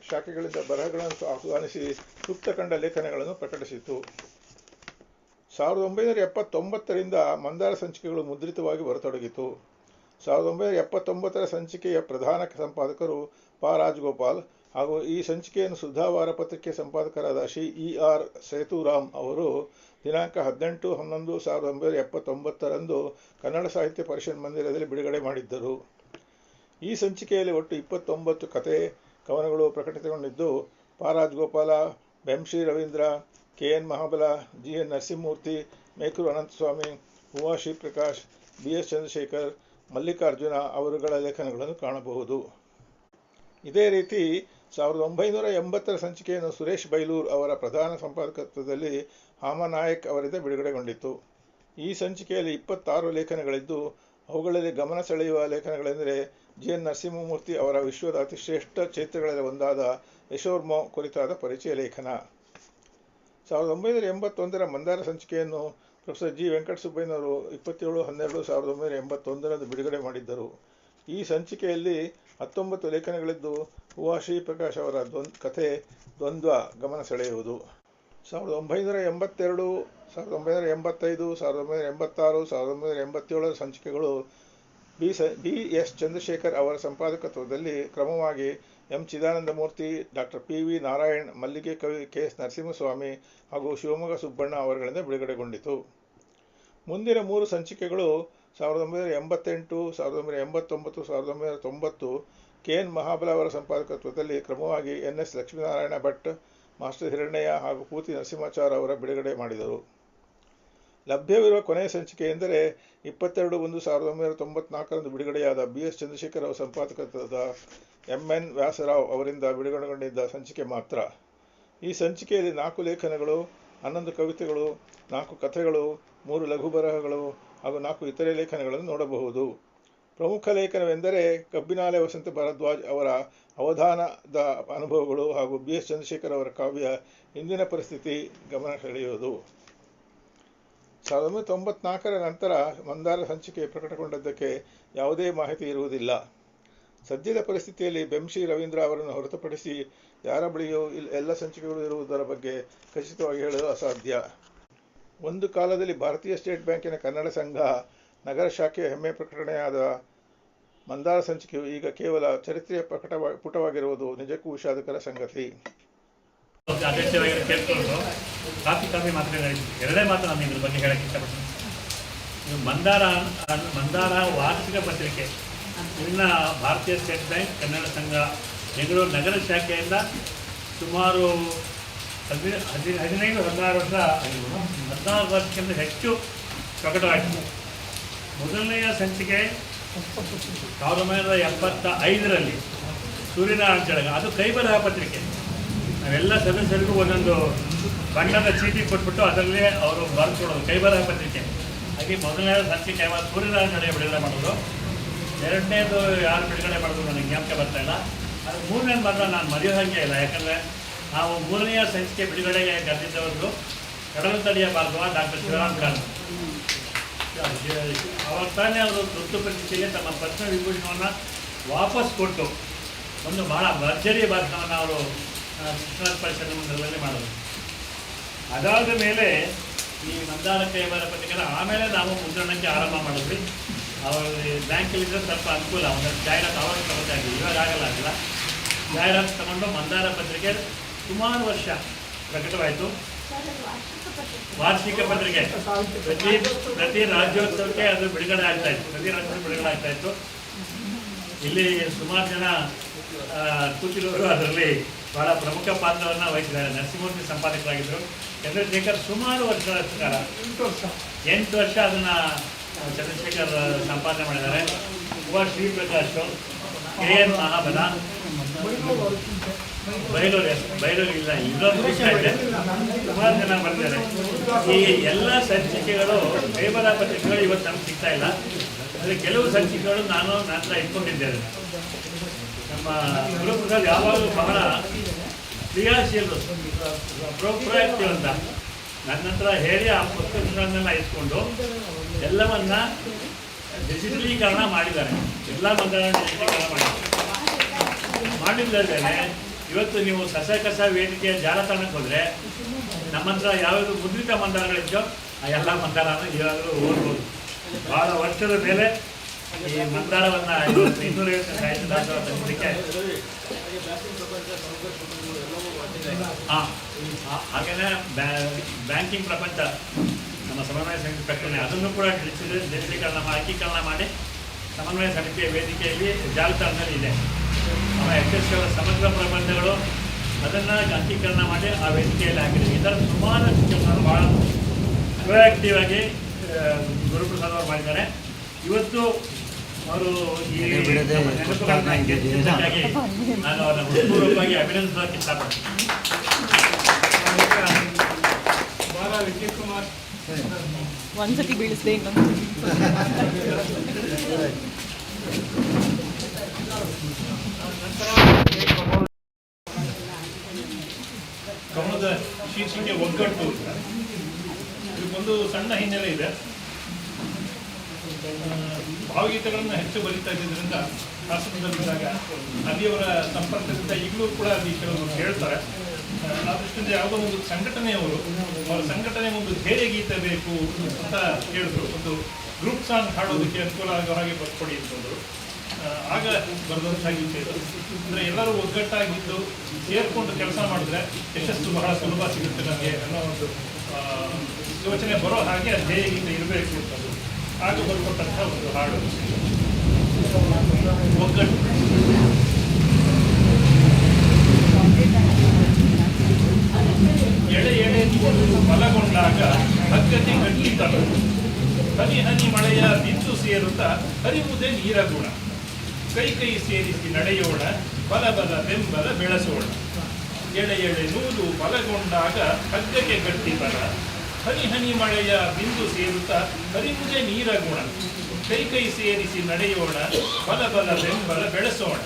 ಶಾಖೆಗಳಿಂದ ಬರಹಗಳನ್ನು ಆಹ್ವಾನಿಸಿ ಸೂಕ್ತ ಕಂಡ ಲೇಖನಗಳನ್ನು ಪ್ರಕಟಿಸಿತು. 1979ರಿಂದ ಮಂದಾರ ಸಂಚಿಕೆಗಳು ಮುದ್ರಿತವಾಗಿ ಬರತೊಡಗಿತು. 1979ರ ಸಂಚಿಕೆಯ ಪ್ರಧಾನ ಸಂಪಾದಕರು ಪಾ. ರಾಜಗೋಪಾಲ್ ಹಾಗೂ ಈ ಸಂಚಿಕೆಯನ್ನು ಸುಧಾವಾರ ಪತ್ರಿಕೆ ಸಂಪಾದಕರಾದ ಶ್ರೀ E.R. ಸೇತುರಾಮ್ ಅವರು ದಿನಾಂಕ 18/11/1979ರಂದು ಕನ್ನಡ ಸಾಹಿತ್ಯ ಪರಿಷತ್ ಮಂದಿರದಲ್ಲಿ ಬಿಡುಗಡೆ ಮಾಡಿದ್ದರು. ಈ ಸಂಚಿಕೆಯಲ್ಲಿ ಒಟ್ಟು 29 ಕಥೆ ಕವನಗಳು ಪ್ರಕಟಿತಗೊಂಡಿದ್ದು ಪಾ. ರಾಜಗೋಪಾಲ, ಬೆಂಶ್ರೀ ರವೀಂದ್ರ, ಕೆ.ಎನ್. ಮಹಾಬಲ, ಜಿ.ಎನ್. ನರಸಿಂಹಮೂರ್ತಿ, ಮೇಕೂರು ಅನಂತಸ್ವಾಮಿ, ಹೂವಾ ಶ್ರೀಪ್ರಕಾಶ್, ಬಿ.ಎಸ್. ಚಂದ್ರಶೇಖರ್, ಮಲ್ಲಿಕಾರ್ಜುನ ಅವರುಗಳ ಲೇಖನಗಳನ್ನು ಕಾಣಬಹುದು. ಇದೇ ರೀತಿ 1980ರ ಸಂಚಿಕೆಯನ್ನು ಸುರೇಶ್ ಬೈಲೂರ್ ಅವರ ಪ್ರಧಾನ ಸಂಪಾದಕತ್ವದಲ್ಲಿ ಹಾಮನಾಯಕ್ ಅವರಿಂದ ಬಿಡುಗಡೆಗೊಂಡಿತು. ಈ ಸಂಚಿಕೆಯಲ್ಲಿ 26 ಲೇಖನಗಳಿದ್ದು ಅವುಗಳಲ್ಲಿ ಗಮನ ಸೆಳೆಯುವ ಲೇಖನಗಳೆಂದರೆ ಜಿ.ಎನ್. ನರಸಿಂಹಮೂರ್ತಿ ಅವರ ವಿಶ್ವದ ಅತಿಶ್ರೇಷ್ಠ ಚರಿತ್ರೆಗಳಲ್ಲಿ ಒಂದಾದ ಯಶೋರ್ಮೋ ಕುರಿತಾದ ಪರಿಚಯ ಲೇಖನ. 1981ರ ಮಂದಾರ ಸಂಚಿಕೆಯನ್ನು ಪ್ರೊಫೆಸರ್ ಜಿ. ವೆಂಕಟಸುಬ್ಬಯ್ಯನವರು 27/12/1981ರಂದು ಬಿಡುಗಡೆ ಮಾಡಿದ್ದರು. ಈ ಸಂಚಿಕೆಯಲ್ಲಿ 19 ಲೇಖನಗಳಿದ್ದು ಹೂವಾ ಶ್ರೀಪ್ರಕಾಶ್ ಅವರ ಕಥೆ ದ್ವಂದ್ವ ಗಮನ ಸೆಳೆಯುವುದು. 1982, 1985, 1986, 1987ರ ಸಂಚಿಕೆಗಳು ಬಿ.ಎಸ್. ಚಂದ್ರಶೇಖರ್ ಅವರ ಸಂಪಾದಕತ್ವದಲ್ಲಿ ಕ್ರಮವಾಗಿ ಎಂ. ಚಿದಾನಂದಮೂರ್ತಿ, ಡಾ. ಪಿ.ವಿ. ನಾರಾಯಣ್, ಮಲ್ಲಿಗೆ ಕವಿ ಕೆ.ಎಸ್. ನರಸಿಂಹಸ್ವಾಮಿ ಹಾಗೂ ಶಿವಮೊಗ್ಗ ಸುಬ್ಬಣ್ಣ ಅವರುಗಳಿಂದ ಬಿಡುಗಡೆಗೊಂಡಿತು. ಮುಂದಿನ 3 ಸಂಚಿಕೆಗಳು 1988, 1989, 1990 ಕೆ.ಎನ್. ಮಹಾಬಲ ಅವರ ಸಂಪಾದಕತ್ವದಲ್ಲಿ ಕ್ರಮವಾಗಿ ಎನ್.ಎಸ್. ಲಕ್ಷ್ಮೀನಾರಾಯಣ ಭಟ್, ಮಾಸ್ಟರ್ ಹಿರಣ್ಣಯ್ಯ ಹಾಗೂ ಪೂತಿ ನರಸಿಂಹಾಚಾರ್ ಅವರ ಬಿಡುಗಡೆ ಮಾಡಿದರು. ಲಭ್ಯವಿರುವ ಕೊನೆಯ ಸಂಚಿಕೆ ಎಂದರೆ 22/1/1994ರಂದು ಬಿಡುಗಡೆಯಾದ ಬಿ.ಎಸ್. ಚಂದ್ರಶೇಖರ್ ಅವರ ಸಂಪಾದಕತ್ವದ ಎಂ.ಎನ್. ವ್ಯಾಸರಾವ್ ಅವರಿಂದ ಬಿಡುಗಡೆಗೊಂಡಿದ್ದ ಸಂಚಿಕೆ ಮಾತ್ರ. ಈ ಸಂಚಿಕೆಯಲ್ಲಿ 4 ಲೇಖನಗಳು, 11 ಕವಿತೆಗಳು, 4 ಕಥೆಗಳು, 3 ಲಘು ಬರಹಗಳು ಹಾಗೂ 4 ಇತರೆ ಲೇಖನಗಳನ್ನು ನೋಡಬಹುದು. ಪ್ರಮುಖ ಲೇಖನವೆಂದರೆ ಕಬ್ಬಿನಾಲೆ ವಸಂತ ಭಾರದ್ವಾಜ್ ಅವರ ಅವಧಾನದ ಅನುಭವಗಳು ಹಾಗೂ ಬಿ.ಎಸ್. ಚಂದ್ರಶೇಖರ್ ಅವರ ಕಾವ್ಯ ಇಂದಿನ ಪರಿಸ್ಥಿತಿ ಗಮನ ಸೆಳೆಯುವುದು. 1994ರ ನಂತರ ಮಂದಾರ ಸಂಚಿಕೆ ಪ್ರಕಟಗೊಂಡದ್ದಕ್ಕೆ ಯಾವುದೇ ಮಾಹಿತಿ ಇರುವುದಿಲ್ಲ. ಸದ್ಯದ ಪರಿಸ್ಥಿತಿಯಲ್ಲಿ ಬೆಂಶ್ರೀ ರವೀಂದ್ರ ಅವರನ್ನು ಹೊರತುಪಡಿಸಿ ಯಾರ ಬಳಿಯೂ ಎಲ್ಲ ಸಂಚಿಕೆಗಳು ಇರುವುದರ ಬಗ್ಗೆ ಖಚಿತವಾಗಿ ಹೇಳಲು ಅಸಾಧ್ಯ. ಒಂದು ಕಾಲದಲ್ಲಿ ಭಾರತೀಯ ಸ್ಟೇಟ್ ಬ್ಯಾಂಕಿನ ಕನ್ನಡ ಸಂಘ ನಗರ ಶಾಖೆಯ ಹೆಮ್ಮೆ ಪ್ರಕಟಣೆಯಾದ ಮಂದಾರ ಸಂಚಿಕೆಯು ಈಗ ಕೇವಲ ಚರಿತ್ರೆಯ ಪುಟವಾಗಿರುವುದು ನಿಜಕ್ಕೂ ವಿಷಾದಕರ ಸಂಗತಿ. ಅಧ್ಯಕ್ಷರಾಗಿ ಕೇಳ್ಕೊಂಡು ಕಾಫಿ ಮಾತುಗಳಾಯಿತು. ಎರಡೇ ಮಾತು ನಾನು ಇದ್ರ ಬಗ್ಗೆ ಹೇಳಕ್ಕೆ ಇಷ್ಟಪಡ್ತೀನಿ. ಇದು ಮಂದಾರ ವಾರ್ಷಿಕ ಪತ್ರಿಕೆ ಇನ್ನು ಭಾರತೀಯ ಸ್ಟೇಟ್ ಬ್ಯಾಂಕ್ ಕನ್ನಡ ಸಂಘ ಬೆಂಗಳೂರು ನಗರ ಶಾಖೆಯಿಂದ ಸುಮಾರು 14 ವರ್ಷಕ್ಕಿಂತ ಹೆಚ್ಚು ಪ್ರಕಟವಾಯಿತು. ಮೊದಲನೆಯ ಸಂಚಿಕೆ 1975ರಲ್ಲಿ ಸೂರ್ಯನಾರಾಯಣ ಚಳಗ, ಅದು ಕೈಬರಹ ಪತ್ರಿಕೆ. ನಾವೆಲ್ಲ ಸದಸ್ಯರಿಗೂ ಒಂದೊಂದು ಬಣ್ಣದ ಚೀಟಿ ಕೊಟ್ಬಿಟ್ಟು ಅದರಲ್ಲೇ ಅವರು ಬರೆದುಕೊಡೋದು ಕೈಬರಹ ಪತ್ರಿಕೆ. ಹಾಗೆ ಮೊದಲನೇ ಸಂಚಿಕೆ ಸೂರ್ಯನಾರಾಯಣ ಚಳಗ ಬಿಡುಗಡೆ ಮಾಡೋದು. ಎರಡನೇದು ಯಾರು ಬಿಡುಗಡೆ ಮಾಡೋದು ನನಗೆ ಜ್ಞಾಪಕ ಬರ್ತಾ ಇಲ್ಲ. ಅದು ಮೂರನೇದು ಮಾತ್ರ ನಾನು ಮರೆಯೋ ಹಾಗೆ ಇಲ್ಲ. ಯಾಕಂದರೆ ನಾವು ಮೂರನೆಯ ಸಂಚಿಕೆ ಬಿಡುಗಡೆಗೆ ಕರೆದಿದ್ದವರು ಕಡಲು ತಡೆಯಬಾರದು ಡಾಕ್ಟರ್ ಶಿವರಾಮ್ ಕಾರಂತ್. ಅವಾಗ ತಾನೇ ಅವರು ತುರ್ತು ಪರಿಸ್ಥಿತಿಯಲ್ಲಿ ತಮ್ಮ ಪದ್ಮ ವಿಭೂಷಣವನ್ನು ವಾಪಸ್ ಕೊಟ್ಟು ಒಂದು ಬಹಳ ಭರ್ಜರಿ ಭಾಷಣವನ್ನು ಅವರು ಶಿಕ್ಷಣ ಪರಿಷತ್ ಮಂದಿರದಲ್ಲಿ ಮಾಡೋದು. ಅದಾದ ಮೇಲೆ ಈ ಮಂದಾರ ಕೈಬರಹ ಪತ್ರಿಕೆ ಆಮೇಲೆ ನಾವು ಮುದ್ರಣಕ್ಕೆ ಆರಂಭ ಮಾಡಿದ್ವಿ. ಅವರು ಬ್ಯಾಂಕಲ್ಲಿದ್ದರೆ ಸ್ವಲ್ಪ ಅನುಕೂಲ, ಒಂದಷ್ಟು ಜಾಹೀರಾತು ಅವಾಗ ತಗೋತಾ ಇದ್ವಿ, ಇವಾಗ ಆಗಿಲ್ಲ. ಜಾಹೀರಾತು ತಗೊಂಡು ಮಂದಾರ ಪತ್ರಿಕೆ ಸುಮಾರು ವರ್ಷ ಪ್ರಕಟವಾಯಿತು. ವಾರ್ಷಿಕ ಪತ್ರಿಕೆ ಪ್ರತಿ ರಾಜ್ಯೋತ್ಸವಕ್ಕೆ ಅದು ಬಿಡುಗಡೆ ಆಗ್ತಾಯಿತ್ತು. ಇಲ್ಲಿ ಸುಮಾರು ಜನ ಕೂತಿರೋರು ಅದರಲ್ಲಿ ಬಹಳ ಪ್ರಮುಖ ಪಾತ್ರವನ್ನು ವಹಿಸಿದ್ದಾರೆ. ನರಸಿಂಹಮೂರ್ತಿ ಸಂಪಾದಕರಾಗಿದ್ದರು. ಚಂದ್ರಶೇಖರ್ ಸುಮಾರು ವರ್ಷಗಳ ಕಾಲ 8 ವರ್ಷ ಅದನ್ನು ಚಂದ್ರಶೇಖರ್ ಸಂಪಾದನೆ ಮಾಡಿದ್ದಾರೆ. ಶ್ರೀ ಪ್ರಕಾಶ್, KN ಮಹಾಬಲ, ಬೈಲೂರು ಇಲ್ಲ, ಇನ್ನೊಂದು ಇದೆ, ಸುಮಾರು ಜನ ಬರ್ತಾರೆ. ಈ ಎಲ್ಲ ಸಂಚಿಕೆಗಳು ಕೈಬರ ಪತ್ರಿಕೆಗಳು ಇವತ್ತು ನಮ್ಗೆ ಸಿಗ್ತಾ ಇಲ್ಲ. ಅಂದರೆ ಕೆಲವು ಸಂಚಿಕೆಗಳು ನಾನು ನಂತರ ಇಟ್ಕೊಂಡಿದ್ದೇನೆ. ನಮ್ಮ ಗುರುಪ್ರಸಾದ್ ಯಾವಾಗಲೂ ಬಹಳ ಕ್ರಿಯಾಶೀಲರು, ಪ್ರೋಕ್ರಿಯಾಕ್ಟಿವ್ ಅಂತ ನನ್ನ ಹತ್ರ ಹೇಳಿ ಆ ಪುಸ್ತಕಗಳನ್ನೆಲ್ಲ ಇಟ್ಕೊಂಡು ಎಲ್ಲವನ್ನ ಡಿಜಿಟಲೀಕರಣ ಮಾಡಿದ್ದಾರೆ. ಎಲ್ಲ ಮಂದಿರಗಳನ್ನು ಡಿಜಿಟಲೀಕರಣ ಮಾಡಿಲ್ಲದೇನೆ ಇವತ್ತು ನೀವು ಕಸ ವೇದಿಕೆಯ ಜಾಲತಾಣಕ್ಕೆ ಹೋದರೆ ನಮ್ಮ ಹತ್ರ ಯಾವ್ಯಾವುದು ಮುದ್ರಿತ ಮಂದಾರಗಳಿದ್ದೋ ಆ ಎಲ್ಲ ಮಂದಾರನ ಇವಾಗಲೂ ಓದ್ಬೋದು. ಭಾಳ ವರ್ಷದ ಮೇಲೆ ಈ ಮಂದಾರವನ್ನು 250 ಸಾಹಿತ್ಯ ದಾಸೋಹ ತಂದಿದ್ದಕ್ಕೆ ಹಾಗೆಯೇ ಬ್ಯಾಂಕಿಂಗ್ ಪ್ರಪಂಚ ನಮ್ಮ ಸಮನ್ವಯ ಸಮಿತಿ ಪ್ರಕಟಣೆ ಅದನ್ನು ಕೂಡ ಡಿಜಿಟಲೀಕರಣ ಅಂಕೀಕರಣ ಮಾಡಿ ಸಮನ್ವಯ ಸಮಿತಿಯ ವೇದಿಕೆಯಲ್ಲಿ ಜಾಲತಾಣದಲ್ಲಿ ಇದೆ. ನಮ್ಮ HS ಅವರ ಸಮಗ್ರ ಪ್ರಬಂಧಗಳು ಅದನ್ನು ಅಂಕೀಕರಣ ಮಾಡಿ ಆ ವೇದಿಕೆಯಲ್ಲಿ ಹಾಕಿದ್ದೀವಿ. ಈ ಥರ ಸುಮಾರು ಕೆಲಸವನ್ನು ಭಾಳ ಪ್ರೊಯಾಕ್ಟಿವ್ ಆಗಿ ಗುರುಪ್ರಸಾದ್ ಅವರು ಮಾಡಿದ್ದಾರೆ. ಇವತ್ತು ಅವರು ಈ ನೆನಪುಗಳನ್ನ ಗೆದ್ದಿದ್ದಕ್ಕಾಗಿ ನಾನು ಅವರನ್ನು ಹೃತ್ಪೂರ್ವಕವಾಗಿ ಅಭಿನಂದಿಸೋಕ್ಕೆ ಇಷ್ಟಪಡ್ತೀನಿ. ವಿಜಯ್ ಕುಮಾರ್ ಒಂದ್ಸತಿ ಬೀಳಿಸ್ದೆ ಇನ್ನೊಂದು ಕವನದ ಶೀರ್ಷಿಕೆ ಒಗ್ಗಟ್ಟು. ಇದಕ್ಕೊಂದು ಸಣ್ಣ ಹಿನ್ನೆಲೆ ಇದೆ. ಭಾವಗೀತೆಗಳನ್ನು ಹೆಚ್ಚು ಬರೀತಾ ಇದ್ದಿದ್ದರಿಂದ ಹಾಸನದಲ್ಲಿದ್ದಾಗ ಅಲ್ಲಿಯವರ ಸಂಪರ್ಕದಿಂದ ಈಗಲೂ ಕೂಡ ಅಲ್ಲಿ ಕೆಲವರು ಹೇಳ್ತಾರೆ. ಆ ದೃಷ್ಟಿಯಿಂದ ಯಾವುದೋ ಒಂದು ಸಂಘಟನೆಯವರು ಅವರ ಸಂಘಟನೆ ಒಂದು ಧ್ಯೇಯ ಗೀತೆ ಬೇಕು ಅಂತ ಹೇಳಿದ್ರು. ಒಂದು ಗ್ರೂಪ್ ಸಾಂಗ್ ಹಾಡೋದಕ್ಕೆ ಅನುಕೂಲ ಆಗೋ ಹಾಗೆ ಬರ್ಕೊಡಿ ಅಂತಂದರು. ಆಗ ಬರೆದಂಥ ಗೀತೆ ಇದು. ಅಂದರೆ ಎಲ್ಲರೂ ಒಗ್ಗಟ್ಟಾಗಿದ್ದು ಸೇರಿಕೊಂಡು ಕೆಲಸ ಮಾಡಿದ್ರೆ ಯಶಸ್ಸು ಬಹಳ ಸುಲಭ ಸಿಗುತ್ತೆ ನಮಗೆ ಅನ್ನೋ ಒಂದು ಯೋಚನೆ ಬರೋ ಹಾಗೆ ಧ್ಯೇಯ ಗೀತೆ ಇರಬೇಕು ಅಂತದ್ದು. ಆಗ ಬರ್ಕೊಟ್ಟಂಥ ಒಂದು ಹಾಡು ಒಗ್ಗಟ್ಟು. ಎಳೆ ಎಳೆ ನೀರು ಬಲಗೊಂಡಾಗ ಹಗ್ಗತಿ ಗಟ್ಟಿತನ, ಹನಿ ಹನಿ ಮಳೆಯ ಬಿಂದು ಸೇರುತ್ತಾ ಹರಿವುದೇ ನೀರ ಗುಣ. ಕೈ ಕೈ ಸೇರಿಸಿ ನಡೆಯೋಣ, ಬಲ ಬಲ ಬೆಂಬಲ ಬೆಳೆಸೋಣ. ಎಳೆ ಎಳೆ ನೂಲು ಬಲಗೊಂಡಾಗ ಹಗ್ಗಕ್ಕೆ ಗಟ್ಟಿತನ, ಹನಿ ಹನಿ ಮಳೆಯ ಬಿಂದು ಸೇರುತ್ತಾ ಹರಿವುದೇ ನೀರ ಗುಣ. ಕೈ ಕೈ ಸೇರಿಸಿ ನಡೆಯೋಣ, ಬಲ ಬಲ ಬೆಂಬಲ ಬೆಳೆಸೋಣ.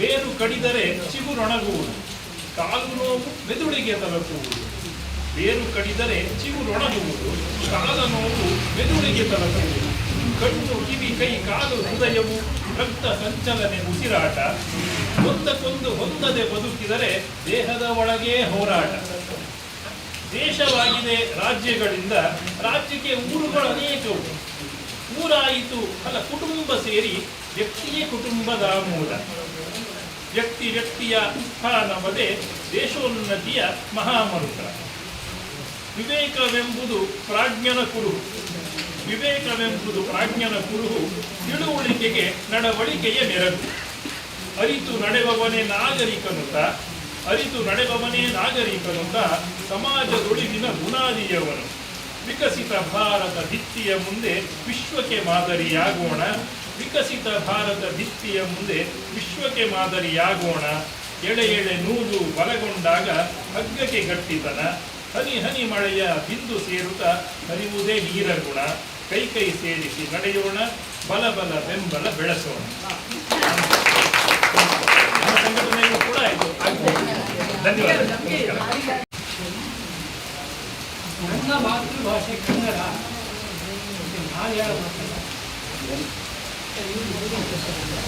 ಬೇರು ಕಡಿದರೆ ಚಿಗುರೊಣಗುವುದು, ಕಾಲು ನೋವು ಮೆದುಳಿಗೆ ತಲುಪುವುದು. ಬೇರು ಕಡಿದರೆ ಚಿಗುರೊಣಗುವುದು, ಕಾಲ ನೋವು ಮೆದುಳಿಗೆ ತಲುಪುವುದು. ಕಣ್ಣು ಕಿವಿ ಕೈ ಕಾಲು ಹೃದಯವು ರಕ್ತ ಸಂಚಲನೆ ಉಸಿರಾಟ. ಒಂದಕ್ಕೊಂದು ಹೊಂದದೆ ಬದುಕಿದರೆ ದೇಹದ ಒಳಗೆ ಹೋರಾಟ. ದೇಶವಾಗಿದೆ ರಾಜ್ಯಗಳಿಂದ, ರಾಜ್ಯಕ್ಕೆ ಊರುಗಳು ಅನೇಕವು. ಊರಾಯಿತು ಅಲ್ಲ ಕುಟುಂಬ ಸೇರಿ ವ್ಯಕ್ತಿಯೇ ಕುಟುಂಬದ ಮೂಲ. ವ್ಯಕ್ತಿ ವ್ಯಕ್ತಿಯ ಸ್ಥಾನವದೇ ದೇಶೋನ್ನತಿಯ ಮಹಾಮಂತ್ರ. ವಿವೇಕವೆಂಬುದು ಪ್ರಾಜ್ಞನ ಕುರುಹು, ವಿವೇಕವೆಂಬುದು ಪ್ರಾಜ್ಞನ ಕುರುಹು. ತಿಳುವಳಿಕೆಗೆ ನಡವಳಿಕೆಯ ಮೆರಗು. ಅರಿತು ನಡೆವವನೇ ನಾಗರಿಕನುತ, ಅರಿತು ನಡೆವವನೇ ನಾಗರಿಕನುತ. ಸಮಾಜದೊಳಿವಿನ ಬುನಾದಿಯವನು. ವಿಕಸಿತ ಭಾರತ ಭಿತ್ತಿಯ ಮುಂದೆ ವಿಶ್ವಕ್ಕೆ ಮಾದರಿಯಾಗೋಣ. ವಿಕಸಿತ ಭಾರತ ಭಿತ್ತಿಯ ಮುಂದೆ ವಿಶ್ವಕ್ಕೆ ಮಾದರಿಯಾಗೋಣ. ಎಳೆ ಎಳೆ ನೂಲು ಬಲಗೊಂಡಾಗ ಹಗ್ಗಕ್ಕೆ ಗಟ್ಟಿತನ, ಹನಿ ಹನಿ ಮಳೆಯ ಬಿಂದು ಸೇರುತ್ತಾ ಹರಿವುದೇ ನೀರ ಗುಣ. ಕೈ ಕೈ ಸೇರಿಸಿ ನಡೆಯೋಣ, ಬಲ ಬಲ ಬೆಂಬಲ ಬೆಳೆಸೋಣ. ನಮ್ಮ ಸಂಘಟನೆಯೂ ಕೂಡ ಇದು ಧನ್ಯವಾದ. ನನ್ನ ಮಾತೃಭಾಷೆ ಕನ್ನಡ. ನಾನು ಯಾರು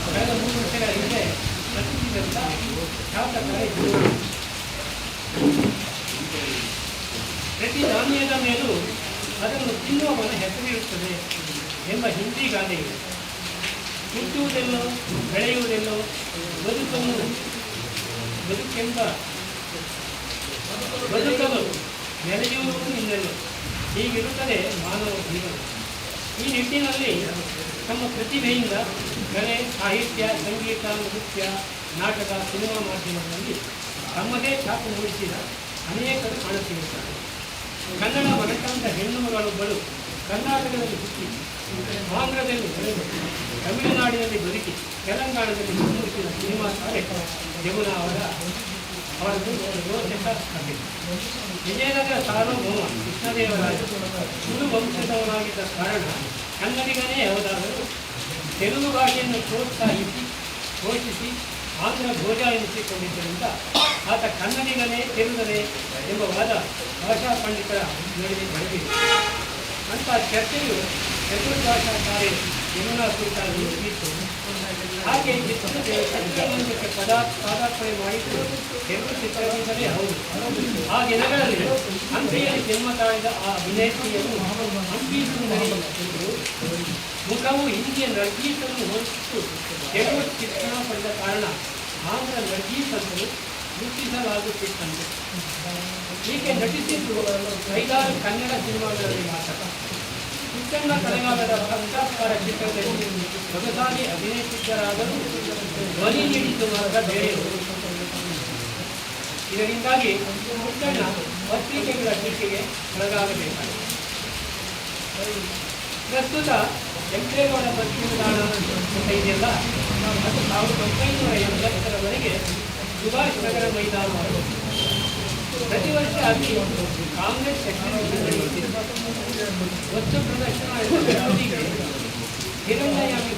ಕಳೆದ 3 ವರ್ಷಗಳ ಹಿಂದೆ ಪ್ರತಿನಿಧಿಸಿದಂಥ ಶಾಸಕರ ಇದ್ದರು. ಪ್ರತಿ ಧಾನ್ಯದ ಮೇಲೂ ಅದನ್ನು ತಿನ್ನುವವನ ಹೆಸರಿರುತ್ತದೆ ಎಂಬ ಹಿಂದಿ ಗಾದೆ ಇದೆ. ಹುಟ್ಟುವುದೆಲ್ಲೋ ಬೆಳೆಯುವುದೆಲ್ಲೋ ಬದುಕಲು ನೆಲೆಯುವುದು ಇನ್ನೆಲ್ಲೋ. ಹೀಗಿರುತ್ತದೆ ಮಾನವ ಜೀವನ. ಈ ನಿಟ್ಟಿನಲ್ಲಿ ತಮ್ಮ ಪ್ರತಿಭೆಯಿಂದ ಕಲೆ, ಸಾಹಿತ್ಯ, ಸಂಗೀತ, ನೃತ್ಯ, ನಾಟಕ, ಸಿನಿಮಾ ಮಾಧ್ಯಮಗಳಲ್ಲಿ ತಮ್ಮದೇ ಛಾಪು ಮೂಡಿಸಿದ ಅನೇಕರು ಕಾಣಸಿಗುತ್ತಾರೆ. ಕನ್ನಡ ಮನೆತನದ ಹೆಣ್ಣು ಮಗಳೊಬ್ಬಳು ಕರ್ನಾಟಕದಲ್ಲಿ ಹುಟ್ಟಿ, ಆಂಧ್ರದಲ್ಲಿ ಬೆಳೆದು, ತಮಿಳುನಾಡಿನಲ್ಲಿ ಬದುಕಿ, ತೆಲಂಗಾಣದಲ್ಲಿ ಮೂಡಿಸಿದ ಸಿನಿಮಾ ತಾರೆ ಯಮುನಾ ಅವರದ್ದು ರೋಚಕ ಕಥೆ. ವಿಜಯನಗರ ಸಾರ್ವಭೌಮ ಕೃಷ್ಣದೇವರಾಯ ತುಳು ವಂಶದವರಾಗಿದ್ದ ಕಾರಣ ಕನ್ನಡಿಗನೇ ಯಾವುದಾದರೂ ತೆಲುಗು ಭಾಷೆಯನ್ನು ಪ್ರೋತ್ಸಾಹಿಸಿ ಪೋಷಿಸಿ ಆಂಧ್ರ ಭೋಜ ಎನಿಸಿಕೊಂಡಿದ್ದರಿಂದ ಆತ ಕನ್ನಡಿಗನೇ ತೆಲುಗನೇ ಎಂಬ ವಾದ ಭಾಷಾ ಪಂಡಿತರ ನಡುವೆ ನಡೆದಿದೆ. ಅಂಥ ಚರ್ಚೆಯು ಚತುರ್ಭಾಷಾ ತಾರೆ ಯಮುನಾ ಕುರಿತಾಗಿ ಇತ್ತು. ಹಾಗೆ ಚಿತ್ರರಂಗಕ್ಕೆ ಪದಾರ್ಪಣೆ ಮಾಡಿದ್ದು ತೆಲುಗು ಚಿತ್ರರಂಗವೇ ಹೌದು. ಆ ದಿನಗಳಲ್ಲಿ ಹಂಪಿಯಲ್ಲಿ ಜನ್ಮ ತಾಳಿದ ಆ ಅಭಿನೇತ್ರಿಯನ್ನು ಹಂಪಿ ಸುಂದರಿ ಎಂದು ಮುಖವು ಹಿಂದಿಯ ನರ್ಗೀಸನ್ನು ಹೋಲಿಸಿದ್ದು ತೆಲುಗು ಶಿಕ್ಷಣ ಪಡೆದ ಕಾರಣ ಆಂಧ್ರ ನರ್ಗೀಸನ್ನು ಗುರುತಿಸಲಾಗುತ್ತಿತ್ತಂತೆ. ಹೀಗೆ ನಟಿಸಿದ್ದು 5-6 ಕನ್ನಡ ಸಿನಿಮಾಗಳಲ್ಲಿ ಮಾತ್ರ. ಚಿಕ್ಕಣ್ಣ ಕಳೆಗಾಲದ ಸಾಕ್ಷಾತ್ಕಾರ ಚಿತ್ರದಲ್ಲಿ ಸೊಗಸಾಗಿ ಅಭಿನಯಿಸಿದ್ದರಾದರೂ ಧ್ವನಿ ನೀಡಿದ್ದು ಮಾತ್ರ ಬೇರೆಯವರು. ಇದರಿಂದಾಗಿ ಚಿಕ್ಕಣ್ಣ ಪತ್ರಿಕೆಗಳ ಟೀಕೆಗೆ ಒಳಗಾಗಬೇಕಾಗಿದೆ. ಪ್ರಸ್ತುತ ಕೆಂಪೇಗೌಡ ಬಸ್ ನಿಲ್ದಾಣ ಇದೆಯಲ್ಲ, ಅದು 1980ರವರೆಗೆ ಸುಭಾಷ್ ನಗರ ಮೈದಾನವಾಗಿದೆ. ಪ್ರತಿ ವರ್ಷ ಅಲ್ಲಿ ಕಾಂಗ್ರೆಸ್ ಎಕ್ಸಿಬಿಷನ್ ನಡೆಯುತ್ತಿದೆ. ವಸ್ತು ಪ್ರದರ್ಶನ ಅವಧಿಗೆ ಹಿರಣ್ಯಯಾಗಿ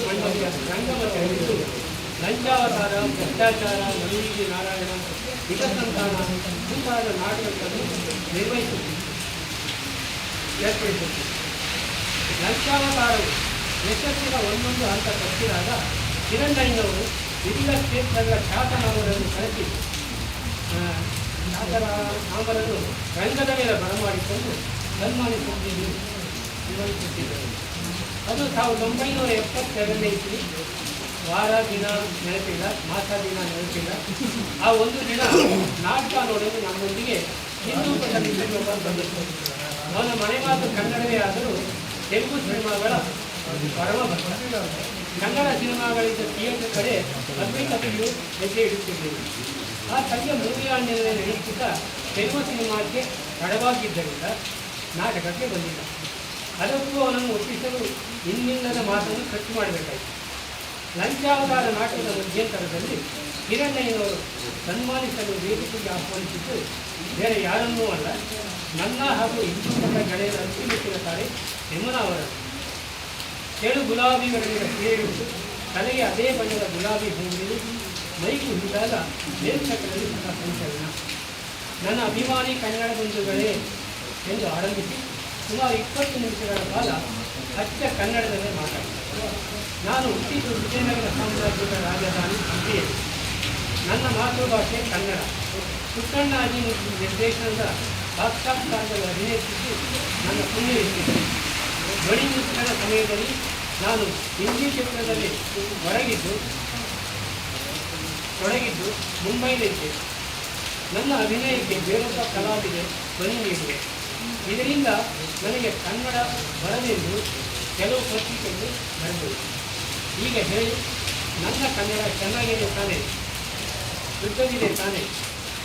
ಮಂಡಳಿಯ ರಂಗವನ್ನು ಹಿಡಿದು ಲಂಚಾವತಾರ, ಭ್ರಷ್ಟಾಚಾರ, ನವೀಗಿ ನಾರಾಯಣ, ವಿಷಸಂತಾನ ಮುಂತಾದ ನಾಟಕಗಳನ್ನು ಏರ್ಪಡಿಸುತ್ತಿದೆ. ಲಂಚಾವತಾರವು ಯಶಸ್ಸಿನ ಒಂದೊಂದು ಹಂತ ತಪ್ಪಿದಾಗ ಹಿರಣ್ಣಯ್ಯನವರು ವಿವಿಧ ಕ್ಷೇತ್ರಗಳ ಖ್ಯಾತನಾಮರನ್ನು ಕರೆಸಿ ನಾಮರನ್ನು ರಂಗದ ಮೇಲೆ ಬರಮಾಡಿಕೊಂಡು ಸನ್ಮಾನಿಸುತ್ತಿದ್ದು ವಿವರಿಸುತ್ತಿದ್ದರು. ಅದು 1972ನೇ ಇಸ್ವಿ. ವಾರ ದಿನ ನೆನಪಿಲ್ಲ, ಮಾಸ ದಿನ ನೆನಪಿಲ್ಲ. ಆ ಒಂದು ದಿನ ನಾಟಕ ನೋಡಲು ನಮ್ಮೊಂದಿಗೆ ಹಿಂದೂ ಪ್ರತಿನಿಧಿಯೊಬ್ಬ ಬಂದಿತ್ತು. ಅವನ ಮನೆ ಮಾತು ಕನ್ನಡವೇ ಆದರೂ ತೆಲುಗು ಸಿನಿಮಾಗಳ ಪರಮ ಭಕ್ತ. ಕನ್ನಡ ಸಿನಿಮಾಗಳಿದ್ದ ಥಿಯೇಟರ್ ಕಡೆ ಅದ್ಭುತತೆಯು ಹೆಜ್ಜೆ ಇಡುತ್ತಿದ್ದೆವು. ಆ ಸಂಜೆ ಮೂವಿಯಾಣಿನಲ್ಲಿ ನಡೆಯುತ್ತಿದ್ದ ತೆಲುಗು ಸಿನಿಮಾಕ್ಕೆ ತಡವಾಗಿದ್ದರಿಂದ ನಾಟಕಕ್ಕೆ ಬಂದಿಲ್ಲ. ಅದಕ್ಕೂ ಅವನನ್ನು ಒಪ್ಪಿಸಲು ಇನ್ನಿಲ್ಲದ ಮಾತನ್ನು ಖರ್ಚು ಮಾಡಬೇಕಾಯಿತು. ಲಂಚಾವತಾರ ನಾಟಕದ ಮಧ್ಯಂತರದಲ್ಲಿ ಹಿರಣ್ಣಯ್ಯನವರು ಸನ್ಮಾನಿಸಲು ವೇದಿಕೆಗೆ ಆಹ್ವಾನಿಸಿದ್ದು ಬೇರೆ ಯಾರನ್ನೂ ಅಲ್ಲ, ನನ್ನ ಹಾಗೂ ಹಿಂದೂಪದ ಗೆಳೆಯರ ಅಂತಿಮಿಸಿದ ತಾರೆ ಯಮುನಾ ಅವರನ್ನು. ತೆಳು ಗುಲಾಬಿ ವರ್ಣದ ಸೀರೆಯುಟ್ಟು, ತಲೆಗೆ ಅದೇ ಬಣ್ಣದ ಗುಲಾಬಿ ಹೂವಿನ ಮೈಕು ಹಿಡಿದಾಗ ಮೇಲ್ಸಕರಲ್ಲಿ ಸಹ ಸಂಚಲನ. ನನ್ನ ಅಭಿಮಾನಿ ಕನ್ನಡ ಬಂಧುಗಳೇ ಎಂದು ಆರಂಭಿಸಿ ಸುಮಾರು 20 ನಿಮಿಷಗಳ ಕಾಲ ಅಚ್ಚ ಕನ್ನಡದಲ್ಲೇ ಮಾತಾಡಿದರು. ನಾನು ಹುಟ್ಟಿದ್ದು ವಿಜಯನಗರ ಸಾಮ್ರಾಜ್ಯದ ರಾಜಧಾನಿ ಹಂಪಿಯಲ್ಲಿ. ನನ್ನ ಮಾತೃಭಾಷೆ ಕನ್ನಡ. ಪುಟ್ಟಣ್ಣಾಜಿ ನಿರ್ದೇಶನದ ಸಾಕ್ಷಾತ್ಕಾರದಲ್ಲಿ ಅಭಿನಯಿಸಿದ್ದು ನನ್ನ ಪುಣ್ಯ ಇಟ್ಟಿದೆ. ಧ್ವನಿ ಮುದ್ರಣದ ಸಮಯದಲ್ಲಿ ನಾನು ಹಿಂದಿ ಚಿತ್ರದಲ್ಲಿ ತೊಡಗಿದ್ದು ಮುಂಬೈನಲ್ಲಿದ್ದೆ. ನನ್ನ ಅಭಿನಯಕ್ಕೆ ಬೇರೊಬ್ಬ ಕಲಾವಿದೆ ಧ್ವನಿ ನೀಡಿದೆ. ಇದರಿಂದ ನನಗೆ ಕನ್ನಡ ಬರಲೆಂದು ಕೆಲವು ಪತ್ರಿಕೆಗಳು ಬರೆದವು. ಈಗ ಹೇಳಿ, ನನ್ನ ಕನ್ನಡ ಚೆನ್ನಾಗಿದೆ ತಾನೆ, ಶುದ್ಧವಿದೆ ತಾನೆ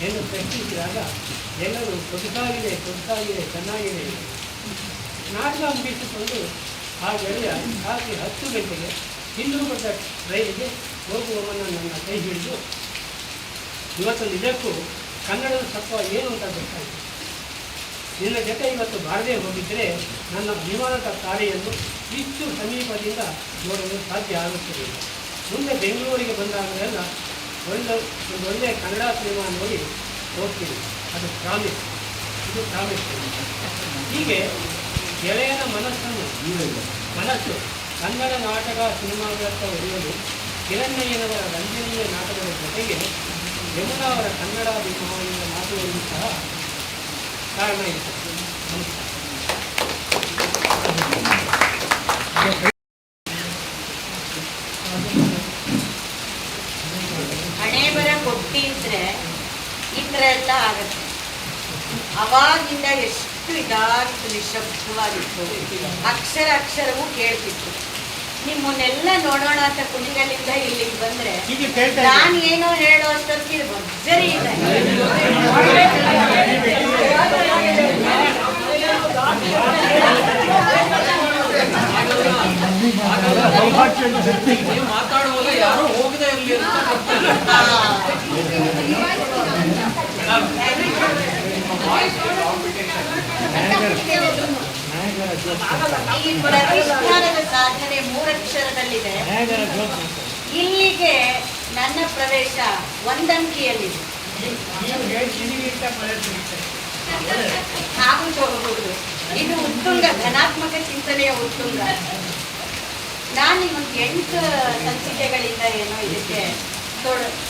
ಎಂದು ಪ್ರಶ್ನಿಸಿದಾಗ ಎಲ್ಲರೂ ಸೊಗಸಾಗಿದೆ, ಚೆನ್ನಾಗಿದೆ. ನಾಟಕ ಮುಗಿಸಿಕೊಂಡು ಆ ಗೆಳೆಯ ರಾತ್ರಿ 10 ಗಂಟೆಗೆ ಹಿಂದೂಪದ ರೈಲಿಗೆ ಹೋಗುವವನ್ನ ನನ್ನ ಕೈ ಹಿಡಿದು, ಇವತ್ತು ನಿಜಕ್ಕೂ ಕನ್ನಡದ ಸತ್ವ ಏನು ಅಂತ ಗೊತ್ತಾಯಿತು. ನಿನ್ನ ಜೊತೆ ಇವತ್ತು ಬಾರದೇ ಹೋಗಿದ್ದರೆ ನನ್ನ ಅಭಿಮಾನದ ತಾರೆಯನ್ನು ಇಷ್ಟು ಸಮೀಪದಿಂದ ನೋಡಲು ಸಾಧ್ಯ ಆಗುತ್ತಿರಲಿಲ್ಲ. ಮುಂದೆ ಬೆಂಗಳೂರಿಗೆ ಬಂದಾಗಲೆಲ್ಲ ಒಂದು ಒಳ್ಳೆಯ ಕನ್ನಡ ಸಿನಿಮಾ ನೋಡಿ ಹೋಗ್ತೀನಿ. ಅದು ಪ್ರಾಮಿಸ್, ಇದು ಪ್ರಾಮಿಸ್. ಹೀಗೆ ಗೆಳೆಯನ ಮನಸ್ಸು ಕನ್ನಡ ನಾಟಕ ಸಿನಿಮಾಗಳತ್ತ ಒಡೆಯಲು ಹಿರಣ್ಣಯ್ಯನವರ ರಂಜನೀಯ ನಾಟಕದ ಜೊತೆಗೆ ಯಮುನಾ ಅವರ ಕನ್ನಡಾಭಿಮಾನಿಯ ಮಾತುಗಳಿಗೂ ಸಹ ಕಾರಣ ಇದೆ. ಹಣೆ ಬರ ಕೊಟ್ಟಿದ್ರೆ ಈ ಥರ ಎಲ್ಲ ಆಗುತ್ತೆ. ಅವಾಗಿಂದ ಎಷ್ಟು ಇದಾಗಿತ್ತು, ನಿಶಬ್ದವಾಗಿತ್ತು, ಅಕ್ಷರವೂ ಕೇಳ್ತಿತ್ತು. ನಿಮ್ಮನ್ನೆಲ್ಲ ನೋಡೋಣ ಅಂತ ಕುಣಿಗಲ್ಲಿಂದ ಇಲ್ಲಿಗೆ ಬಂದ್ರೆ ಈಗ ಕೇಳ್ತಾ ಇದ್ದೀನಿ. ನಾನು ಏನೋ ಹೇಳೋ ಅಷ್ಟೊತ್ತಿಗೆ ಭರ್ಜರಿ ಇದೆ. ಮಾತಾಡುವಾಗ ಯಾರು ಹೋಗದೆ ಇರಲಿ ಈ ಪ್ರತಿಷ್ಠಾನದ ಸಾಧನೆ 3 ಅಕ್ಷರದಲ್ಲಿದೆ. ಇಲ್ಲಿಗೆ ನನ್ನ ಪ್ರವೇಶ 1 ಅಂಕಿಯಲ್ಲಿದೆ. ಹಾಗೂ ಹೋಗಬಹುದು. ಇದು ಉತ್ತುಂಗ, ಧನಾತ್ಮಕ ಚಿಂತನೆಯ ಉತ್ತುಂಗ. ನಾನು ನಿಮಗೆ 8 ಸಂಚಿಕೆಗಳಿಂದ ಏನೋ ಇದಕ್ಕೆ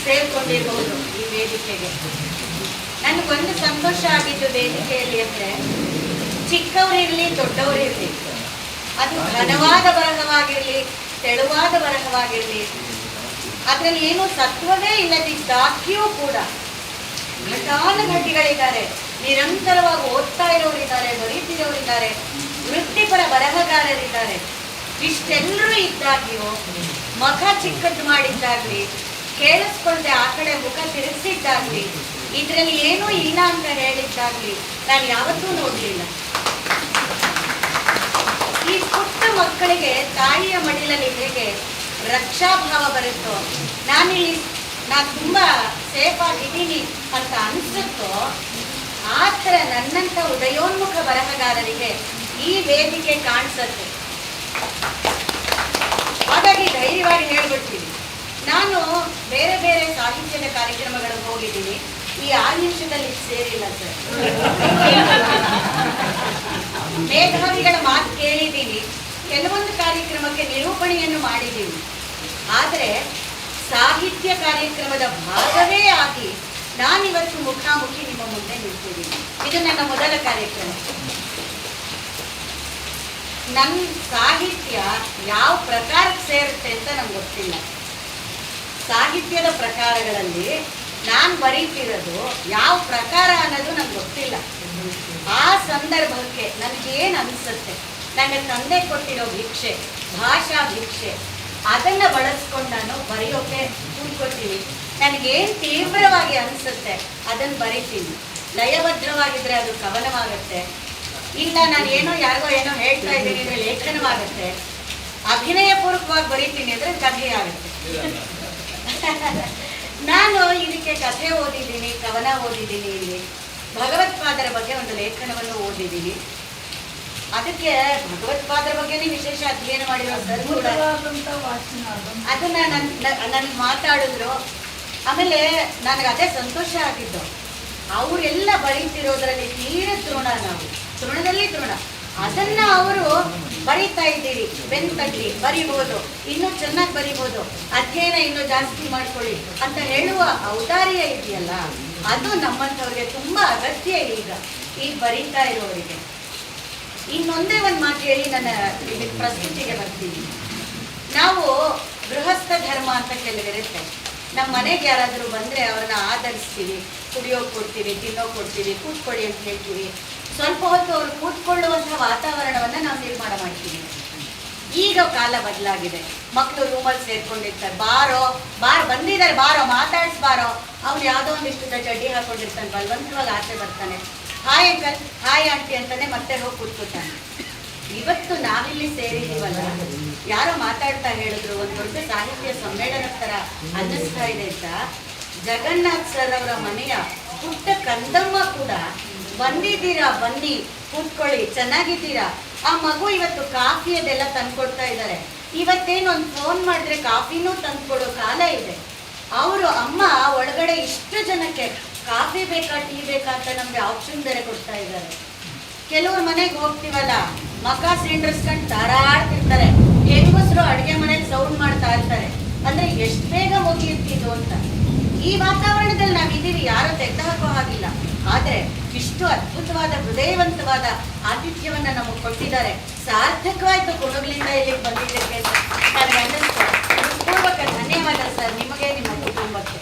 ಸೇರ್ಕೊಂಡಿರಬಹುದು ಈ ವೇದಿಕೆಗೆ. ನನಗೊಂದು ಸಂತೋಷ ಆಗಿದ್ದು ವೇದಿಕೆಯಲ್ಲಿ ಅಂದರೆ, ಚಿಕ್ಕವರಿರಲಿ ದೊಡ್ಡವರಿರಲಿ, ಅದು ಘನವಾದ ಬರಹವಾಗಿರಲಿ ತೆಳುವಾದ ಬರಹವಾಗಿರಲಿ, ಅದರಲ್ಲಿ ಏನು ಸತ್ವವೇ ಇಲ್ಲದಿದ್ದಾಗ್ಯೂ ಕೂಡ ಘಟಾನುಘಟಿಗಳಿದ್ದಾರೆ, ನಿರಂತರವಾಗಿ ಓದ್ತಾ ಇರೋರಿದ್ದಾರೆ, ಬರೀತಿರೋರಿದ್ದಾರೆ, ವೃತ್ತಿಪರ ಬರಹಗಾರರಿದ್ದಾರೆ. ಇಷ್ಟೆಲ್ಲರೂ ಇದ್ದಾಗ್ಯೂ ಮುಖ ಚಿಕ್ಕದ್ದು ಮಾಡಿದ್ದಾಗ್ಲಿ, ಕೇಳಿಸ್ಕೊಳ್ದೆ ಆ ಕಡೆ ಮುಖ ತಿರುಗಿಸಿದ್ದಾಗ್ಲಿ, ಇದರಲ್ಲಿ ಏನೂ ಇಲ್ಲ ಅಂತ ಹೇಳಿದ್ದಾಗ್ಲಿ ನಾನು ಯಾವತ್ತೂ ನೋಡಲಿಲ್ಲ. ಈ ಪುಟ್ಟ ಮಕ್ಕಳಿಗೆ ತಾಯಿಯ ಮಡಿಲಲ್ಲಿ ಹೇಗೆ ರಕ್ಷಾಭಾವ ಬರುತ್ತೋ, ನಾನು ತುಂಬಾ ಸೇಫ್ ಆಗಿದ್ದೀನಿ ಅಂತ ಅನಿಸುತ್ತೋ, ಆ ಥರ ನನ್ನಂಥ ಉದಯೋನ್ಮುಖ ಬರಹಗಾರರಿಗೆ ಈ ವೇದಿಕೆ ಕಾಣಿಸುತ್ತೆ. ಹಾಗಾಗಿ ಧೈರ್ಯವಾಗಿ ಹೇಳ್ಬಿಡ್ತೀನಿ, ನಾನು ಬೇರೆ ಬೇರೆ ಸಾಹಿತ್ಯದ ಕಾರ್ಯಕ್ರಮಗಳಿಗೆ ಹೋಗಿದ್ದೀನಿ. ಈ 6 ನಿಮಿಷದಲ್ಲಿ ಸೇರಿಲ್ಲ ಸರ್. ಮೇಧಾವಿಗಳ ಮಾತು ಕೇಳಿದ್ದೀನಿ, ಕೆಲವೊಂದು ಕಾರ್ಯಕ್ರಮಕ್ಕೆ ನಿರೂಪಣೆಯನ್ನು ಮಾಡಿದ್ದೀನಿ. ಆದರೆ ಸಾಹಿತ್ಯ ಕಾರ್ಯಕ್ರಮದ ಭಾಗವೇ ಆಗಿ ನಾನಿವತ್ತು ಮುಖಾಮುಖಿ ನಿಮ್ಮ ಮುಂದೆ ನಿಲ್ತಿದ್ದೀನಿ. ಇದು ನನ್ನ ಮೊದಲ ಕಾರ್ಯಕ್ರಮ. ನನ್ನ ಸಾಹಿತ್ಯ ಯಾವ ಪ್ರಕಾರಕ್ಕೆ ಸೇರುತ್ತೆ ಅಂತ ನಂಗೆ ಗೊತ್ತಿಲ್ಲ. ಸಾಹಿತ್ಯದ ಪ್ರಕಾರಗಳಲ್ಲಿ ನಾನು ಬರೀತಿರೋದು ಯಾವ ಪ್ರಕಾರ ಅನ್ನೋದು ನಂಗೆ ಗೊತ್ತಿಲ್ಲ. ಆ ಸಂದರ್ಭಕ್ಕೆ ನನಗೇನು ಅನಿಸುತ್ತೆ, ನನ್ನ ತಂದೆ ಕೊಟ್ಟಿರೋ ಭಿಕ್ಷೆ, ಭಾಷಾ ಭಿಕ್ಷೆ, ಅದನ್ನು ಬಳಸ್ಕೊಂಡು ನಾನು ಬರೆಯೋಕೆ ಕೂತ್ಕೊಳ್ತೀನಿ. ನನಗೇನು ತೀವ್ರವಾಗಿ ಅನಿಸುತ್ತೆ ಅದನ್ನು ಬರೀತೀನಿ. ಲಯಭದ್ರವಾಗಿದ್ದರೆ ಅದು ಕವನವಾಗುತ್ತೆ, ಇಲ್ಲ ನಾನು ಏನೋ ಯಾರಿಗೋ ಏನೋ ಹೇಳ್ತಾ ಇದ್ದೀನಿ ಅಂದರೆ ಲೇಖನವಾಗುತ್ತೆ. ಅಭಿನಯಪೂರ್ವಕವಾಗಿ ಬರೀತೀನಿ ಅಂದರೆ ಕಥೆ ಆಗುತ್ತೆ. ನಾನು ಇದಕ್ಕೆ ಕಥೆ ಓದಿದ್ದೀನಿ, ಕವನ ಓದಿದ್ದೀನಿ. ಇಲ್ಲಿ ಭಗವತ್ಪಾದರ ಬಗ್ಗೆ ಒಂದು ಲೇಖನವನ್ನು ಓದಿದ್ದೀನಿ. ಅದಕ್ಕೆ ಭಗವತ್ಪಾದರ ಬಗ್ಗೆನೇ ವಿಶೇಷ ಅಧ್ಯಯನ ಮಾಡಿರೋ ಸರ್ ಕೂಡ ಅದನ್ನ ನನ್ಗೆ ಮಾತಾಡಿದ್ರು. ಆಮೇಲೆ ನನಗೆ ಅದೇ ಸಂತೋಷ ಆಗಿದ್ದು, ಅವರೆಲ್ಲ ಬರೀತಿರೋದ್ರಲ್ಲಿ ತೀರ ತೃಣ, ನಾವು ತೃಣದಲ್ಲಿ ತೃಣ. ಅದನ್ನ ಅವರು ಬರೀತಾ ಇದ್ದೀರಿ, ಬೆನ್ ತಗ್ಲಿ, ಬರಿಬೋದು, ಇನ್ನೂ ಚೆನ್ನಾಗಿ ಬರಿಬೋದು, ಅಧ್ಯಯನ ಇನ್ನೂ ಜಾಸ್ತಿ ಮಾಡ್ಕೊಳ್ಳಿ ಅಂತ ಹೇಳುವ ಔದಾರ್ಯ ಇದೆಯಲ್ಲ, ಅದು ನಮ್ಮಂಥವ್ರಿಗೆ ತುಂಬ ಅಗತ್ಯ ಈಗ ಈ ಬರೀತಾ ಇರೋರಿಗೆ. ಇನ್ನೊಂದೇ ಒಂದು ಮಾತು ಹೇಳಿ ನನ್ನ ಪ್ರಸ್ತುತಿಗೆ ಬರ್ತೀನಿ. ನಾವು ಗೃಹಸ್ಥ ಧರ್ಮ ಅಂತ ಕೆಲವಿರುತ್ತೆ. ನಮ್ಮ ಮನೆಗೆ ಯಾರಾದರೂ ಬಂದರೆ ಅವ್ರನ್ನ ಆಧರಿಸ್ತೀವಿ, ಕುಡಿಯೋಕೆ ಕೊಡ್ತೀವಿ, ತಿನ್ನೋಕೆ ಕೊಡ್ತೀವಿ, ಕೂತ್ಕೊಳ್ಳಿ ಅಂತ ಹೇಳ್ತೀವಿ. ಸ್ವಲ್ಪ ಹೊತ್ತು ಅವರು ಕೂತ್ಕೊಳ್ಳುವಂಥ ವಾತಾವರಣವನ್ನು ನಾವು ನಿರ್ಮಾಣ ಮಾಡ್ತೀವಿ. ಈಗ ಕಾಲ ಬದಲಾಗಿದೆ. ಮಕ್ಕಳು ರೂಮಲ್ಲಿ ಸೇರ್ಕೊಂಡಿರ್ತಾರೆ, ಬಾರ್ ಬಂದಿದ್ದಾರೆ, ಬಾರೋ ಮಾತಾಡಿಸ್ಬಾರೋ. ಅವ್ನು ಯಾವುದೋ ಒಂದಿಷ್ಟು ಚಡ್ಡಿ ಹಾಕೊಂಡಿರ್ತಾನೆ, ಬಲವಂತವಾಗಿ ಆಚೆ ಬರ್ತಾನೆ, ಹಾಯ್ ಅಂಕಲ್, ಹಾಯ್ ಆಂಟಿ ಅಂತಾನೆ ಮತ್ತೆ ಹೋಗಿ ಕೂತ್ಕೊತಾನೆ. ಇವತ್ತು ನಾವಿಲ್ಲಿ ಸೇರಿದೀವಲ್ಲ, ಯಾರೋ ಮಾತಾಡ್ತಾ ಹೇಳಿದ್ರು, ಒಂದು ದೊಡ್ಡ ಸಾಹಿತ್ಯ ಸಮ್ಮೇಳನ ಥರ ಅನ್ನಿಸ್ತಾ ಇದೆ ಅಂತ. ಜಗನ್ನಾಥ್ ಸರ್ ಅವರ ಮನೆಯ ಪುಟ್ಟ ಕಂದಮ್ಮ ಕೂಡ ಬಂದಿದ್ದೀರಾ, ಬನ್ನಿ ಕೂತ್ಕೊಳ್ಳಿ, ಚೆನ್ನಾಗಿದ್ದೀರಾ. ಆ ಮಗು ಇವತ್ತು ಕಾಫಿ ಅದೆಲ್ಲ ತಂದ್ಕೊಡ್ತಾ ಇದ್ದಾರೆ. ಇವತ್ತೇನು ಒಂದು ಫೋನ್ ಮಾಡಿದ್ರೆ ಕಾಫಿನೂ ತಂದ್ಕೊಡೋ ಕಾಲ ಇದೆ. ಅವರು ಅಮ್ಮ ಒಳಗಡೆ ಇಷ್ಟು ಜನಕ್ಕೆ ಕಾಫಿ ಬೇಕಾ ಟೀ ಬೇಕಾ ಅಂತ ನಮಗೆ ಆಪ್ಷನ್ ಬೇರೆ ಕೊಡ್ತಾ ಇದ್ದಾರೆ. ಕೆಲವ್ರ ಮನೆಗೆ ಹೋಗ್ತೀವಲ್ಲ, ಮಕ ಸಿಲಿಂಡರ್ಸ್ಕೊಂಡು ಧಾರಾಡ್ತಿರ್ತಾರೆ, ಹೆಂಗಸರು ಅಡುಗೆ ಮನೇಲಿ ಸೌಂಡ್ ಮಾಡ್ತಾ ಇರ್ತಾರೆ. ಅಂದರೆ ಎಷ್ಟು ಬೇಗ ಮುಗಿಯುತ್ತಿದ್ದು ಅಂತ. ಈ ವಾತಾವರಣದಲ್ಲಿ ನಾವಿದ್ದೀವಿ, ಯಾರೂ ತೆಗೆದು ಹಾಕೋ ಹಾಗಿಲ್ಲ. ಆದರೆ ಇಷ್ಟು ಅದ್ಭುತವಾದ ಹೃದಯವಂತವಾದ ಆತಿಥ್ಯವನ್ನು ನಮಗೆ ಕೊಟ್ಟಿದ್ದಾರೆ. ಸಾರ್ಥಕವಾಯಿತು ಕುಣುಗಳಿಂದ ಇಲ್ಲಿಗೆ ಬಂದಿದ್ದಕ್ಕೆ ಅಂತ ನನಗೆ ಅನ್ನಿಸ್ತು. ಪೂರ್ವಕ ಧನ್ಯವಾದ ಸರ್ ನಿಮಗೆ, ನಿಮ್ಮ ಕುಟುಂಬಕ್ಕೆ.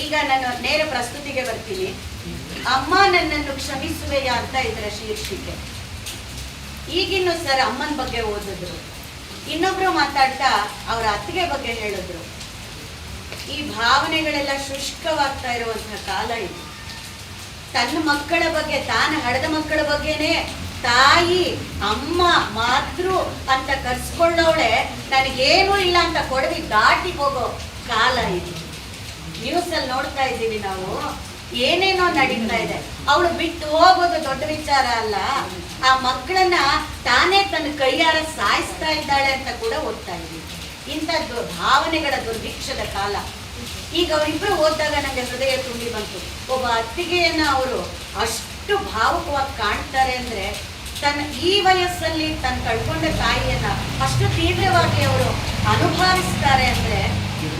ಈಗ ನಾನು ನೇರ ಪ್ರಸ್ತುತಿಗೆ ಬರ್ತೀನಿ. ಅಮ್ಮ ನನ್ನನ್ನು ಕ್ಷಮಿಸುವೆಯಾ ಅಂತ ಇದರ ಶೀರ್ಷಿಕೆ. ಈಗಿನ್ನು ಸರ್ ಅಮ್ಮನ ಬಗ್ಗೆ ಓದಿದ್ರು. ಇನ್ನೊಬ್ರು ಮಾತಾಡ್ತಾ ಅವರ ಅತ್ತಿಗೆ ಬಗ್ಗೆ ಹೇಳಿದ್ರು. ಈ ಭಾವನೆಗಳೆಲ್ಲ ಶುಷ್ಕವಾಗ್ತಾ ಇರುವಂತಹ ಕಾಲ ಇದು. ತನ್ನ ಮಕ್ಕಳ ಬಗ್ಗೆ, ತಾನು ಹಡೆದ ಮಕ್ಕಳ ಬಗ್ಗೆನೆ ತಾಯಿ, ಅಮ್ಮ, ಮಾತೃ ಅಂತ ಕರ್ಸ್ಕೊಳ್ಳೋಳೆ ನನಗೇನೂ ಇಲ್ಲ ಅಂತ ಕೊಡವಿ ದಾಟಿ ಹೋಗೋ ಕಾಲ ಇದು. ನ್ಯೂಸಲ್ಲಿ ನೋಡ್ತಾ ಇದ್ದೀವಿ ನಾವು, ಏನೇನೋ ನಡೀತಾ ಇದೆ. ಅವಳು ಬಿಟ್ಟು ಹೋಗೋದು ದೊಡ್ಡ ವಿಚಾರ ಅಲ್ಲ, ಆ ಮಕ್ಕಳನ್ನ ತಾನೇ ತನ್ನ ಕೈಯಾರ ಸಾಯಿಸ್ತಾ ಇದ್ದಾಳೆ ಅಂತ ಕೂಡ ಓದ್ತಾ ಇದ್ದೀವಿ. ಇಂಥ ಭಾವನೆಗಳ ದುರ್ಭಿಕ್ಷದ ಕಾಲ. ಈಗ ಅವರಿಬ್ರು ಓದಿದಾಗ ನನಗೆ ಹೃದಯ ತುಂಬಿ ಬಂತು. ಒಬ್ಬ ಅತ್ತಿಗೆಯನ್ನ ಅವರು ಅಷ್ಟು ಭಾವುಕವಾಗಿ ಕಾಣ್ತಾರೆ ಅಂದ್ರೆ, ತನ್ನ ಈ ವಯಸ್ಸಲ್ಲಿ ತನ್ನ ಕಳ್ಕೊಂಡ ತಾಯಿಯನ್ನ ಅಷ್ಟು ತೀವ್ರವಾಗಿ ಅವರು ಅನುಭವಿಸ್ತಾರೆ ಅಂದ್ರೆ,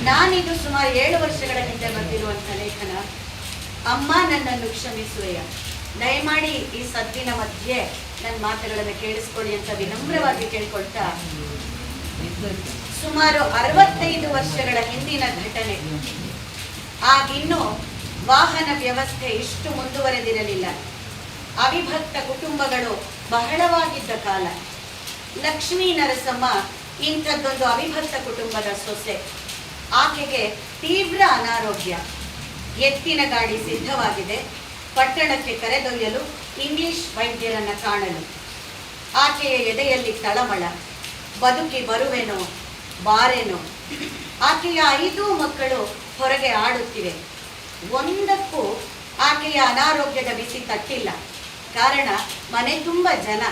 ನಾನಿದು ಸುಮಾರು 7 ವರ್ಷಗಳ ಹಿಂದೆ ಬಂದಿರುವಂಥ ಲೇಖನ. ಅಮ್ಮ, ನನ್ನನ್ನು ಕ್ಷಮಿಸುವೆಯ, ದಯಮಾಡಿ ಈ ಸದ್ದಿನ ಮಧ್ಯೆ ನನ್ನ ಮಾತುಗಳನ್ನು ಕೇಳಿಸ್ಕೊಳ್ಳಿ ಅಂತ ವಿನಮ್ರವಾಗಿ ಕೇಳ್ಕೊಳ್ತಾ, ಸುಮಾರು 65 ವರ್ಷಗಳ ಹಿಂದಿನ ಘಟನೆ. ಆಗಿನ್ನೂ ವಾಹನ ವ್ಯವಸ್ಥೆ ಇಷ್ಟು ಮುಂದುವರೆದಿರಲಿಲ್ಲ. ಅವಿಭಕ್ತ ಕುಟುಂಬಗಳು ಬಹಳವಾಗಿದ್ದ ಕಾಲ. ಲಕ್ಷ್ಮೀ ನರಸಮ್ಮ ಇಂಥದ್ದೊಂದು ಅವಿಭಕ್ತ ಕುಟುಂಬದ ಸೊಸೆ. ಆಕೆಗೆ ತೀವ್ರ ಅನಾರೋಗ್ಯ. ಎತ್ತಿನ ಗಾಡಿ ಸಿದ್ಧವಾಗಿದೆ ಪಟ್ಟಣಕ್ಕೆ ಕರೆದೊಯ್ಯಲು, ಇಂಗ್ಲಿಷ್ ವೈದ್ಯರನ್ನ ಕಾಣಲು. ಆಕೆಯ ಎದೆಯಲ್ಲಿ ತಳಮಳ, ಬದುಕಿ ಬರುವೆನೋ ಬಾರೆನೋ. ಆಕೆಯ 5 ಮಕ್ಕಳು ಹೊರಗೆ ಆಡುತ್ತಿವೆ. ಒಂದಕ್ಕೂ ಆಕೆಯ ಅನಾರೋಗ್ಯದ ಬಿಸಿ ತಟ್ಟಿಲ್ಲ. ಕಾರಣ, ಮನೆ ತುಂಬ ಜನ,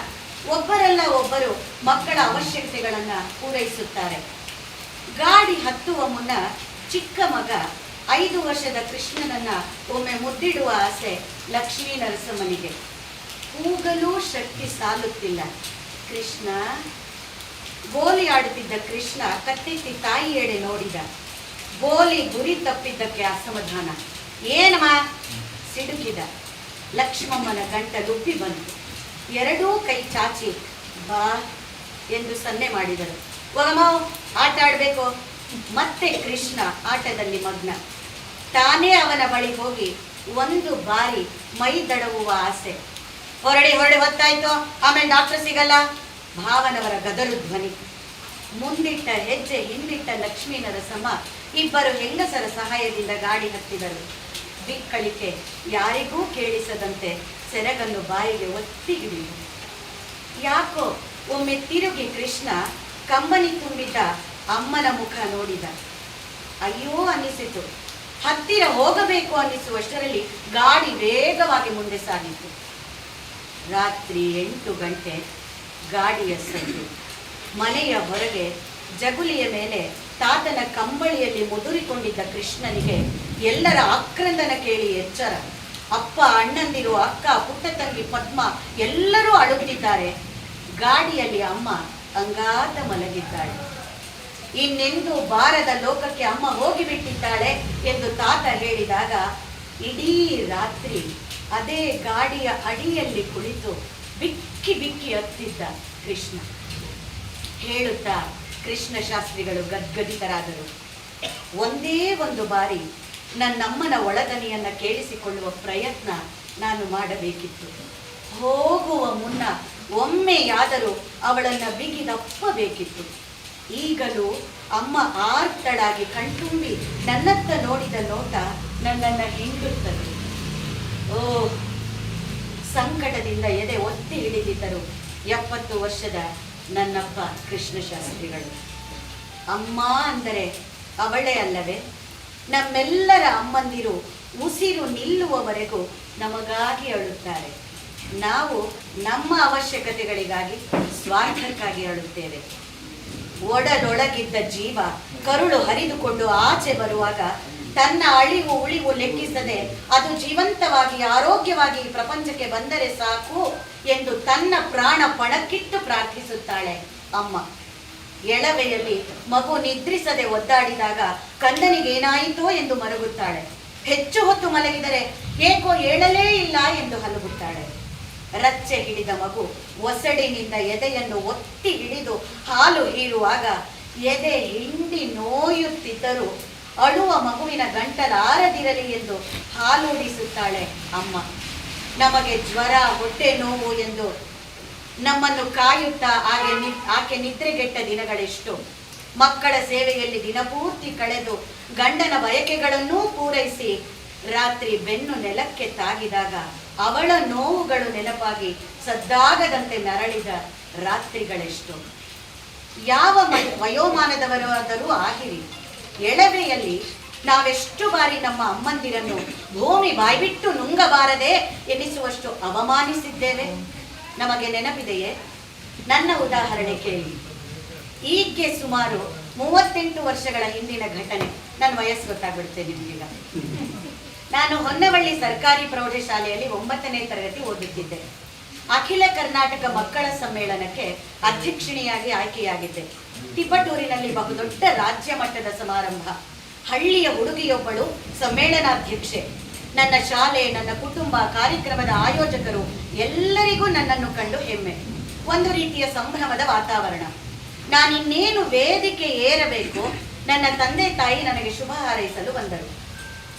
ಒಬ್ಬರಲ್ಲ ಒಬ್ಬರು ಮಕ್ಕಳ ಅವಶ್ಯಕತೆಗಳನ್ನು ಪೂರೈಸುತ್ತಾರೆ. ಗಾಡಿ ಹತ್ತುವ ಮುನ್ನ ಚಿಕ್ಕ ಮಗ 5 ವರ್ಷದ ಕೃಷ್ಣನನ್ನ ಒಮ್ಮೆ ಮುದ್ದಿಡುವ ಆಸೆ ಲಕ್ಷ್ಮೀ ನರಸಮ್ಮನಿಗೆ. ಕೂಗಲೂ ಶಕ್ತಿ ಸಾಲುತ್ತಿಲ್ಲ. ಕೃಷ್ಣ. ಗೋಲಿ ಆಡುತ್ತಿದ್ದ ಕೃಷ್ಣ ಕತ್ತೆತ್ತಿ ತಾಯಿ ಎಡೆ ನೋಡಿದ. ಗೋಲಿ ಗುರಿ ತಪ್ಪಿದ್ದಕ್ಕೆ ಅಸಮಾಧಾನ. ಏನಮ್ಮ? ಸಿಡುಕಿದ. ಲಕ್ಷ್ಮಮ್ಮನ ಗಂಟಲುಬ್ಬಿ ಬಂತು. 2 ಕೈ ಚಾಚಿ ಬಾ ಎಂದು ಸನ್ನೆ ಮಾಡಿದರು. ಹೋಗಮ್ಮ, ಆಟ ಆಡಬೇಕು. ಮತ್ತೆ ಕೃಷ್ಣ ಆಟದಲ್ಲಿ ಮಗ್ನ. ತಾನೇ ಅವನ ಬಳಿ ಹೋಗಿ 1 ಬಾರಿ ಮೈ ದಡವುವ ಆಸೆ. ಹೊರಡಿ ಹೊತ್ತಾಯ್ತು, ಆಮೇಲೆ ಡಾಕ್ಟರ್ ಸಿಗಲ್ಲ. ಭಾವನವರ ಗದರು ಧ್ವನಿ. ಮುಂದಿಟ್ಟ ಹೆಜ್ಜೆ ಹಿಂದಿಟ್ಟ ಲಕ್ಷ್ಮೀ ನರಸಮ್ಮ ಇಬ್ಬರು ಹೆಂಗಸರ ಸಹಾಯದಿಂದ ಗಾಡಿ ಹತ್ತಿದರು. ಬಿಕ್ಕಳಿಕೆ ಯಾರಿಗೂ ಕೇಳಿಸದಂತೆ ಸೆರಗನ್ನು ಬಾಯಿಗೆ ಒತ್ತಿ ಹಿಡಿದರು. ಯಾಕೋ ಒಮ್ಮೆ ತಿರುಗಿ ಕೃಷ್ಣ ಕಂಬನಿ ತುಂಬಿದ್ದ ಅಮ್ಮನ ಮುಖ ನೋಡಿದ. ಅಯ್ಯೋ ಅನ್ನಿಸಿತು. ಹತ್ತಿರ ಹೋಗಬೇಕು ಅನ್ನಿಸುವಷ್ಟರಲ್ಲಿ ಗಾಡಿ ವೇಗವಾಗಿ ಮುಂದೆ ಸಾಗಿತು. ರಾತ್ರಿ 8 ಗಂಟೆ. ಗಾಡಿಯ ಸದ್ದು. ಮನೆಯ ಹೊರಗೆ ಜಗುಲಿಯ ಮೇಲೆ ತಾತನ ಕಂಬಳಿಯಲ್ಲಿ ಮುದುರಿಕೊಂಡಿದ್ದ ಕೃಷ್ಣನಿಗೆ ಎಲ್ಲರ ಆಕ್ರಂದನ ಕೇಳಿ ಎಚ್ಚರ. ಅಪ್ಪ, ಅಣ್ಣಂದಿರು, ಅಕ್ಕ, ಪುಟ್ಟ ತಂಗಿ ಪದ್ಮ ಎಲ್ಲರೂ ಅಳುತ್ತಿದ್ದಾರೆ. ಗಾಡಿಯಲ್ಲಿ ಅಮ್ಮ ಅಂಗಾತ ಮಲಗಿದ್ದಾಳೆ. ಇನ್ನೆಂದು ಬಾರದ ಲೋಕಕ್ಕೆ ಅಮ್ಮ ಹೋಗಿಬಿಟ್ಟಿದ್ದಾಳೆ ಎಂದು ತಾತ ಹೇಳಿದಾಗ ಇಡೀ ರಾತ್ರಿ ಅದೇ ಗಾಡಿಯ ಅಡಿಯಲ್ಲಿ ಕುಳಿತು ಬಿಕ್ಕಿ ಬಿಕ್ಕಿ ಅತ್ತಿದ್ದ ಕೃಷ್ಣ. ಹೇಳುತ್ತಾ ಕೃಷ್ಣ ಶಾಸ್ತ್ರಿಗಳು ಗದ್ಗದಿತರಾದರು. ಒಂದೇ ಒಂದು ಬಾರಿ ನನ್ನಮ್ಮನ ಒಳದನಿಯನ್ನು ಕೇಳಿಸಿಕೊಳ್ಳುವ ಪ್ರಯತ್ನ ನಾನು ಮಾಡಬೇಕಿತ್ತು. ಹೋಗುವ ಮುನ್ನ ಒಮ್ಮೆಯಾದರೂ ಅವಳನ್ನು ಬಿಗಿದಪ್ಪಬೇಕಿತ್ತು. ಈಗಲೂ ಅಮ್ಮ ಆರ್ತಳಾಗಿ ಕಣ್ತುಂಬಿ ನನ್ನತ್ತ ನೋಡಿದ ನೋಟ ನನ್ನನ್ನು ಹಿಂಡುತ್ತದೆ. ಓ, ಸಂಕಟದಿಂದ ಎದೆ ಒತ್ತಿ ಹಿಡಿದಿದ್ದರು 70 ವರ್ಷದ ನನ್ನಪ್ಪ ಕೃಷ್ಣಶಾಸ್ತ್ರಿಗಳು. ಅಮ್ಮ ಅಂದರೆ ಅವಳೇ ಅಲ್ಲವೇ? ನಮ್ಮೆಲ್ಲರ ಅಮ್ಮಂದಿರು ಉಸಿರು ನಿಲ್ಲುವವರೆಗೂ ನಮಗಾಗಿ ಅಳುತ್ತಾರೆ. ನಾವು ನಮ್ಮ ಅವಶ್ಯಕತೆಗಳಿಗಾಗಿ, ಸ್ವಾರ್ಥಕ್ಕಾಗಿ ಅಳುತ್ತೇವೆ. ಒಡಲೊಳಗಿದ್ದ ಜೀವ ಕರುಳು ಹರಿದುಕೊಂಡು ಆಚೆ ಬರುವಾಗ ತನ್ನ ಅಳಿವು ಉಳಿವು ಲೆಕ್ಕಿಸದೆ ಅದು ಜೀವಂತವಾಗಿ ಆರೋಗ್ಯವಾಗಿ ಈ ಪ್ರಪಂಚಕ್ಕೆ ಬಂದರೆ ಸಾಕು ಎಂದು ತನ್ನ ಪ್ರಾಣ ಪಣಕ್ಕಿಟ್ಟು ಪ್ರಾರ್ಥಿಸುತ್ತಾಳೆ ಅಮ್ಮ. ಎಳವೆಯಲ್ಲಿ ಮಗು ನಿದ್ರಿಸದೆ ಒದ್ದಾಡಿದಾಗ ಕಂದನಿಗೇನಾಯಿತೋ ಎಂದು ಮರುಗುತ್ತಾಳೆ. ಹೆಚ್ಚು ಹೊತ್ತು ಮಲಗಿದರೆ ಏಕೋ ಏಳಲೇ ಇಲ್ಲ ಎಂದು ಹಲಗುತ್ತಾಳೆ. ರಚ್ಚೆ ಹಿಡಿದ ಮಗು ಒಸಡಿನಿಂದ ಎದೆಯನ್ನು ಒತ್ತಿ ಹಿಡಿದು ಹಾಲು ಹೀರುವಾಗ ಎದೆ ಹಿಂಡಿ ನೋಯುತ್ತಿದ್ದರೂ ಅಳುವ ಮಗುವಿನ ಗಂಟಲಾರದಿರಲಿ ಎಂದು ಹಾಲೂಡಿಸುತ್ತಾಳೆ ಅಮ್ಮ. ನಮಗೆ ಜ್ವರ, ಹೊಟ್ಟೆ ನೋವು ಎಂದು ನಮ್ಮನ್ನು ಕಾಯುತ್ತಾ ಆಕೆ ನಿದ್ರೆಗೆಟ್ಟ ದಿನಗಳೆಷ್ಟು. ಮಕ್ಕಳ ಸೇವೆಯಲ್ಲಿ ದಿನಪೂರ್ತಿ ಕಳೆದು ಗಂಡನ ಬಯಕೆಗಳನ್ನೂ ಪೂರೈಸಿ ರಾತ್ರಿ ಬೆನ್ನು ನೆಲಕ್ಕೆ ತಾಗಿದಾಗ ಅವಳ ನೋವುಗಳು ನೆನಪಾಗಿ ಸದ್ದಾಗದಂತೆ ನರಳಿದ ರಾತ್ರಿಗಳೆಷ್ಟು. ಯಾವ ವಯೋಮಾನದವರಾದರೂ ಆಗಿರಿ, ಎಳವೆಯಲ್ಲಿ ನಾವೆಷ್ಟು ಬಾರಿ ನಮ್ಮ ಅಮ್ಮಂದಿರನ್ನು ಭೂಮಿ ಬಾಯ್ಬಿಟ್ಟು ನುಂಗಬಾರದೆ ಎನಿಸುವಷ್ಟು ಅವಮಾನಿಸಿದ್ದೇವೆ. ನಮಗೆ ನೆನಪಿದೆಯೇ? ನನ್ನ ಉದಾಹರಣೆ ಕೇಳಿ. ಈಗ್ಗೆ ಸುಮಾರು 38 ವರ್ಷಗಳ ಹಿಂದಿನ ಘಟನೆ. ನನ್ನ ವಯಸ್ಸು ಗೊತ್ತಾಗ್ಬಿಡುತ್ತೆ ನಿಮಗೀಗ. ನಾನು ಹೊನ್ನವಳ್ಳಿ ಸರ್ಕಾರಿ ಪ್ರೌಢಶಾಲೆಯಲ್ಲಿ 9ನೇ ತರಗತಿ ಓದುತ್ತಿದ್ದೆ. ಅಖಿಲ ಕರ್ನಾಟಕ ಮಕ್ಕಳ ಸಮ್ಮೇಳನಕ್ಕೆ ಅಧ್ಯಕ್ಷಿಣಿಯಾಗಿ ಆಯ್ಕೆಯಾಗಿದ್ದೆ. ತಿಪಟೂರಿನಲ್ಲಿ ಬಹುದೊಡ್ಡ ರಾಜ್ಯ ಮಟ್ಟದ ಸಮಾರಂಭ. ಹಳ್ಳಿಯ ಹುಡುಗಿಯೊಬ್ಬಳು ಸಮ್ಮೇಳನಾಧ್ಯಕ್ಷೆ. ನನ್ನ ಶಾಲೆ, ನನ್ನ ಕುಟುಂಬ, ಕಾರ್ಯಕ್ರಮದ ಆಯೋಜಕರು ಎಲ್ಲರಿಗೂ ನನ್ನನ್ನು ಕಂಡು ಹೆಮ್ಮೆ. ಒಂದು ರೀತಿಯ ಸಂಭ್ರಮದ ವಾತಾವರಣ. ನಾನಿನ್ನೇನು ವೇದಿಕೆ ಏರಬೇಕು, ನನ್ನ ತಂದೆ ತಾಯಿ ನನಗೆ ಶುಭ ಹಾರೈಸಲು ಬಂದರು.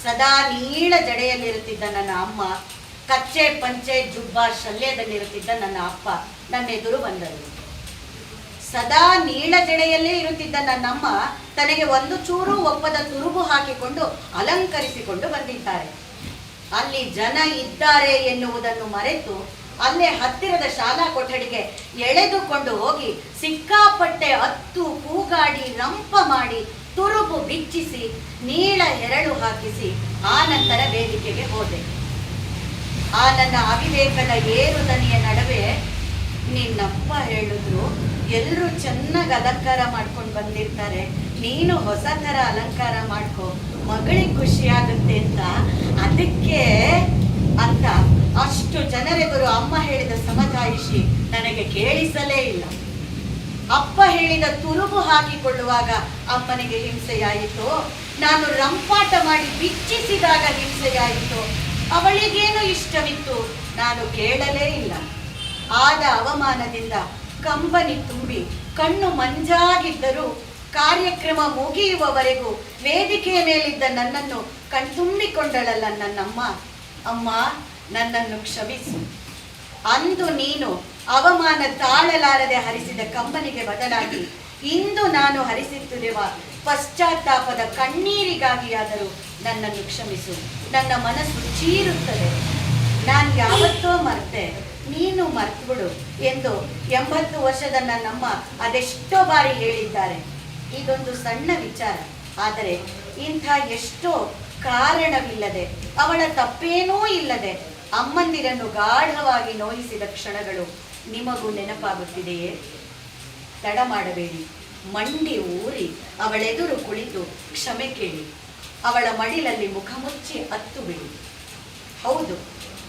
ಸದಾ ನೀಳ ಜಡೆಯಲ್ಲಿರುತ್ತಿದ್ದ ನನ್ನ ಅಮ್ಮ, ಕಚ್ಚೆ ಪಂಚೆ ಜುಬ್ಬ ಶಲ್ಯದಲ್ಲಿರುತ್ತಿದ್ದ ನನ್ನ ಅಪ್ಪ ನನ್ನ ಎದುರು ಬಂದರು. ಸದಾ ನೀಳ ಜಡೆಯಲ್ಲೇ ಇರುತ್ತಿದ್ದ ನನ್ನಮ್ಮ ತನಗೆ ಒಂದು ಚೂರು ಒಪ್ಪದ ತುರುಬು ಹಾಕಿಕೊಂಡು ಅಲಂಕರಿಸಿಕೊಂಡು ಬಂದಿದ್ದಾರೆ. ಅಲ್ಲಿ ಜನ ಇದ್ದಾರೆ ಎನ್ನುವುದನ್ನು ಮರೆತು ಅಲ್ಲೇ ಹತ್ತಿರದ ಶಾಲಾ ಕೊಠಡಿಗೆ ಎಳೆದುಕೊಂಡು ಹೋಗಿ ಸಿಕ್ಕಾಪಟ್ಟೆ ಅತ್ತು ಕೂಗಾಡಿ ರಂಪ ಮಾಡಿ ತುರುಬು ಬಿಚ್ಚಿಸಿ ನೀಳ ಹೆರಳು ಹಾಕಿಸಿ ಆ ನಂತರ ವೇದಿಕೆಗೆ ಹೋದೆ. ಆ ನನ್ನ ಅವಿವೇಕದ ಏರು ದನಿಯ ನಡುವೆ ನಿನ್ನಪ್ಪ ಹೇಳಿದ್ರು, ಎಲ್ಲರೂ ಚೆನ್ನಾಗಿ ಅಲಂಕಾರ ಮಾಡ್ಕೊಂಡು ಬಂದಿರ್ತಾರೆ, ನೀನು ಹೊಸ ಥರ ಅಲಂಕಾರ ಮಾಡ್ಕೊ, ಮಗಳಿಗೆ ಖುಷಿಯಾಗುತ್ತೆ ಅದಕ್ಕೆ ಅಂತ ಅಷ್ಟು ಜನರೆದುರು ಅಮ್ಮ ಹೇಳಿದ ಸಮಜಾಯಿಷಿ ನನಗೆ ಕೇಳಿಸಲೇ ಇಲ್ಲ. ಅಪ್ಪ ಹೇಳಿದ ತುರುಬು ಹಾಕಿಕೊಳ್ಳುವಾಗ ಅಮ್ಮನಿಗೆ ಹಿಂಸೆಯಾಯಿತು, ನಾನು ರಂಪಾಟ ಮಾಡಿ ಬಿಚ್ಚಿಸಿದಾಗ ಹಿಂಸೆಯಾಯಿತು. ಅವಳಿಗೇನು ಇಷ್ಟವಿತ್ತು, ನಾನು ಕೇಳಲೇ ಇಲ್ಲ. ಆದ ಅವಮಾನದಿಂದ ಕಂಬನಿ ತುಂಬಿ ಕಣ್ಣು ಮಂಜಾಗಿದ್ದರೂ ಕಾರ್ಯಕ್ರಮ ಮುಗಿಯುವವರೆಗೂ ವೇದಿಕೆಯ ಮೇಲಿದ್ದ ನನ್ನನ್ನು ಕಣ್ತುಂಬಿಕೊಂಡಳಲ್ಲ ನನ್ನಮ್ಮ. ಅಮ್ಮ, ನನ್ನನ್ನು ಕ್ಷಮಿಸು. ಅಂದು ನೀನು ಅವಮಾನ ತಾಳಲಾರದೆ ಹರಿಸಿದ ಕಂಬನಿಗೆ ಬದಲಾಗಿ ಇಂದು ನಾನು ಹರಿಸುತ್ತಿರುವ ಪಶ್ಚಾತ್ತಾಪದ ಕಣ್ಣೀರಿಗಾಗಿಯಾದರೂ ನನ್ನನ್ನು ಕ್ಷಮಿಸು. ನನ್ನ ಮನಸ್ಸು ಚೀರುತ್ತದೆ. ನಾನು ಯಾವತ್ತೋ ಮರ್ತೆ, ನೀನು ಮರ್ತುಬಿಡು ಎಂದು 80 ವರ್ಷದ ನನ್ನಮ್ಮ ಅದೆಷ್ಟೋ ಬಾರಿ ಹೇಳಿದ್ದಾರೆ. ಇದೊಂದು ಸಣ್ಣ ವಿಚಾರ, ಆದರೆ ಇಂಥ ಎಷ್ಟೋ ಕಾರಣವಿಲ್ಲದೆ, ಅವಳ ತಪ್ಪೇನೂ ಇಲ್ಲದೆ ಅಮ್ಮಂದಿರನ್ನು ಗಾಢವಾಗಿ ನೋಯಿಸಿದ ಕ್ಷಣಗಳು ನಿಮಗೂ ನೆನಪಾಗುತ್ತಿದೆಯೇ? ತಡ ಮಾಡಬೇಡಿ, ಮಂಡಿ ಊರಿ ಅವಳೆದುರು ಕುಳಿತು ಕ್ಷಮೆ ಕೇಳಿ. ಅವಳ ಮಡಿಲಲ್ಲಿ ಮುಖ ಮುಚ್ಚಿ ಅತ್ತು ಬಿಡಿ. ಹೌದು,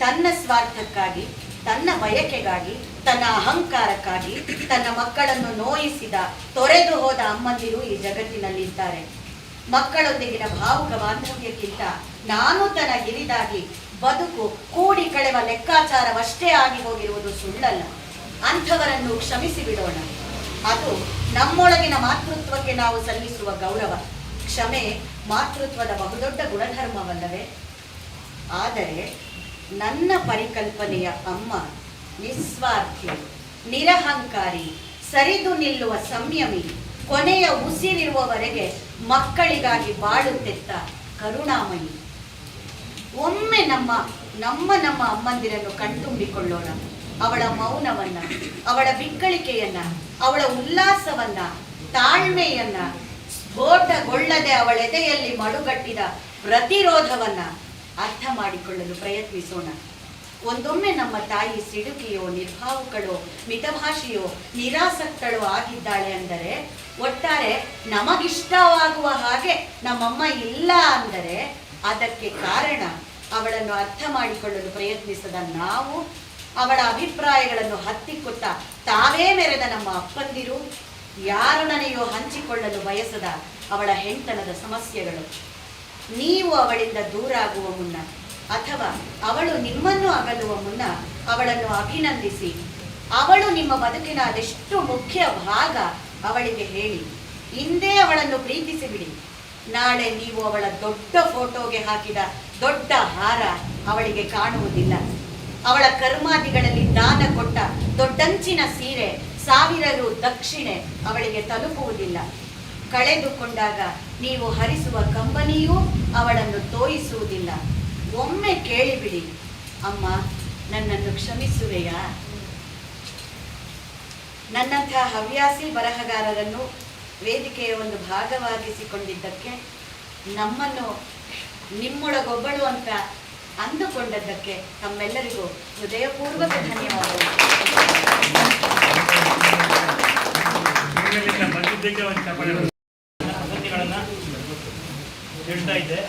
ತನ್ನ ಸ್ವಾರ್ಥಕ್ಕಾಗಿ, ತನ್ನ ಬಯಕೆಗಾಗಿ, ತನ್ನ ಅಹಂಕಾರಕ್ಕಾಗಿ ತನ್ನ ಮಕ್ಕಳನ್ನು ನೋಯಿಸಿದ, ತೊರೆದು ಹೋದ ಅಮ್ಮಂದಿರು ಈ ಜಗತ್ತಿನಲ್ಲಿದ್ದಾರೆ. ಮಕ್ಕಳೊಂದಿಗಿನ ಭಾವುಕ ಬಾಂಧವ್ಯಕ್ಕಿಂತ ನಾನು ತನಗಿರಿದಾಗಿ ಬದುಕು ಕೂಡಿ ಕಳೆವ ಲೆಕ್ಕಾಚಾರವಷ್ಟೇ ಆಗಿ ಹೋಗಿರುವುದು ಸುಳ್ಳಲ್ಲ. ಅಂಥವರನ್ನು ಕ್ಷಮಿಸಿ ಬಿಡೋಣ. ಅದು ನಮ್ಮೊಳಗಿನ ಮಾತೃತ್ವಕ್ಕೆ ನಾವು ಸಲ್ಲಿಸುವ ಗೌರವ. ಕ್ಷಮೆ ಮಾತೃತ್ವದ ಬಹುದೊಡ್ಡ ಗುಣಧರ್ಮವಲ್ಲವೇ? ಆದರೆ ನನ್ನ ಪರಿಕಲ್ಪನೆಯ ಅಮ್ಮ ನಿಸ್ವಾರ್ಥಿ, ನಿರಹಂಕಾರಿ, ಸರಿದು ನಿಲ್ಲುವ ಸಂಯಮಿ, ಕೊನೆಯ ಉಸಿರಿರುವವರೆಗೆ ಮಕ್ಕಳಿಗಾಗಿ ಬಾಳುತ್ತೆತ್ತ ಕರುಣಾಮಯಿ. ಒಮ್ಮೆ ನಮ್ಮ ಅಮ್ಮಂದಿರನ್ನು ಕಣ್ತುಂಬಿಕೊಳ್ಳೋಣ. ಅವಳ ಮೌನವನ್ನ, ಅವಳ ಬಿಕ್ಕಳಿಕೆಯನ್ನ, ಅವಳ ಉಲ್ಲಾಸವನ್ನ, ತಾಳ್ಮೆಯನ್ನ, ಸ್ಫೋಟಗೊಳ್ಳದೆ ಅವಳೆದೆಯಲ್ಲಿ ಮಡುಗಟ್ಟಿದ ಪ್ರತಿರೋಧವನ್ನ ಅರ್ಥ ಮಾಡಿಕೊಳ್ಳಲು ಪ್ರಯತ್ನಿಸೋಣ. ಒಂದೊಮ್ಮೆ ನಮ್ಮ ತಾಯಿ ಸಿಡುಕಿಯೋ, ನಿರ್ಭಾವುಕಳೋ, ಮಿತಭಾಷೆಯೋ, ನಿರಾಸಕ್ತಳೋ ಆಗಿದ್ದಾಳೆ ಅಂದರೆ, ಒಟ್ಟಾರೆ ನಮಗಿಷ್ಟವಾಗುವ ಹಾಗೆ ನಮ್ಮಮ್ಮ ಇಲ್ಲ ಅಂದರೆ ಅದಕ್ಕೆ ಕಾರಣ ಅವಳನ್ನು ಅರ್ಥ ಮಾಡಿಕೊಳ್ಳಲು ಪ್ರಯತ್ನಿಸದ ನಾವು, ಅವಳ ಅಭಿಪ್ರಾಯಗಳನ್ನು ಹತ್ತಿಕೊಟ್ಟ ತಾವೇ ಮೆರೆದ ನಮ್ಮ ಅಪ್ಪಂದಿರು, ಯಾರೊಡನೆಯೋ ಹಂಚಿಕೊಳ್ಳಲು ಬಯಸದ ಅವಳ ಹೆಂಡತನದ ಸಮಸ್ಯೆಗಳು. ನೀವು ಅವಳಿಂದ ದೂರಾಗುವ ಮುನ್ನ ಅಥವಾ ಅವಳು ನಿಮ್ಮನ್ನು ಅಗಲುವ ಮುನ್ನ ಅವಳನ್ನು ಅಭಿನಂದಿಸಿ, ಅವಳು ನಿಮ್ಮ ಬದುಕಿನ ಅದೆಷ್ಟು ಮುಖ್ಯ ಭಾಗ ಅವಳಿಗೆ ಹೇಳಿ. ಇಂದೇ ಅವಳನ್ನು ಪ್ರೀತಿಸಿ ಬಿಡಿ. ನಾಳೆ ನೀವು ಅವಳ ದೊಡ್ಡ ಫೋಟೋಗೆ ಹಾಕಿದ ದೊಡ್ಡ ಹಾರ ಅವಳಿಗೆ ಕಾಣುವುದಿಲ್ಲ. ಅವಳ ಕರ್ಮಾದಿಗಳಲ್ಲಿ ದಾನ ಕೊಟ್ಟ ದೊಡ್ಡಂಚಿನ ಸೀರೆ, 1000 ರು ದಕ್ಷಿಣೆ ಅವಳಿಗೆ ತಲುಪುವುದಿಲ್ಲ. ಕಳೆದುಕೊಂಡಾಗ ನೀವು ಹರಿಸುವ ಕಂಬನಿಯೂ ಅವಳನ್ನು ತೋಯಿಸುವುದಿಲ್ಲ. ಒಮ್ಮೆ ಕೇಳಿಬಿಡಿ, ಅಮ್ಮ ನನ್ನನ್ನು ಕ್ಷಮಿಸುವೆಯಾ? ನನ್ನಂಥ ಹವ್ಯಾಸಿ ಬರಹಗಾರರನ್ನು ವೇದಿಕೆಯ ಒಂದು ಭಾಗವಾಗಿಸಿಕೊಂಡಿದ್ದಕ್ಕೆ, ನಮ್ಮನ್ನು ನಿಮ್ಮೊಳಗೊಬ್ಬಳು ಅಂತ ಅಂದುಕೊಂಡದ್ದಕ್ಕೆ ತಮ್ಮೆಲ್ಲರಿಗೂ ಹೃದಯಪೂರ್ವಕ ಧನ್ಯವಾದಗಳು. ಬಂದಿದ್ದಕ್ಕೆ ಒಂದು ಪ್ರಶಸ್ತಿಗಳನ್ನು ನೀಡ್ತಾ ಇದ್ದೆ.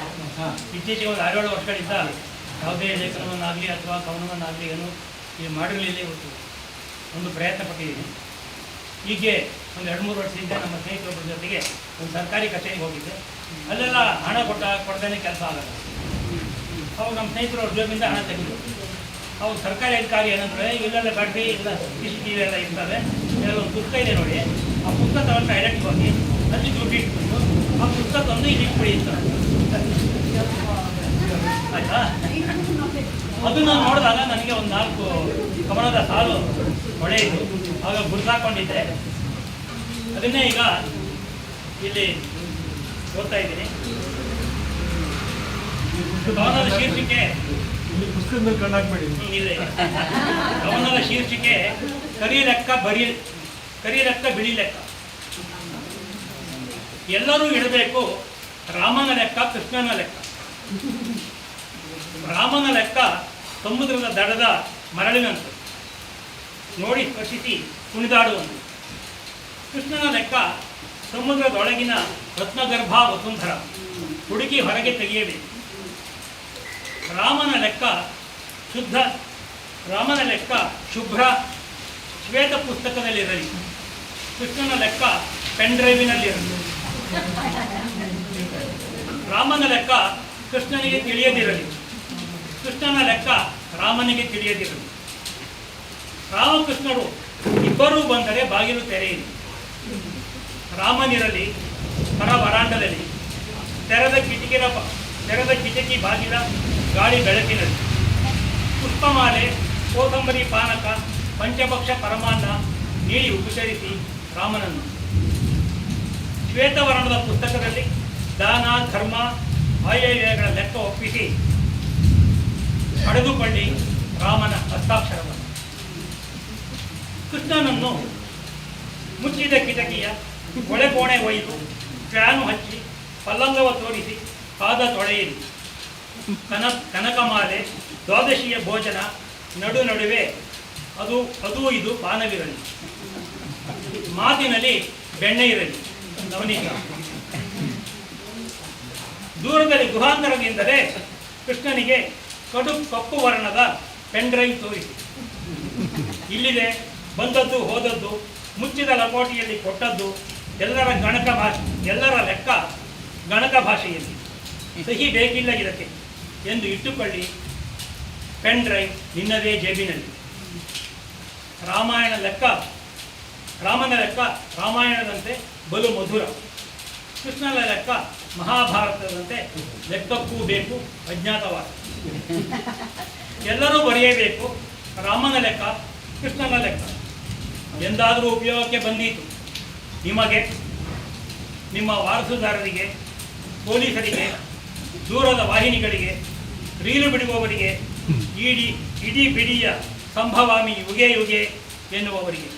ಇತ್ತೀಚೆಗೆ ಒಂದು 6-7 ವರ್ಷಗಳಿಂದ ಯಾವುದೇ ಲೇಖನವನ್ನಾಗಲಿ ಅಥವಾ ಕವನವನ್ನಾಗಲಿ ಏನು ಈ ಮಾಡಿರಲಿಲ್ಲ. ಇವತ್ತು ಒಂದು ಪ್ರಯತ್ನ ಪಟ್ಟಿದ್ದೀನಿ. ಹೀಗೆ ಒಂದು 2-3 ವರ್ಷದಿಂದ ನಮ್ಮ ಸ್ನೇಹಿತರ ಜೊತೆಗೆ ಒಂದು ಸರ್ಕಾರಿ ಕಚೇರಿಗೆ ಹೋಗಿದ್ದೆ. ಅಲ್ಲೆಲ್ಲ ಹಣ ಕೊಡ್ದೇನೆ ಕೆಲಸ ಆಗಲ್ಲ. ಅವಾಗ ನಮ್ಮ ಸ್ನೇಹಿತರು ಉದ್ಯೋಗದಿಂದ ಹಣ ತೆಗೆದು ಅವ್ರು ಸರ್ಕಾರಿ ಅಧಿಕಾರಿ ಏನಂದರೆ ಇಲ್ಲೆಲ್ಲ ಬ್ಯಾಟ್ರಿ ಇಲ್ಲ CCTV ಎಲ್ಲ ಇರ್ತದೆ, ಇದೆಲ್ಲ ಒಂದು ಪುಸ್ತಕ ಇದೆ ನೋಡಿ, ಆ ಪುಸ್ತಕವನ್ನು ಡೈರೆಕ್ಟ್ ಹೋಗಿ ಅಲ್ಲಿ ದುಡ್ಡು ಇಟ್ಬಿಟ್ಟು ಆ ಪುಸ್ತಕವನ್ನು ಇಲ್ಲಿ ಇಟ್ಬಿಡಿ ಅಂತ. ಆಯಿತಾ? ಅದನ್ನು ನೋಡಿದಾಗ ನನಗೆ ಒಂದು 4 ಕವನದ ಸಾಲು ಹೊಳೆಯಿತು. ಆಗ ಗುರುತಾಕೊಂಡಿದ್ದೆ. ಅದನ್ನೇ ಈಗ ಇಲ್ಲಿ ಓದ್ತಾ ಇದ್ದೀನಿ. ಕವನದ ಶೀರ್ಷಿಕೆ ಪುಸ್ತಕದಲ್ಲಿ ಕಣ್ಣಾಕ್ಬೇಡಿ. ಇದೆ. ಕವನದ ಶೀರ್ಷಿಕೆ ಕರಿ ಲೆಕ್ಕ ಬಿಳಿ ಲೆಕ್ಕ. ಎಲ್ಲರೂ ಇಡಬೇಕು ರಾಮನ ಲೆಕ್ಕ, ಕೃಷ್ಣನ ಲೆಕ್ಕ. ರಾಮನ ಲೆಕ್ಕ ಸಮುದ್ರದ ದಡದ ಮರಳಿನಂತೆ, ನೋಡಿ ಸ್ಪರ್ಶಿಸಿ ಕುಣಿದಾಡುವಂತೆ. ಕೃಷ್ಣನ ಲೆಕ್ಕ ಸಮುದ್ರದೊಳಗಿನ ರತ್ನಗರ್ಭ ವಸುಂಧರ, ಹುಡುಕಿ ಹೊರಗೆ ತೆಗೆಯಬೇಕು. ರಾಮನ ಲೆಕ್ಕ ಶುಭ್ರ ಶ್ವೇತ ಪುಸ್ತಕದಲ್ಲಿರಲಿ, ಕೃಷ್ಣನ ಲೆಕ್ಕ ಪೆನ್ ಡ್ರೈವಿನಲ್ಲಿರಲಿ. ರಾಮನ ಲೆಕ್ಕ ಕೃಷ್ಣನಿಗೆ ತಿಳಿಯದಿರಲಿ, ಕೃಷ್ಣನ ಲೆಕ್ಕ ರಾಮನಿಗೆ ತಿಳಿಯದಿರಲಿ. ರಾಮಕೃಷ್ಣರು ಇಬ್ಬರೂ ಬಂದರೆ ಬಾಗಿಲು ತೆರೆಯಿರಿ. ರಾಮನಿರಲಿ ಹೊರ ವರಾಂಡದಲ್ಲಿ, ತೆರೆದ ಕಿಟಕಿ ಬಾಗಿಲ ಗಾಳಿ ಬೆಳಕಿನಲ್ಲಿ. ಪುಷ್ಪಮಾಲೆ, ಕೋಸಂಬರಿ ಪಾನಕ, ಪಂಚಭಕ್ಷ ಪರಮಾನ್ನ ನೀಡಿ ಉಪಚರಿಸಿ ರಾಮನನ್ನು. ಶ್ವೇತವರ್ಣದ ಪುಸ್ತಕದಲ್ಲಿ ದಾನ ಧರ್ಮ ಆಯವ್ಯಯಗಳ ಲೆಕ್ಕ ಒಪ್ಪಿಸಿ ಪಡೆದುಕೊಳ್ಳಿ ರಾಮನ ಹಸ್ತಾಕ್ಷರವನ್ನು. ಕೃಷ್ಣನನ್ನು ಮುಚ್ಚಿದ ಕಿಟಕಿಯ ಒಳಕೋಣೆ ಒಯ್ದು ಫ್ಯಾನು ಹಚ್ಚಿ ಪಲ್ಲಂಗವ ತೋರಿಸಿ ಪಾದ ತೊಳೆಯಿರಿ. ಕನಕಮಾಲೆ, ದ್ವಾದಶಿಯ ಭೋಜನ, ನಡುವೆ ಅದು ಇದು ಪಾನವಿರಲಿ. ಮಾತಿನಲ್ಲಿ ಬೆಣ್ಣೆ ಇರಲಿ, ನವನೀತ. ದೂರದಲ್ಲಿ ಗುಹಾಂತರದಿಂದಲೇ ಕೃಷ್ಣನಿಗೆ ಕಪ್ಪು ವರ್ಣದ ಪೆನ್ ಡ್ರೈವ್ ತೋರಿಸಿ. ಇಲ್ಲಿದೆ ಬಂದದ್ದು ಹೋದದ್ದು, ಮುಚ್ಚಿದ ಲಕೋಟಿಯಲ್ಲಿ ಕೊಟ್ಟದ್ದು, ಎಲ್ಲರ ಲೆಕ್ಕ ಗಣಕ ಭಾಷೆಯಲ್ಲಿ. ಸಹಿ ಬೇಕಿಲ್ಲ ಇದಕ್ಕೆ ಎಂದು ಇಟ್ಟುಕೊಳ್ಳಿ, ಪೆನ್ ಡ್ರೈವ್ ನಿನ್ನದೇ ಜೇಬಿನಲ್ಲಿ. ರಾಮನ ಲೆಕ್ಕ ರಾಮಾಯಣದಂತೆ ಬಲು ಮಧುರ. ಕೃಷ್ಣನ ಲೆಕ್ಕ ಮಹಾಭಾರತದಂತೆ ಲೆಕ್ಕಕ್ಕೂ ಬೇಕು ಅಜ್ಞಾತವಾದ. ಎಲ್ಲರೂ ಬರೆಯಬೇಕು ರಾಮನ ಲೆಕ್ಕ, ಕೃಷ್ಣನ ಲೆಕ್ಕ. ಎಂದಾದರೂ ಉಪಯೋಗಕ್ಕೆ ಬಂದೀತು ನಿಮಗೆ, ನಿಮ್ಮ ವಾರಸುದಾರರಿಗೆ, ಪೊಲೀಸರಿಗೆ, ದೂರದ ವಾಹಿನಿಗಳಿಗೆ, ರೀಲು ಬಿಡುವವರಿಗೆ, ಇಡೀ ಬಿಡಿಯ ಸಂಭವಾಮಿ ಯುಗೆ ಎನ್ನುವವರಿಗೆ.